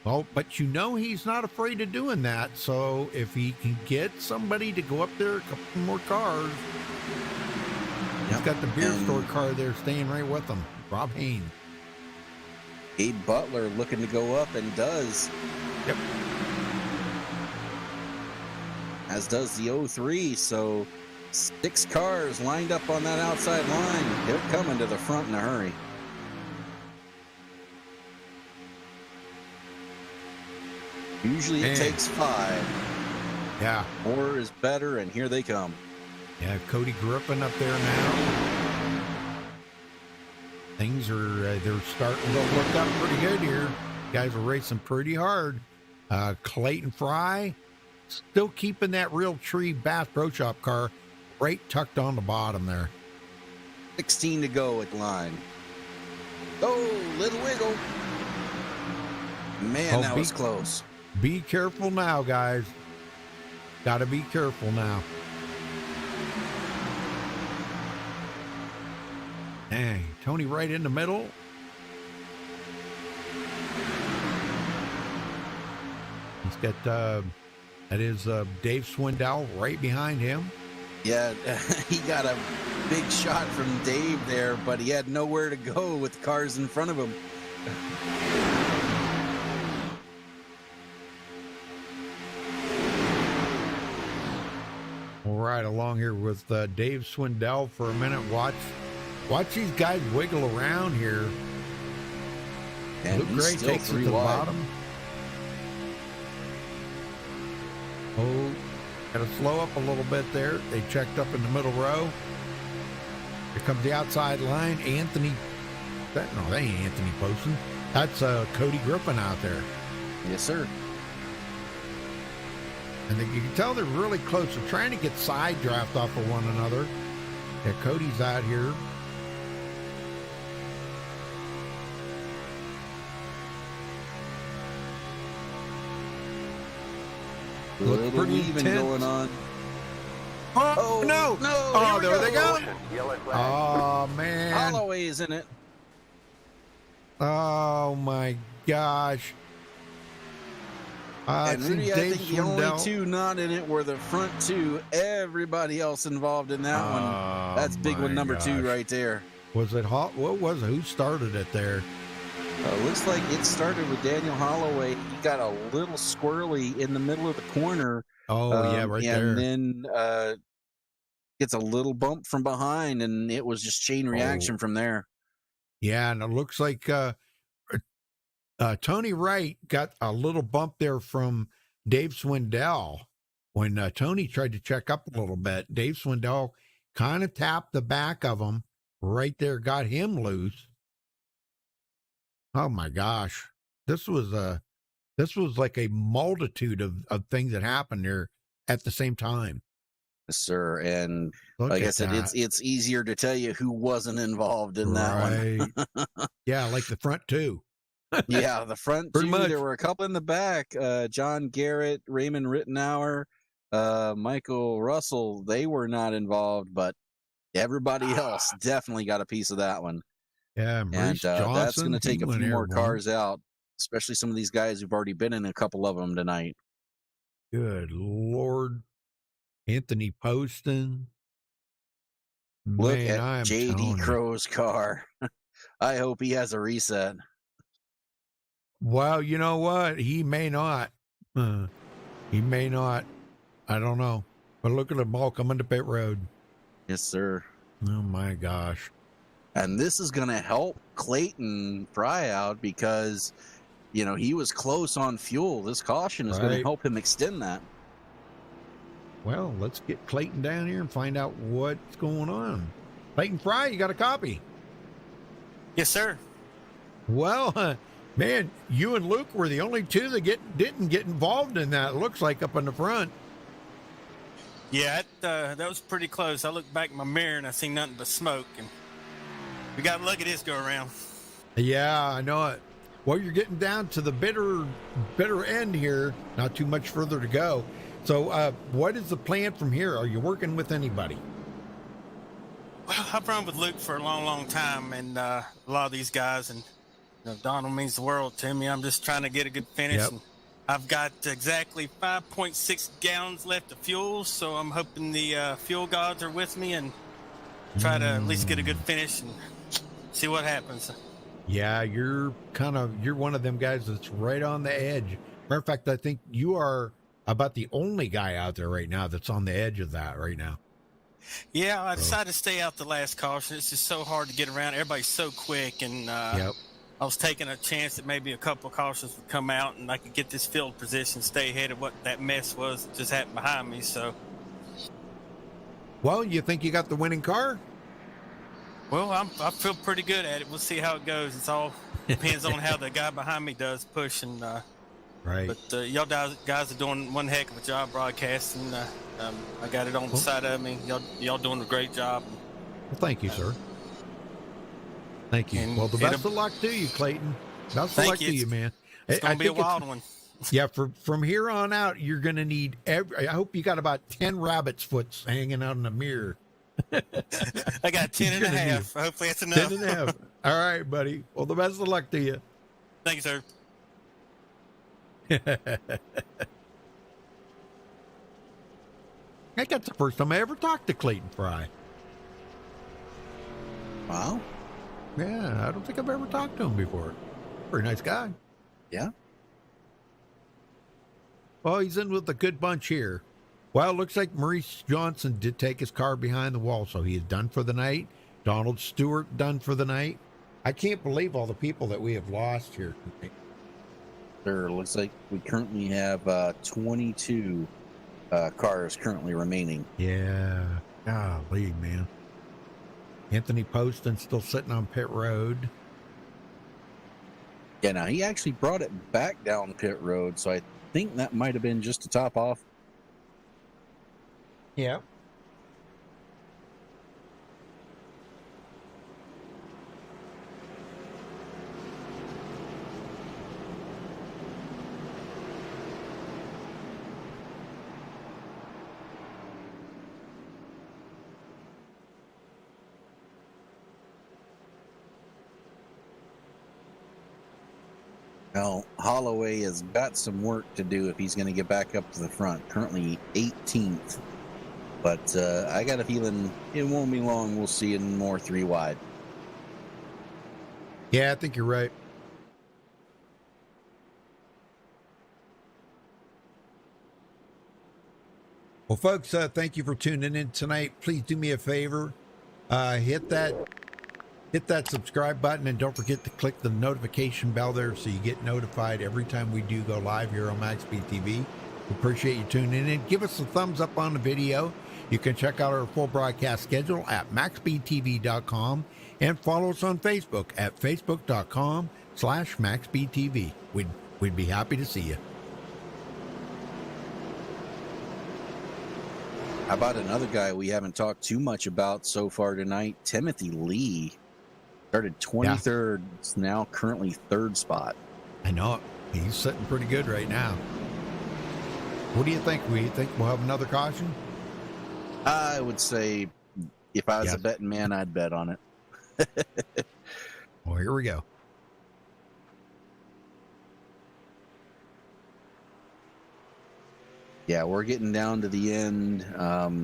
Well, but he's not afraid of doing that. So if he can get somebody to go up there, a couple more cars. He's got the beer store car there staying right with him. Rob Haynes. Gabe Butler looking to go up and does. Yep. As does the 03. So 6 cars lined up on that outside line. They're coming to the front in a hurry. Usually it takes 5. Yeah. 4 is better, and here they come. Yeah, Cody Griffin up there now. Things are they're starting to look up pretty good here. Guys are racing pretty hard. Clayton Fry still keeping that real tree Bass Pro Shop car right tucked on the bottom there. 16 to go at the line. Oh, little wiggle. Man, that was close. Be careful now, guys. Got to be careful now. Dang, Tony right in the middle. He's got, that is Dave Swindell right behind him. Yeah, he got a big shot from Dave there, but he had nowhere to go with cars in front of him. We'll ride along here with Dave Swindell for a minute. Watch these guys wiggle around here. And Luke Gray takes it to the bottom. Oh, got to slow up a little bit there. They checked up in the middle row. Here comes the outside line. Anthony. That ain't Anthony Poston. That's Cody Griffin out there. Yes, sir. And you can tell they're really close. They're trying to get side draft off of one another. Yeah, Cody's out here. Look pretty even going on. Oh, no. Oh, there they go. Oh, man. Holloway's in it. Oh, my gosh. And Rudy, I think the only two not in it were the front two. Everybody else involved in that one. That's big one number 2 right there. Was it hot? What was it? Who started it there? Looks like it started with Daniel Holloway. He got a little squirrely in the middle of the corner. Oh, yeah, right there. And then gets a little bump from behind, and it was just chain reaction from there. Yeah, and it looks like Tony Wright got a little bump there from Dave Swindell. When Tony tried to check up a little bit, Dave Swindell kind of tapped the back of him right there, got him loose. Oh my gosh. This was like a multitude of things that happened there at the same time. Yes, sir. And like I said, it's easier to tell you who wasn't involved in that one. Yeah, like the front two. Yeah, the front two. There were a couple in the back. John Garrett, Raymond Rittenauer, Michael Russell. They were not involved, but everybody else definitely got a piece of that one. Yeah, and that's going to take a few more cars out, especially some of these guys who've already been in a couple of them tonight. Good Lord. Anthony Poston. Look at J.D. Crow's car. I hope he has a reset. Well, you know what? He may not. He may not. I don't know. But look at them all coming to pit road. Yes, sir. Oh, my gosh. And this is going to help Clayton Fry out because, you know, he was close on fuel. This caution is going to help him extend that. Well, let's get Clayton down here and find out what's going on. Clayton Fry, you got a copy? Yes, sir. Well, man, you and Luke were the only two that didn't get involved in that, it looks like, up in the front. Yeah, that was pretty close. I looked back in my mirror and I seen nothing but smoke, and we got lucky this go around. Yeah, I know it. Well, you're getting down to the bitter end here. Not too much further to go. So what is the plan from here? Are you working with anybody? Well, I've run with Luke for a long, long time, and a lot of these guys, and you know, Donald means the world to me. I'm just trying to get a good finish. Yep. And I've got exactly 5.6 gallons left of fuel, so I'm hoping the fuel gods are with me and try to at least get a good finish and see what happens. Yeah, you're one of them guys that's right on the edge. Matter of fact, I think you are about the only guy out there right now that's on the edge of that right now. Yeah, I decided to stay out the last caution. It's just so hard to get around. Everybody's so quick, and I was taking a chance that maybe a couple of cautions would come out and I could get this field position, stay ahead of what that mess was that just happened behind me. So, well, you think you got the winning car? Well, I feel pretty good at it. We'll see how it goes. It's all depends on how the guy behind me does push. And right. But y'all guys are doing one heck of a job broadcasting. I got it on the side of me. Y'all doing a great job. Well, thank you, sir. Thank you. Well, the best of luck to you, Clayton. Best of luck to you, man. It's going to be a wild one. Yeah, from here on out, you're going to need I hope you got about 10 rabbit's foots hanging out in the mirror. I got 10 and a half. Hopefully that's enough. 10 and a half. All right, buddy. Well, the best of luck to you. Thank you, sir. I think that's the first time I ever talked to Clayton Fry. Wow. Yeah, I don't think I've ever talked to him before. Pretty nice guy. Yeah. Well, he's in with a good bunch here. Well, it looks like Maurice Johnson did take his car behind the wall, so he is done for the night. Donald Stewart done for the night. I can't believe all the people that we have lost here. There looks like we currently have 22 cars currently remaining. Yeah. Golly, man. Anthony Poston still sitting on pit road. Yeah, now he actually brought it back down pit road, so I think that might have been just to top off Yeah. Well, Holloway has got some work to do if he's going to get back up to the front. Currently 18th. But I got a feeling it won't be long. We'll see it in more 3 wide. Yeah, I think you're right. Well, folks, thank you for tuning in tonight. Please do me a favor. Hit that subscribe button, and don't forget to click the notification bell there so you get notified every time we do go live here on MaxspeedTV. We appreciate you tuning in. Give us a thumbs up on the video. You can check out our full broadcast schedule at MaxspeedTV.com and follow us on Facebook at Facebook.com/MaxspeedTV. We'd be happy to see you. How about another guy we haven't talked too much about so far tonight? Timothy Lee started 23rd. It's now currently 3rd spot. I know it. He's sitting pretty good right now. What do you think? We think we'll have another caution? I would say if I was a betting man, I'd bet on it. Well, here we go. Yeah, we're getting down to the end.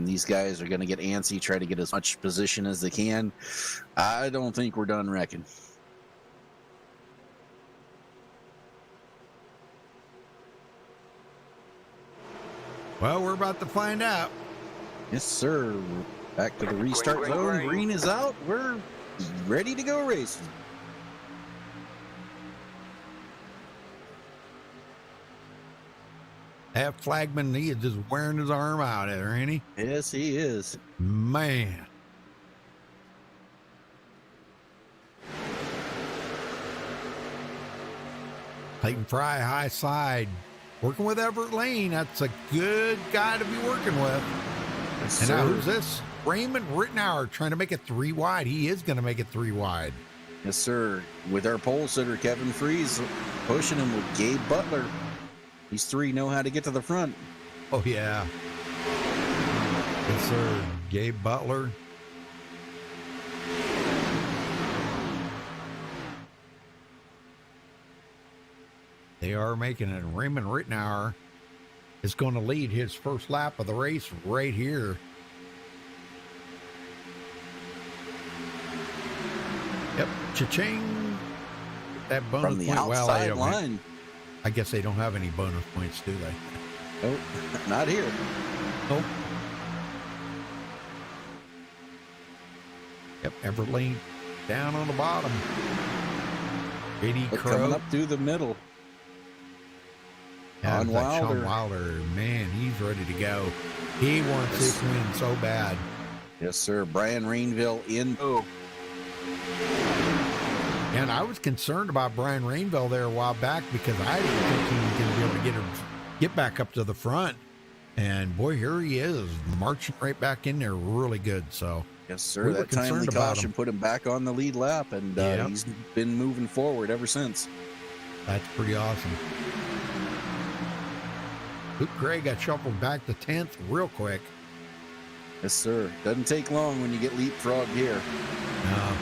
These guys are going to get antsy, try to get as much position as they can. I don't think we're done wrecking. Well, we're about to find out. Yes, sir. Back to the restart zone. Green is out. We're ready to go racing. That flagman, he is just wearing his arm out there, ain't he? Yes, he is. Man. Clayton Fry, high side. Working with Everett Lane. That's a good guy to be working with. Yes, and now sir. who's this? Raymond Rittenauer trying to make it 3 wide. He is going to make it 3 wide. Yes, sir. With our pole sitter, Kevin Freeze, pushing him with Gabe Butler. These 3 know how to get to the front. Oh, yeah. Yes, sir. Gabe Butler. They are making it. Raymond Rittenauer is going to lead his first lap of the race right here. Yep. Cha-ching. That bonus From the point. outside line. I guess they don't have any bonus points, do they? Nope. Not here. Nope. Yep. Everett Lane down on the bottom. JD They're Crow coming up through the middle. Yeah, On that Sean Wilder. Wilder, man, he's ready to go. He wants this win so bad. Yes, sir. Brian Rainville in. Oh. And I was concerned about Brian Rainville there a while back because I didn't think he was going to be able to get back up to the front. And boy, here he is, marching right back in there really good. So Yes, sir. we were That timely concerned about caution him. put him back on the lead lap, and Yep. he's been moving forward ever since. That's pretty awesome. Luke Gray got shuffled back to 10th real quick. Yes, sir. Doesn't take long when you get leapfrogged here. No.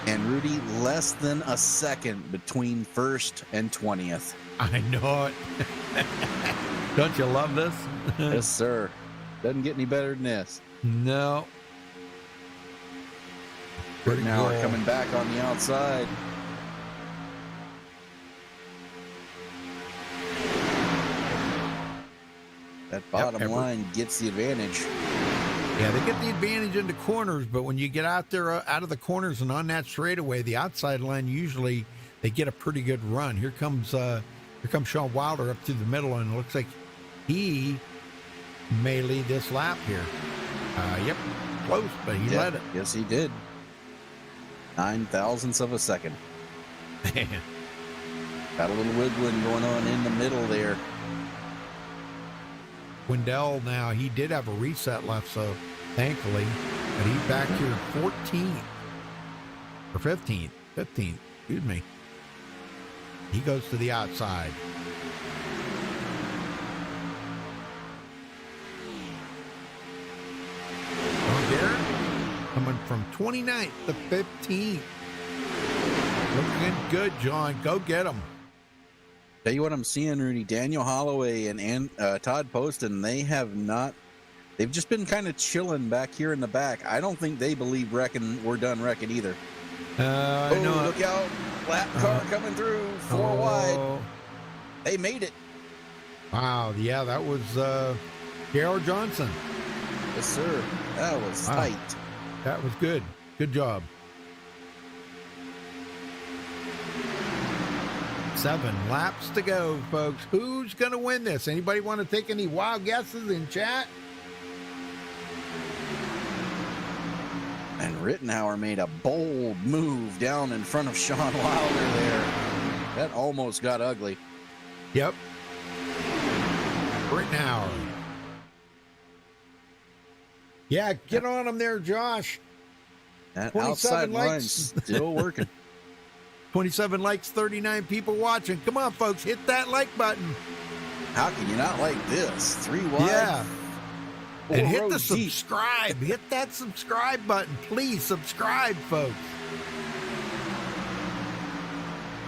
And Rudy, less than a second between 1st and 20th. I know it. Don't you love this? Yes, sir. Doesn't get any better than this. No. Pretty Now we're cool. coming back on the outside. That bottom line gets the advantage. Yeah, they get the advantage into corners, but when you get out there out of the corners and on that straightaway, the outside line usually they get a pretty good run. Here comes Sean Wilder up through the middle, and it looks like he may lead this lap here. Yep, close, but he led it. Yes, he did. 9,000ths of a second. Man. Got a little wiggling going on in the middle there. Wendell now, he did have a reset left, so thankfully, but he's back here 14th or 15th, excuse me. He goes to the outside. Coming from 29th to 15th. Looking good, John. Go get him. Tell you what I'm seeing, Rudy. Daniel Holloway and Todd Poston, they've just been kind of chilling back here in the back. I don't think they believe we're done wrecking either. No. Look out. Lap car coming through, 4 wide. They made it. Wow, yeah, that was Darryl Johnson. Yes, sir. That was tight. That was good. Good job. 7 laps to go, folks. Who's going to win this? Anybody want to take any wild guesses in chat? And Rittenhauer made a bold move down in front of Sean Wilder there. That almost got ugly. Yep. Rittenhauer. Yeah, get on him there, Josh. That outside line's still working. 27 likes, 39 people watching. Come on, folks, hit that like button. How can you not like this? 3 wide. Yeah. And hit the deep. subscribe. Hit that subscribe button. Please subscribe, folks.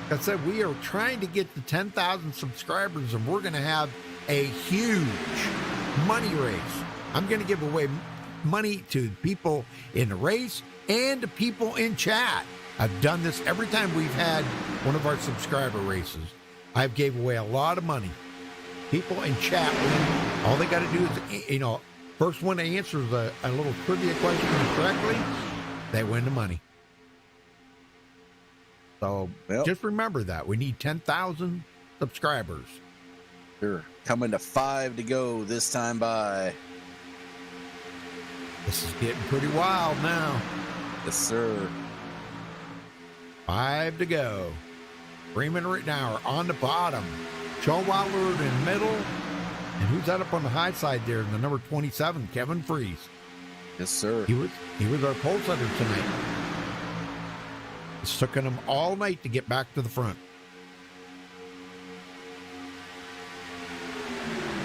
Like I said, we are trying to get to 10,000 subscribers, and we're going to have a huge money race. I'm going to give away money to people in the race and to people in chat. I've done this every time we've had one of our subscriber races. I've gave away a lot of money. People in chat win. All they got to do is, first one that answers a little trivia question correctly, they win the money. So just remember that. We need 10,000 subscribers. Sure. Coming to 5 to go this time by. This is getting pretty wild now. Yes, sir. 5 to go. Freeman Rittenhauer on the bottom. Sean Wilder in the middle. And who's that up on the high side there? The number 27, Kevin Freeze. Yes, sir. He was our pole setter tonight. It's taken him all night to get back to the front.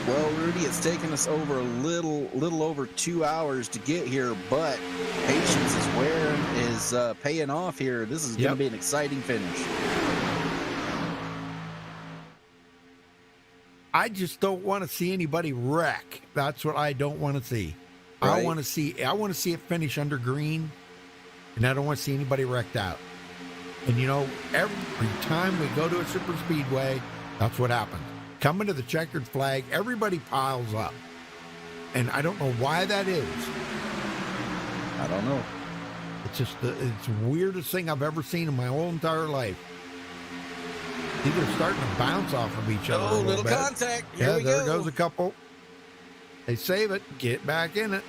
Well, Rudy, it's taken us over a little over 2 hours to get here, but patience is paying off here. This is going to be an exciting finish. I just don't want to see anybody wreck. That's what I don't want to see. Right. I want to see it finish under green, and I don't want to see anybody wrecked out. And every time we go to a super speedway, that's what happens. Coming to the checkered flag, everybody piles up. And I don't know why that is. I don't know. It's just it's the weirdest thing I've ever seen in my whole entire life. Either starting to bounce off of each other. Oh, little contact. Here we there go. goes a couple. They save it. Get back in it.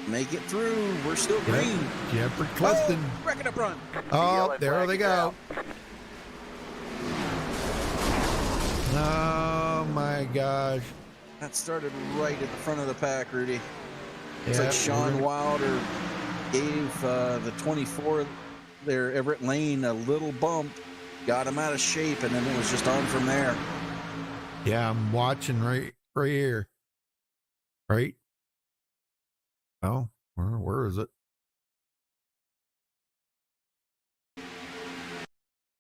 Make it through. We're still green. Jeffrey Clifton. Wrecking up run. Oh, there they go. Oh, my gosh. That started right at the front of the pack, Rudy. It's like Sean Wilder gave the 24 there, Everett Lane, a little bump, got him out of shape, and then it was just on from there. Yeah, I'm watching right here. Right? Oh, where is it?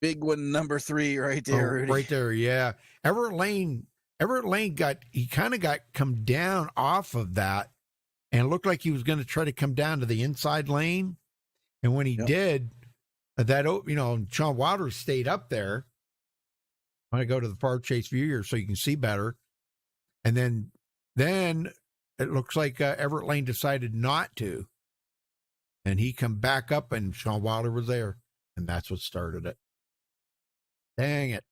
Big one, number 3 right there, Rudy. Right there, yeah. Everett Lane kind of got come down off of that, and it looked like he was going to try to come down to the inside lane. And when he did, Sean Wilder stayed up there. I'm going to go to the far chase view here so you can see better. And then it looks like Everett Lane decided not to. And he come back up, and Sean Wilder was there. And that's what started it. Dang it.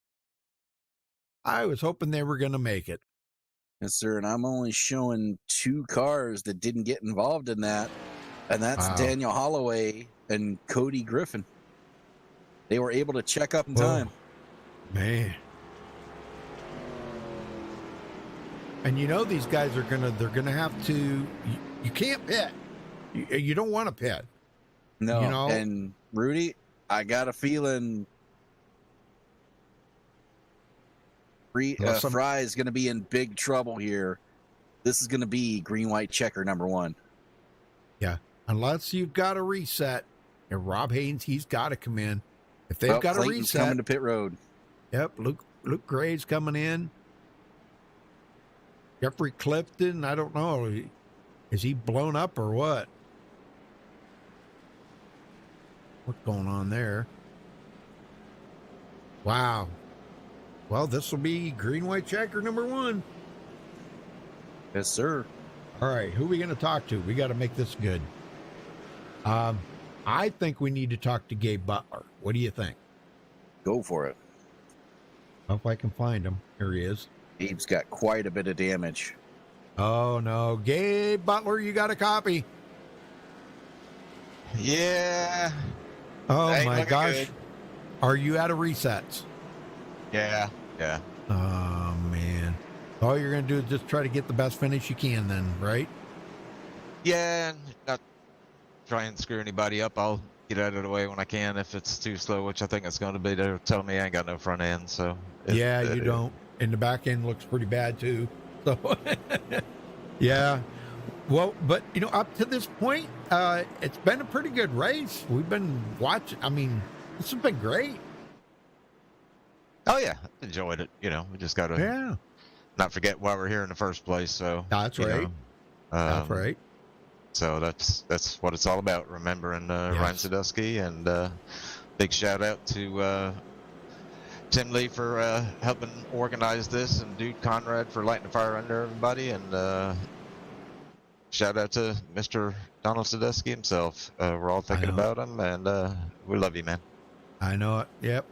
I was hoping they were going to make it. Yes, sir. And I'm only showing 2 cars that didn't get involved in that. And that's Daniel Holloway and Cody Griffin. They were able to check up in time. Man. And you know these guys they're gonna have to. You can't pit. You don't want to pit. No. You know? And Rudy, I got a feeling Fry is going to be in big trouble here. This is going to be green-white checker number 1. Yeah, unless you've got a reset. And Rob Haynes, he's got to come in. If they've got Clayton's a reset, coming to pit road. Yep, Luke Gray's coming in. Jeffrey Clifton, I don't know. Is he blown up or what? What's going on there? Wow. Well, this will be green-white checker number 1. Yes, sir. All right, who are we going to talk to? We got to make this good. I think we need to talk to Gabe Butler. What do you think? Go for it. If I can find him. Here he is. Gabe's got quite a bit of damage. Oh, no. Gabe Butler, you got a copy. Yeah. Oh, my gosh. Good. Are you out of resets? Yeah. Oh, man. All you're going to do is just try to get the best finish you can then, right? Yeah, not try and screw anybody up. I'll get out of the way when I can if it's too slow, which I think it's going to be. They're telling me I ain't got no front end, so. Yeah, you don't. And the back end looks pretty bad, too. So, yeah. Well, but, up to this point, it's been a pretty good race. We've been watching. I mean, this has been great. Oh, yeah. Enjoyed it. We just got to not forget why we're here in the first place. So that's right. That's right. So that's what it's all about, remembering Ryan Sadusky, and big shout out to Tim Lee for helping organize this, and Dude Conrad for lighting the fire under everybody, and shout out to Mr. Donald Sadusky himself. We're all thinking about him, and we love you, man. I know it. Yep.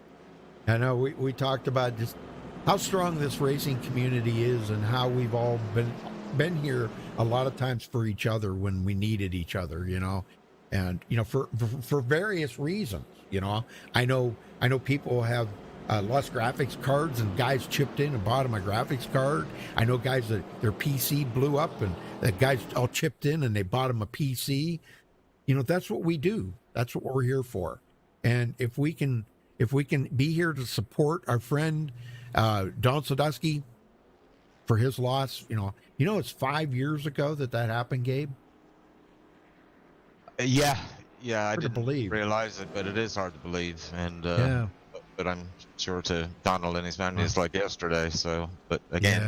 I know we talked about just how strong this racing community is, and how we've all been here a lot of times for each other when we needed each other, and for various reasons. I know people have lost graphics cards, and guys chipped in and bought them a graphics card. I know guys that their PC blew up, and the guys all chipped in and they bought them a PC. That's what we do. That's what we're here for. And if we can be here to support our friend Don Sadusky for his loss, it's 5 years ago that happened, Gabe. Yeah, I didn't believe. Realize it, but it is hard to believe, and but I'm sure to Donald and his family it's like yesterday. So, but again,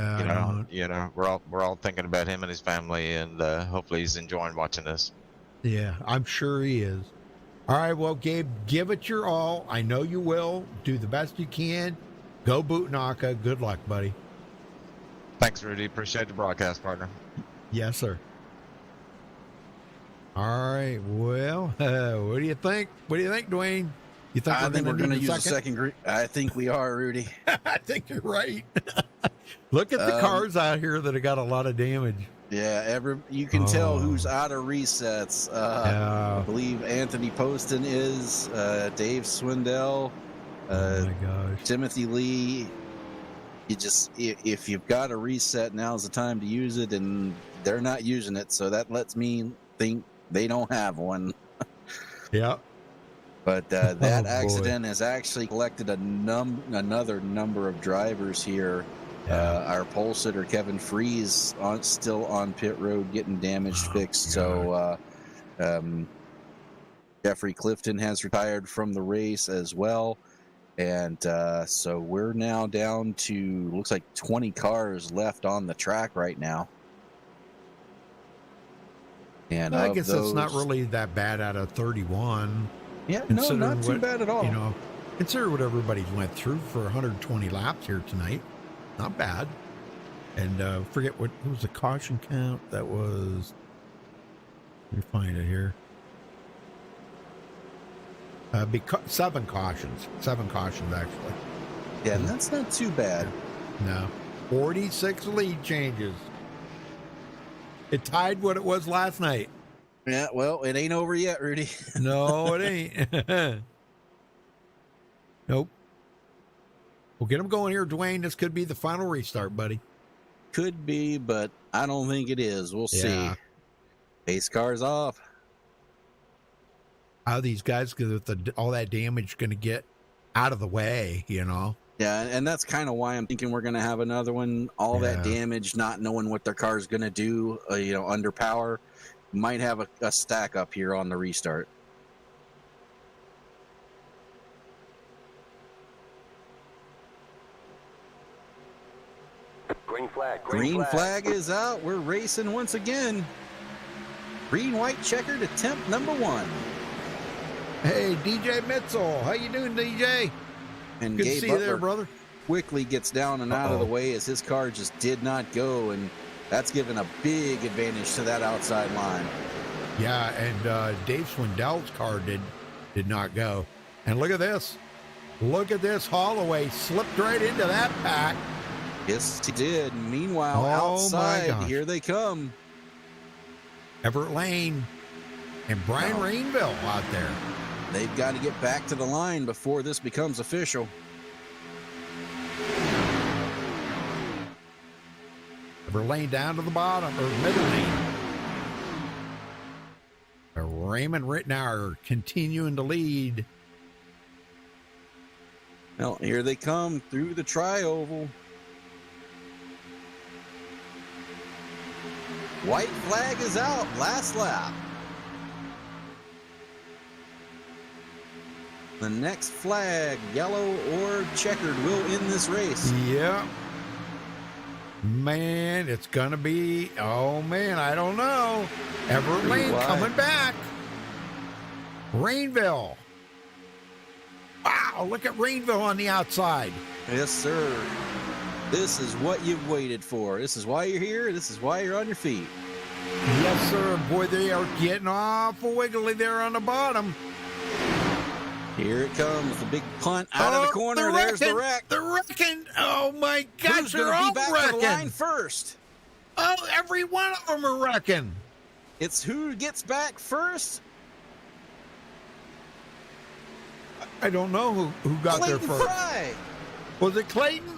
we're all thinking about him and his family, and hopefully he's enjoying watching this. Yeah, I'm sure he is. All right, well, Gabe, give it your all. I know you will. Do the best you can. Go Bootnaka. Good luck, buddy. Thanks, Rudy. Appreciate the broadcast, partner. Yes, sir. All right. Well, what do you think? What do you think, Dwayne? You think I think we're going to use a second? I think we are, Rudy. I think you're right. Look at the cars out here that have got a lot of damage. Yeah, you can tell who's out of resets. I believe Anthony Poston is, Dave Swindell, oh my gosh, Timothy Lee. If you've got a reset, now's the time to use it, and they're not using it, so that lets me think they don't have one. Yeah. But that accident has actually collected another number of drivers here. Our pole sitter Kevin Freeze still on pit road getting damaged fixed. So Jeffrey Clifton has retired from the race as well, and so we're now down to looks like 20 cars left on the track right now. And I guess it's not really that bad out of 31. Yeah, no, not too bad at all. Consider what everybody's went through for 120 laps here tonight. Not bad. And forget what was the caution count. That was, let me find it here. 7 cautions. 7 cautions, actually. Yeah, and that's not too bad. No. 46 lead changes. It tied what it was last night. Yeah, well, it ain't over yet, Rudy. No, it ain't. Nope. We'll get them going here, Dwayne. This could be the final restart, buddy. Could be, but I don't think it is. We'll see. Pace car's off. How these guys, with all that damage, going to get out of the way, you know? Yeah, and that's kind of why I'm thinking we're going to have another one. All that damage, not knowing what their car's going to do, under power. Might have a stack up here on the restart. Green flag. Green flag is out. We're racing once again. Green-white checkered attempt number 1. Hey, DJ Mitzel. How you doing, DJ? And Good Gabe to see you there, brother. Quickly gets down and out of the way as his car just did not go, and that's given a big advantage to that outside line. Yeah, and Dave Swindell's car did not go. And look at this. Look at this. Holloway slipped right into that pack. Yes, he did. Meanwhile, outside, here they come. Everett Lane and Brian Rainville out there. They've got to get back to the line before this becomes official. Everett Lane down to the bottom, or middle lane. Raymond Rittenauer continuing to lead. Well, here they come through the tri-oval. White flag is out. Last lap. The next flag, yellow or checkered, will end this race. Yeah. Man, it's going to be, I don't know. Everett Lane coming back. Rainville. Wow, look at Rainville on the outside. Yes, sir. This is what you've waited for. This is why you're here. This is why you're on your feet. Yes, sir. Boy, they are getting awful wiggly there on the bottom. Here it comes, the big punt out of the corner. There's the wreck. The wrecking. Oh, my gosh, Who's they're going to all be back wrecking. to the line first? Oh, every one of them are wrecking. It's who gets back first? I don't know who got Clayton there first. Fry. Was it Clayton?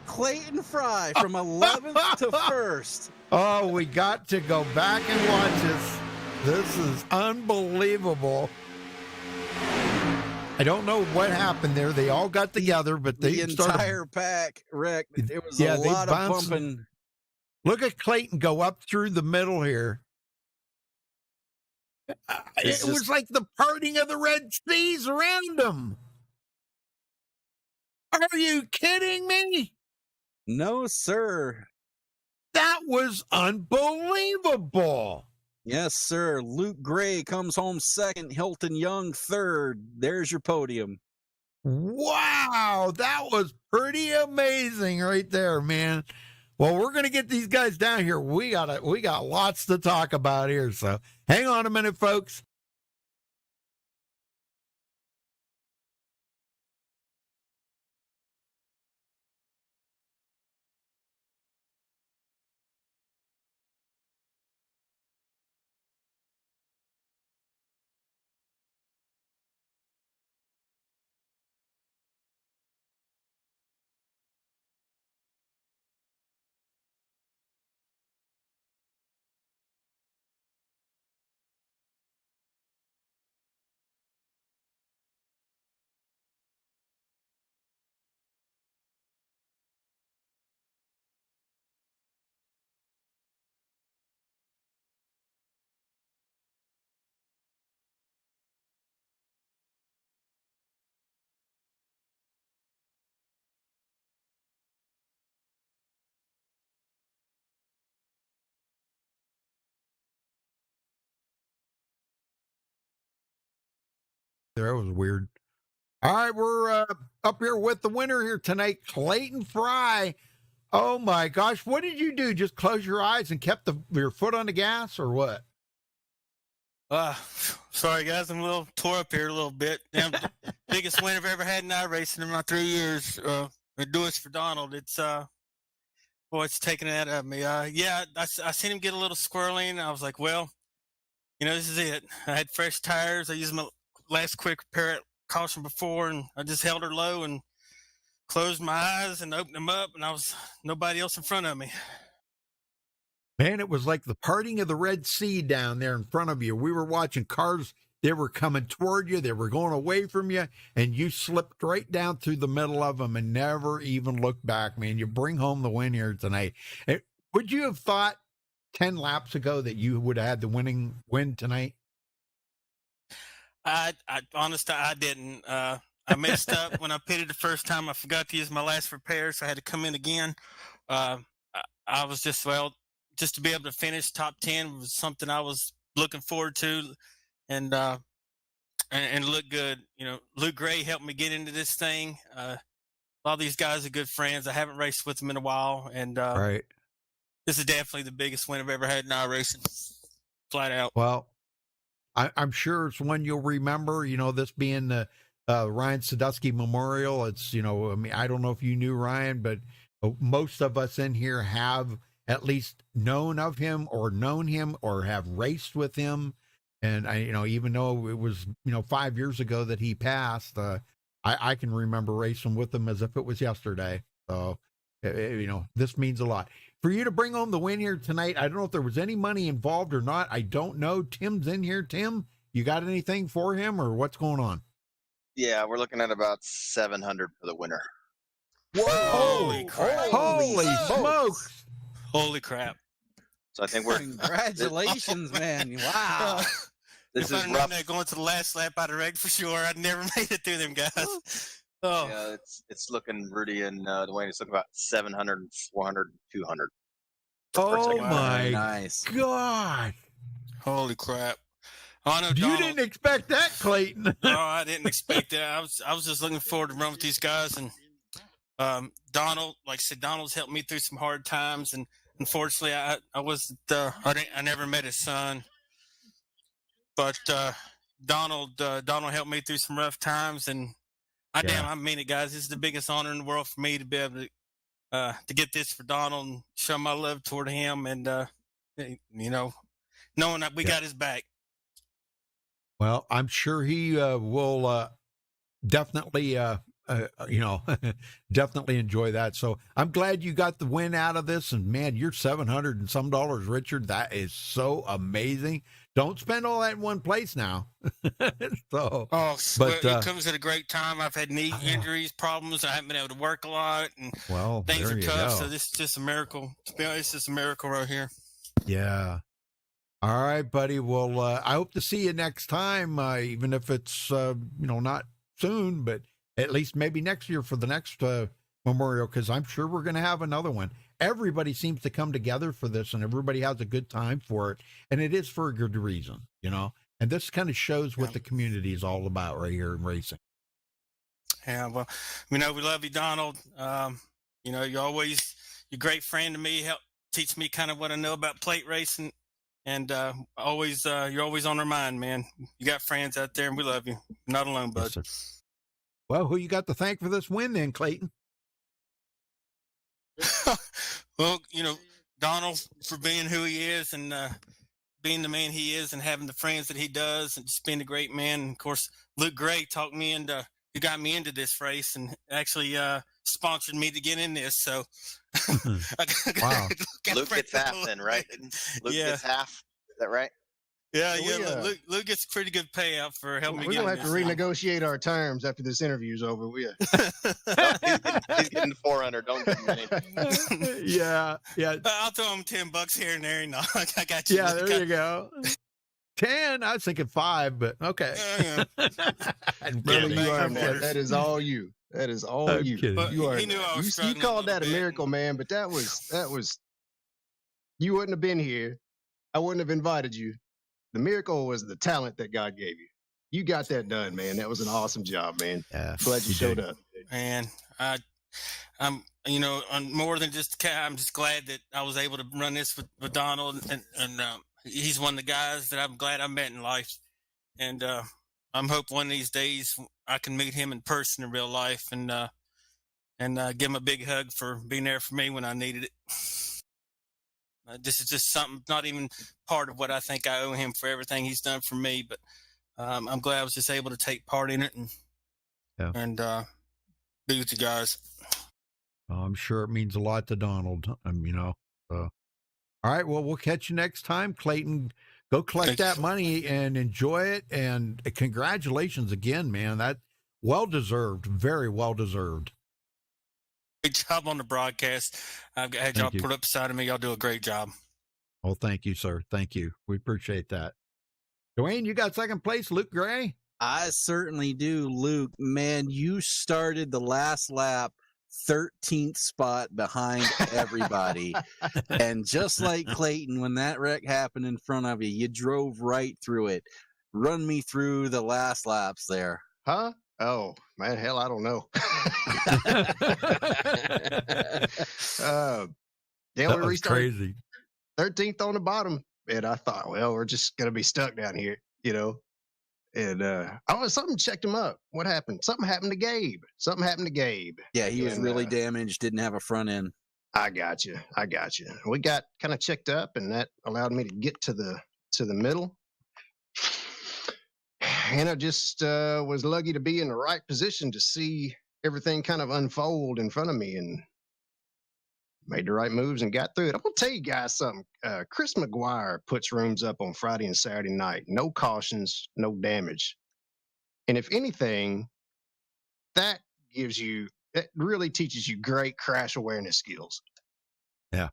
Clayton Fry from 11th to 1st. Oh, we got to go back and watch this. This is unbelievable. I don't know what happened there. They all got together, but the entire pack wrecked. It was a lot of bumping. Look at Clayton go up through the middle here. It was like the parting of the Red Seas around him. Are you kidding me? No, sir. That was unbelievable. Yes, sir. Luke Gray comes home second. Hilton Young third. There's your podium. Wow, that was pretty amazing right there, man. Well, we're going to get these guys down here. We got lots to talk about here, so hang on a minute, folks. That was weird. All right, we're up here with the winner here tonight, Clayton Fry. Oh, my gosh. What did you do? Just close your eyes and kept your foot on the gas or what? Sorry, guys. I'm a little tore up here a little bit. Biggest win I've ever had in iRacing in my 3 years. Doing this for Donald. It's taking that out of me. I seen him get a little squirrely, and I was like, well, this is it. I had fresh tires. I used my last quick repair at caution before, and I just held her low and closed my eyes and opened them up, and I was nobody else in front of me. Man, it was like the parting of the Red Sea down there in front of you. We were watching cars. They were coming toward you. They were going away from you, and you slipped right down through the middle of them and never even looked back, man. You bring home the win here tonight. Would you have thought 10 laps ago that you would have had the winning win tonight? Honestly, I didn't. I messed up when I pitted the first time. I forgot to use my last repair, so I had to come in again. I was just to be able to finish top 10 was something I was looking forward to, and look good. You know, Luke Gray helped me get into this thing. A lot of these guys are good friends. I haven't raced with them in a while, and right. This is definitely the biggest win I've ever had in iRacing, flat out. Well, I'm sure it's one you'll remember. You know, this being the Ryan Sadusky Memorial. It's, you know, I mean, I don't know if you knew Ryan, but most of us in here have at least known of him or have raced with him. And I, you know, even though it was, you know, 5 years ago that he passed, I can remember racing with him as if it was yesterday. So, you know, this means a lot. For you to bring home the win here tonight, I don't know if there was any money involved or not. I don't know. Tim's in here. Tim, you got anything for him or what's going on? Yeah, we're looking at about 700 for the winner. Whoa! Holy crap! Holy smokes! Holy crap! So I think we're congratulations, man! Wow. If I'd known that going to the last lap, I'd have wrecked for sure. I'd never made it through them guys. Oh, yeah, it's looking, Rudy and Dwayne, it's looking about 700, 400, 200. Oh my God! Holy crap! Oh, no, you didn't expect that, Clayton. No, I didn't expect that. I was just looking forward to run with these guys, and Donald, like I said, Donald's helped me through some hard times, and unfortunately, I wasn't. I never met his son, but Donald helped me through some rough times, and I mean it, guys. This is the biggest honor in the world for me to be able to get this for Donald and show my love toward him, and you know, knowing that we got his back. Well, I'm sure he will definitely, you know, definitely enjoy that. So I'm glad you got the win out of this. And man, you're $700 and some, Richard. That is so amazing. Don't spend all that in one place now. So, but it comes at a great time. I've had knee injuries, problems. I haven't been able to work a lot, and things are tough. So this is just a miracle. To be honest, it's just a miracle right here. Yeah. All right, buddy. Well, I hope to see you next time, even if it's, you know, not soon, but at least maybe next year for the next memorial, because I'm sure we're going to have another one. Everybody seems to come together for this, and everybody has a good time for it, and it is for a good reason, you know. And this kind of shows what the community is all about right here in racing. Yeah, well, you know, we love you, Donald. You know, you're a great friend to me. Help teach me kind of what I know about plate racing. And you're always on our mind, man. You got friends out there, and we love you. You're not alone, bud. Yes, well, who you got to thank for this win then, Clayton? Well, you know, Donald for being who he is and being the man he is and having the friends that he does and just being a great man. And of course, Luke Gray talked me into, who got me into this race and actually sponsored me to get in this. So wow. Luke gets half then, right? Luke gets half. Is that right? Yeah, Luke gets a pretty good payout for helping me. We're gonna have to renegotiate our terms after this interview's over. He's getting 400. Don't give him anything. Yeah. I'll throw him $10 here and there. You know, I got you. Yeah, there you go. 10. I was thinking 5, but okay. Brother, you are, man. That is all you. That is all you. You are. You called that a miracle, man, but that was. You wouldn't have been here. I wouldn't have invited you. The miracle was the talent that God gave you. You got that done, man. That was an awesome job, man. Yeah, glad you showed up. Man, I'm, you know, more than just I'm just glad that I was able to run this with Donald, and he's one of the guys that I'm glad I met in life, and I'm hoping one of these days I can meet him in person in real life, and give him a big hug for being there for me when I needed it. This is just something, not even part of what I think I owe him for everything he's done for me, but I'm glad I was just able to take part in it and be with you guys. I'm sure it means a lot to Donald, you know. All All right. Well, we'll catch you next time, Clayton. Go collect that money and enjoy it. And congratulations again, man. That well deserved, very well deserved. Great job on the broadcast. I've had y'all put up beside of me. Y'all do a great job. Oh, thank you, sir. Thank you. We appreciate that. Dwayne, you got second place. Luke Gray? I certainly do, Luke. Man, you started the last lap 13th spot behind everybody. And just like Clayton, when that wreck happened in front of you, you drove right through it. Run me through the last laps there. Huh? Oh, man, hell, I don't know. Yeah, we restarted crazy. 13th on the bottom. And I thought, well, we're just going to be stuck down here, you know. And something checked him up. What happened? Something happened to Gabe. Yeah, he was really damaged, didn't have a front end. I got you. We got kind of checked up, and that allowed me to get to the middle. And I just was lucky to be in the right position to see everything kind of unfold in front of me, and made the right moves and got through it. I'm going to tell you guys something. Chris McGuire puts rooms up on Friday and Saturday night. No cautions, no damage. And if anything, that really teaches you great crash awareness skills. Yeah.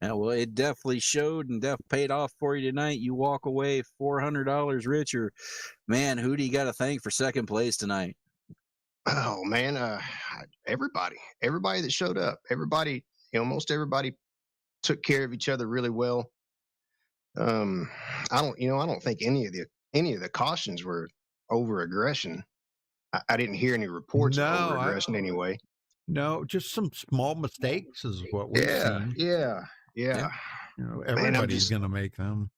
Yeah, well, it definitely showed and paid off for you tonight. You walk away $400 richer. Man, who do you got to thank for second place tonight? Oh man, everybody that showed up, most everybody took care of each other really well. I don't think any of the cautions were over aggression. I didn't hear any reports of over aggression anyway. No, just some small mistakes is what we've seen. Yeah. Everybody's going to make them,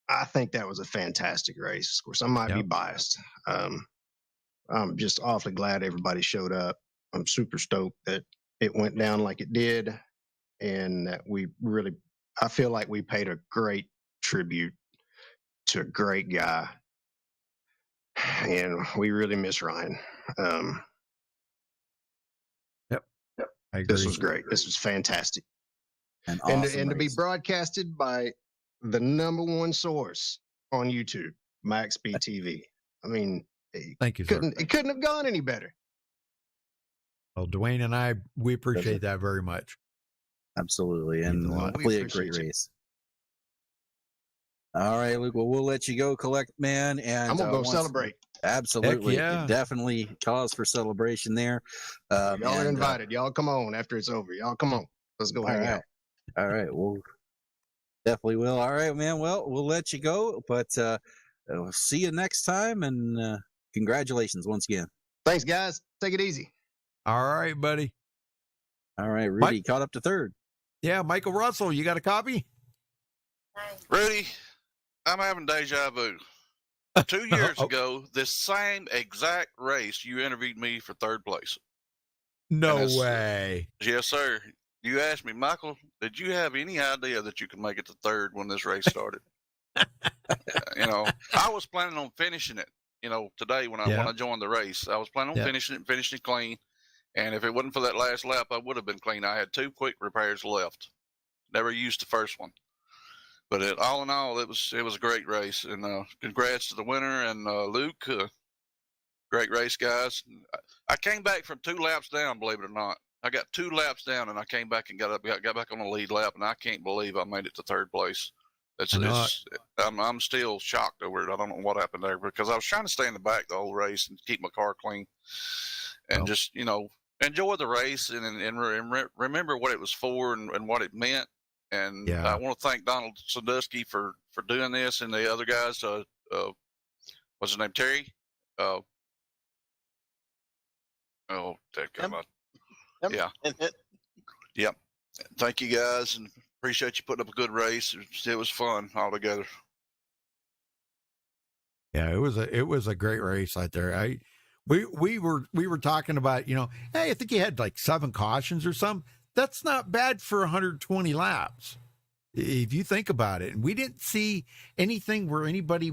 I think that was a fantastic race. Of course, I might be biased. I'm just awfully glad everybody showed up. I'm super stoked that it went down like it did, and that I feel like we paid a great tribute to a great guy, and we really miss Ryan. Yep. I agree. This was great. This was fantastic. And to be broadcasted by the #1 source on YouTube, MaxspeedTV. I mean, thank you, sir. It couldn't have gone any better. Well, Dwayne and we appreciate that very much. Absolutely. And hopefully a great race. All right, Luke. Well, we'll let you go collect, man. And I'm going to go celebrate. Absolutely. Yeah. Definitely cause for celebration there. Y'all are invited. Y'all come on after it's over. Y'all come on. Let's go hang out. All right. Well, definitely will. All right, man. Well, we'll let you go, but we'll see you next time. And congratulations once again. Thanks, guys. Take it easy. All right, buddy. All right, Rudy caught up to third. Yeah, Michael Russell, you got a copy? Rudy, I'm having deja vu. 2 years ago, this same exact race, you interviewed me for third place. No way. Yes, sir. You asked me, Michael, did you have any idea that you could make it to third when this race started? I was planning on finishing it. Today when I joined the race, I was planning on finishing it clean. And if it wasn't for that last lap, I would have been clean. I had 2 quick repairs left. Never used the first one. But all in all, it was a great race. And congrats to the winner and Luke. Great race, guys. I came back from 2 laps down, believe it or not. I got 2 laps down, and I came back and got back on the lead lap, and I can't believe I made it to third place. I'm still shocked over it. I don't know what happened there because I was trying to stay in the back the whole race and keep my car clean, and just enjoy the race and remember what it was for and what it meant. And I want to thank Donald Sadusky for doing this and the other guys. What's his name? Terry. Yeah. Yep. Thank you guys, and appreciate you putting up a good race. It was fun altogether. Yeah, it was a great race out there. We were talking about, hey, I think you had like 7 cautions or something. That's not bad for 120 laps, if you think about it. And we didn't see anything where anybody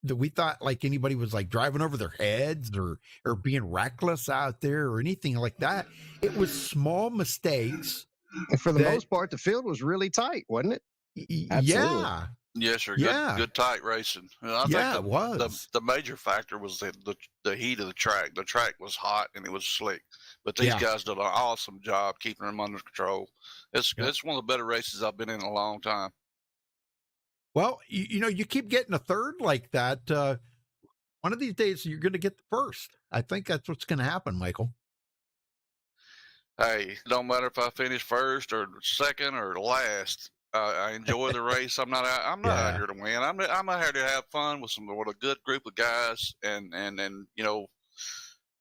that we thought like anybody was like driving over their heads or being reckless out there or anything like that. It was small mistakes And for the most part, the field was really tight, wasn't it? Yeah. Yes, sir. Yeah. Good tight racing. I Yeah, think it was. the major factor was the heat of the track. The track was hot and it was slick, but these guys did an awesome job keeping them under control. It's one of the better races I've been in a long time. Well, you know, you keep getting a third like that. One of these days, you're going to get the first. I think that's what's going to happen, Michael. Hey, it don't matter if I finish first or second or last. I enjoy the race. I'm not out here to win. I'm out here to have fun with a good group of guys and you know,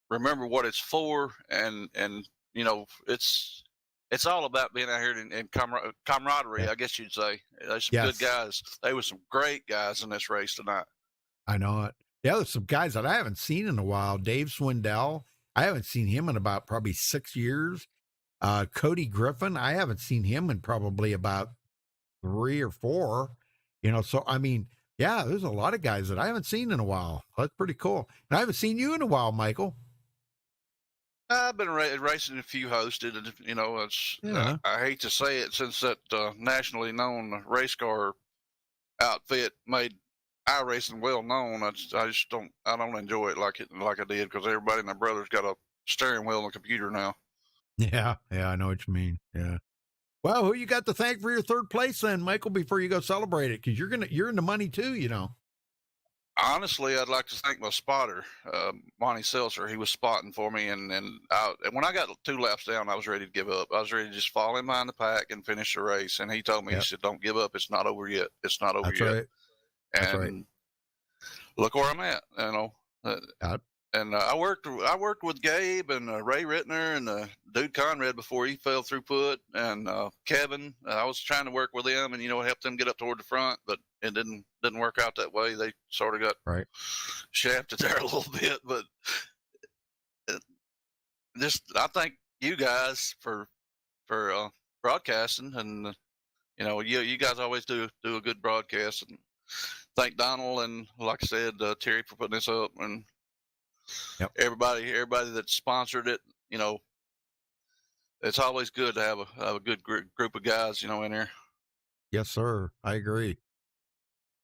remember what it's for, and you know, it's all about being out here in camaraderie, I guess you'd say. There's some good guys. There were some great guys in this race tonight. I know it. Yeah, there's some guys that I haven't seen in a while. Dave Swindell, I haven't seen him in about probably 6 years. Cody Griffin, I haven't seen him in probably about 3 or 4. You know, so I mean, yeah, there's a lot of guys that I haven't seen in a while. That's pretty cool. And I haven't seen you in a while, Michael. I've been racing a few hosted, and you know, it's I hate to say it, since that nationally known race car outfit made iRacing well known. I just don't enjoy it like I did, because everybody and their brother's got a steering wheel and a computer now. Yeah, I know what you mean. Yeah. Well, who you got to thank for your third place then, Michael, before you go celebrate it? Because you're in the money too, you know. Honestly, I'd like to thank my spotter, Monty Seltzer. He was spotting for me, and when I got 2 laps down, I was ready to give up. I was ready to just fall in behind the pack and finish the race. And he told me, he said, "Don't give up. It's not over yet. It's not over yet." Right. That's right. Look where I'm at, you know. And I worked with Gabe and Ray Rittner and Dude Conrad before he fell through put, and Kevin. I was trying to work with them and, you know, help them get up toward the front, but it didn't work out that way. They sort of got shafted there a little bit, but I thank you guys for broadcasting, and you know, you guys always do a good broadcast, and thank Donald and, like I said, Terry for putting this up, and everybody that sponsored it. You know, it's always good to have a good group of guys, you know, in there. Yes, sir. I agree.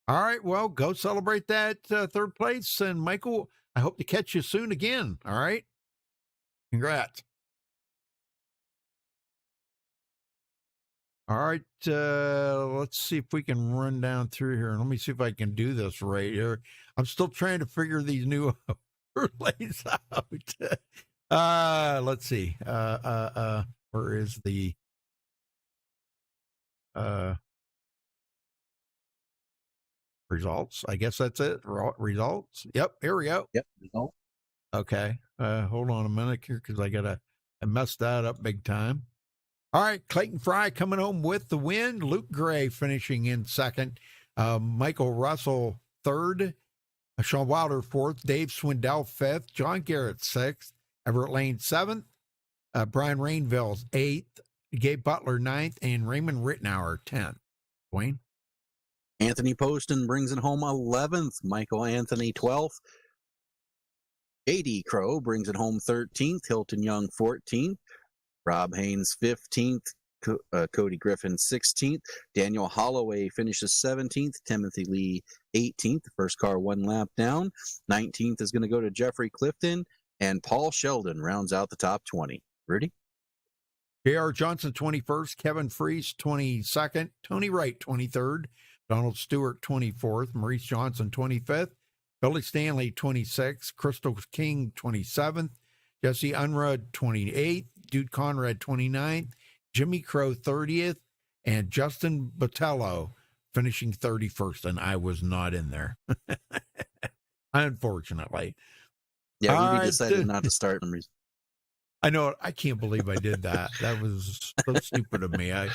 All right. Well, go celebrate that third place. And Michael, I hope to catch you soon again. All right. Congrats. All right. Let's see if we can run down through here. Let me see if I can do this right here. I'm still trying to figure these new overlays out. Let's see. Where is the results? I guess that's it. Results. Yep. Here we go. Yep. Result. Okay. Hold on a minute here, because I messed that up big time. All right. Clayton Fry coming home with the win. Luke Gray finishing in second. Michael Russell third. Sean Wilder fourth. Dave Swindell fifth. John Garrett sixth. Everett Lane seventh. Brian Rainville eighth. Gabe Butler ninth. And Raymond Rittenauer 10th. Dwayne? Anthony Poston brings it home 11th. Michael Anthony 12th. J.D. Crow brings it home 13th. Hilton Young 14th. Rob Haynes 15th. Cody Griffin 16th. Daniel Holloway finishes 17th. Timothy Lee 18th. First car 1 lap down. 19th is going to go to Jeffrey Clifton. And Paul Sheldon rounds out the top 20. Rudy? J.R. Johnson 21st. Kevin Freese 22nd. Tony Wright 23rd. Donald Stewart 24th. Maurice Johnson 25th. Billy Stanley 26th. Crystal King 27th. Jesse Unruh 28th. Dude Conrad 29th. Jimmy Crow 30th. And Justin Botello finishing 31st. And I was not in there. Unfortunately. Yeah, you decided not to start them. I know. I can't believe I did that. That was so stupid of me. All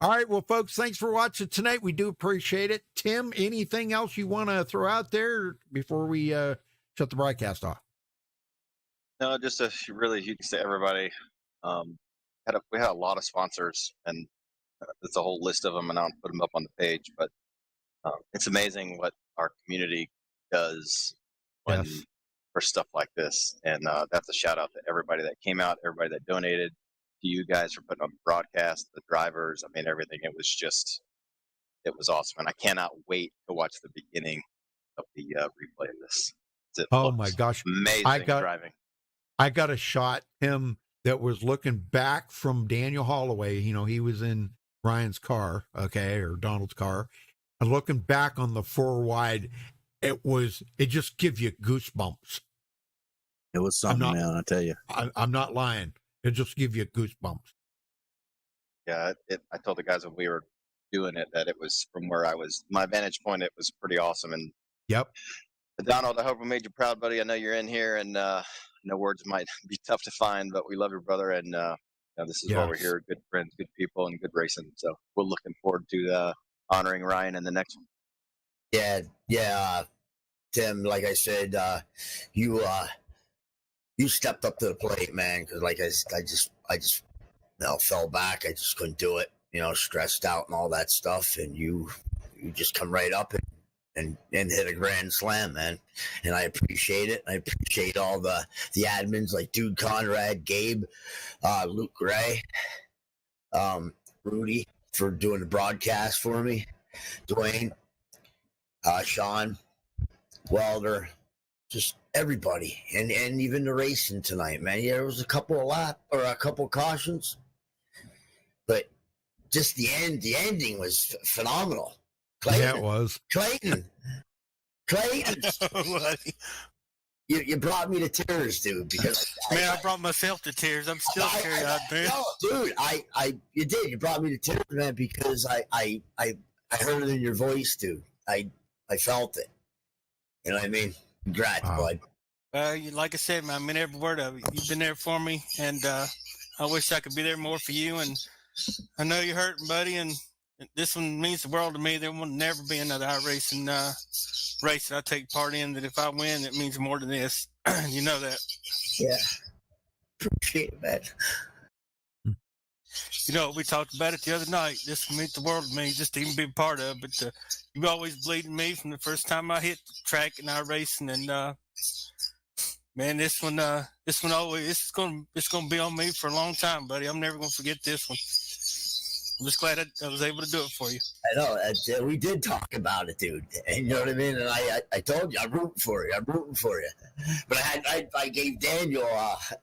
right. Well, folks, thanks for watching tonight. We do appreciate it. Tim, anything else you want to throw out there before we shut the broadcast off? No, just a really huge to everybody. We had a lot of sponsors, and it's a whole list of them, and I don't put them up on the page, but it's amazing what our community does for stuff like this. And that's a shout out to everybody that came out, everybody that donated. you guys for putting on the broadcast, the drivers. I mean, everything. It was awesome, and I cannot wait to watch the beginning of the replay of this. Oh my gosh, amazing driving. I got a shot him that was looking back from Daniel Holloway. You know, he was in Ryan's car, okay, or Donald's car, and looking back on the 4 wide, it just gives you goosebumps. It was something, man, I tell you. I'm not lying. It just gives you goosebumps. Yeah, I told the guys when we were doing it that it was from where I was, my vantage point, it was pretty awesome. And yep. Donald, I hope we made you proud, buddy. I know you're in here, and no words might be tough to find, but we love your brother, and this is why we're here. Good friends, good people, and good racing. So we're looking forward to honoring Ryan in the next one. Yeah, Tim. Like I said, you stepped up to the plate, man. Because like I just fell back. I just couldn't do it. Stressed out and all that stuff, and you just come right up and hit a grand slam, man. And I appreciate it. I appreciate all the admins like Dude Conrad, Gabe, Luke Gray, Rudy for doing the broadcast for me, Dwayne, Sean, Welder, just everybody, and even the racing tonight, man. Yeah, there was a couple of cautions, but just the ending was phenomenal. Clayton, yeah, it was. Clayton. You brought me to tears, dude. Because man, I brought myself to tears. I'm still teary-eyed, man. No, dude, you did. You brought me to tears, man, because I heard it in your voice, dude. I felt it. You know what I mean? Congrats, bud. Like I said, man, I mean every word of it. You've been there for me, and I wish I could be there more for you. And I know you're hurting, buddy, and this one means the world to me. There will never be another iRacing race that I take part in that if I win, it means more than this. You know that. Yeah. Appreciate it, man. We talked about it the other night. This will mean the world to me, just to even be a part of. But you always believed in me from the first time I hit the track and iRacing. And man, this one always it's gonna be on me for a long time, buddy. I'm never gonna forget this one. I'm just glad I was able to do it for you. I know. We did talk about it, dude. And you know what I mean? And I told you, I'm rooting for you. But I gave Daniel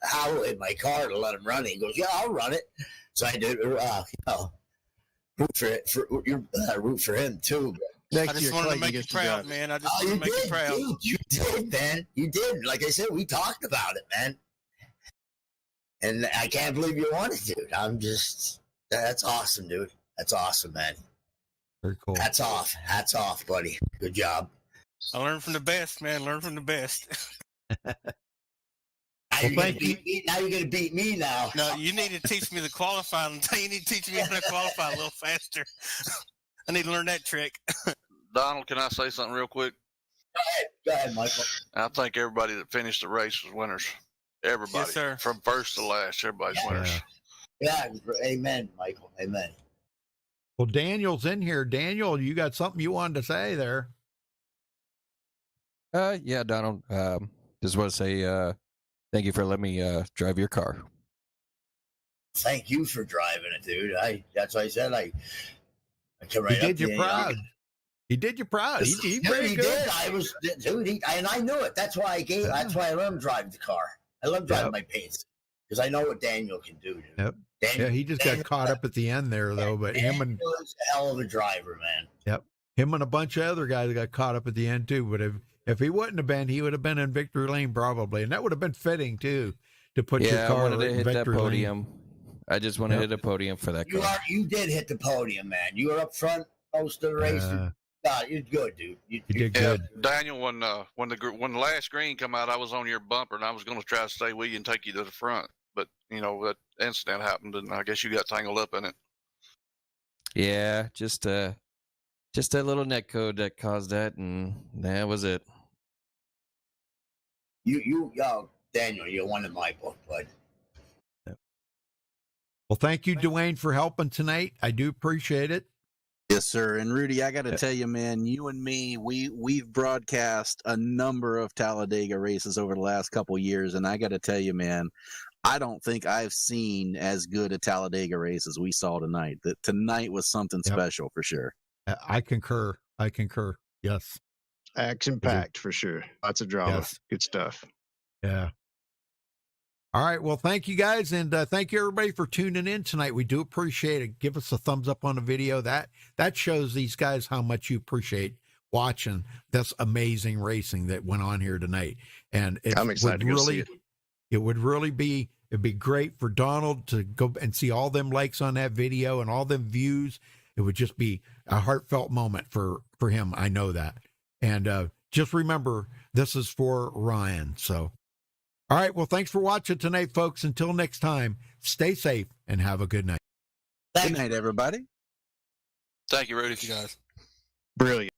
Howell in my car to let him run it. He goes, yeah, I'll run it. So I did, root for him, too. I just wanted to make you proud, man. I just wanted to make you proud. Dude, you did, man. You did. Like I said, we talked about it, man. And I can't believe you won it, dude. That's awesome, dude. That's awesome, man. Very cool. Hats off, buddy. Good job. I learned from the best, man. Learn from the best. Now you're going to beat me now. No, you need to teach me the qualifying. You need to teach me how to qualify a little faster. I need to learn that trick. Donald, can I say something real quick? Go ahead, Michael. I think everybody that finished the race was winners. Everybody. Yes, sir. From first to last, everybody's winners. Yeah, amen, Michael. Amen. Well, Daniel's in here. Daniel, you got something you wanted to say there? Yeah, Donald. Just want to say thank you for letting me drive your car. Thank you for driving it, dude. That's why I said I come right up. He did you proud. He did you proud. He pretty good. Did. I was, dude. And I knew it. That's why That's why I let him drive the car. I let him drive my pace because I know what Daniel can do, dude. Yep. Daniel, he just got caught up at the end there, though. But him and was a hell of a driver, man. Yep, him and a bunch of other guys got caught up at the end too. But if he wouldn't have been, he would have been in victory lane probably, and that would have been fitting too to put your car I wanted to in hit that victory podium. lane. I just want to hit a podium for that car. You did hit the podium, man. You were up front most of the race. You're good, dude. You did good. Daniel, when the last green come out, I was on your bumper, and I was going to try to stay with you and take you to the front. But, that incident happened, and I guess you got tangled up in it. Yeah, just a little net code that caused that, and that was it. Daniel, you're one in my book, bud. Well, thank you, Dwayne, for helping tonight. I do appreciate it. Yes, sir. And Rudy, I got to tell you, man, you and me, we've broadcast a number of Talladega races over the last couple of years, and I got to tell you, man, I don't think I've seen as good a Talladega race as we saw tonight. That tonight was something special for sure. I concur. Yes. Action packed for sure. Lots of drama. Yes. Good stuff. Yeah. All right. Well, thank you guys. And thank you everybody for tuning in tonight. We do appreciate it. Give us a thumbs up on the video. That shows these guys how much you appreciate watching this amazing racing that went on here tonight. And I'm excited to go see it. It would really be, it'd be great for Donald to go and see all them likes on that video and all them views. It would just be a heartfelt moment for him. I know that. And just remember, this is for Ryan. So, all right. Well, thanks for watching tonight, folks. Until next time, stay safe and have a good night. Good night, everybody. Thank you, Rudy. Thank you guys. Brilliant.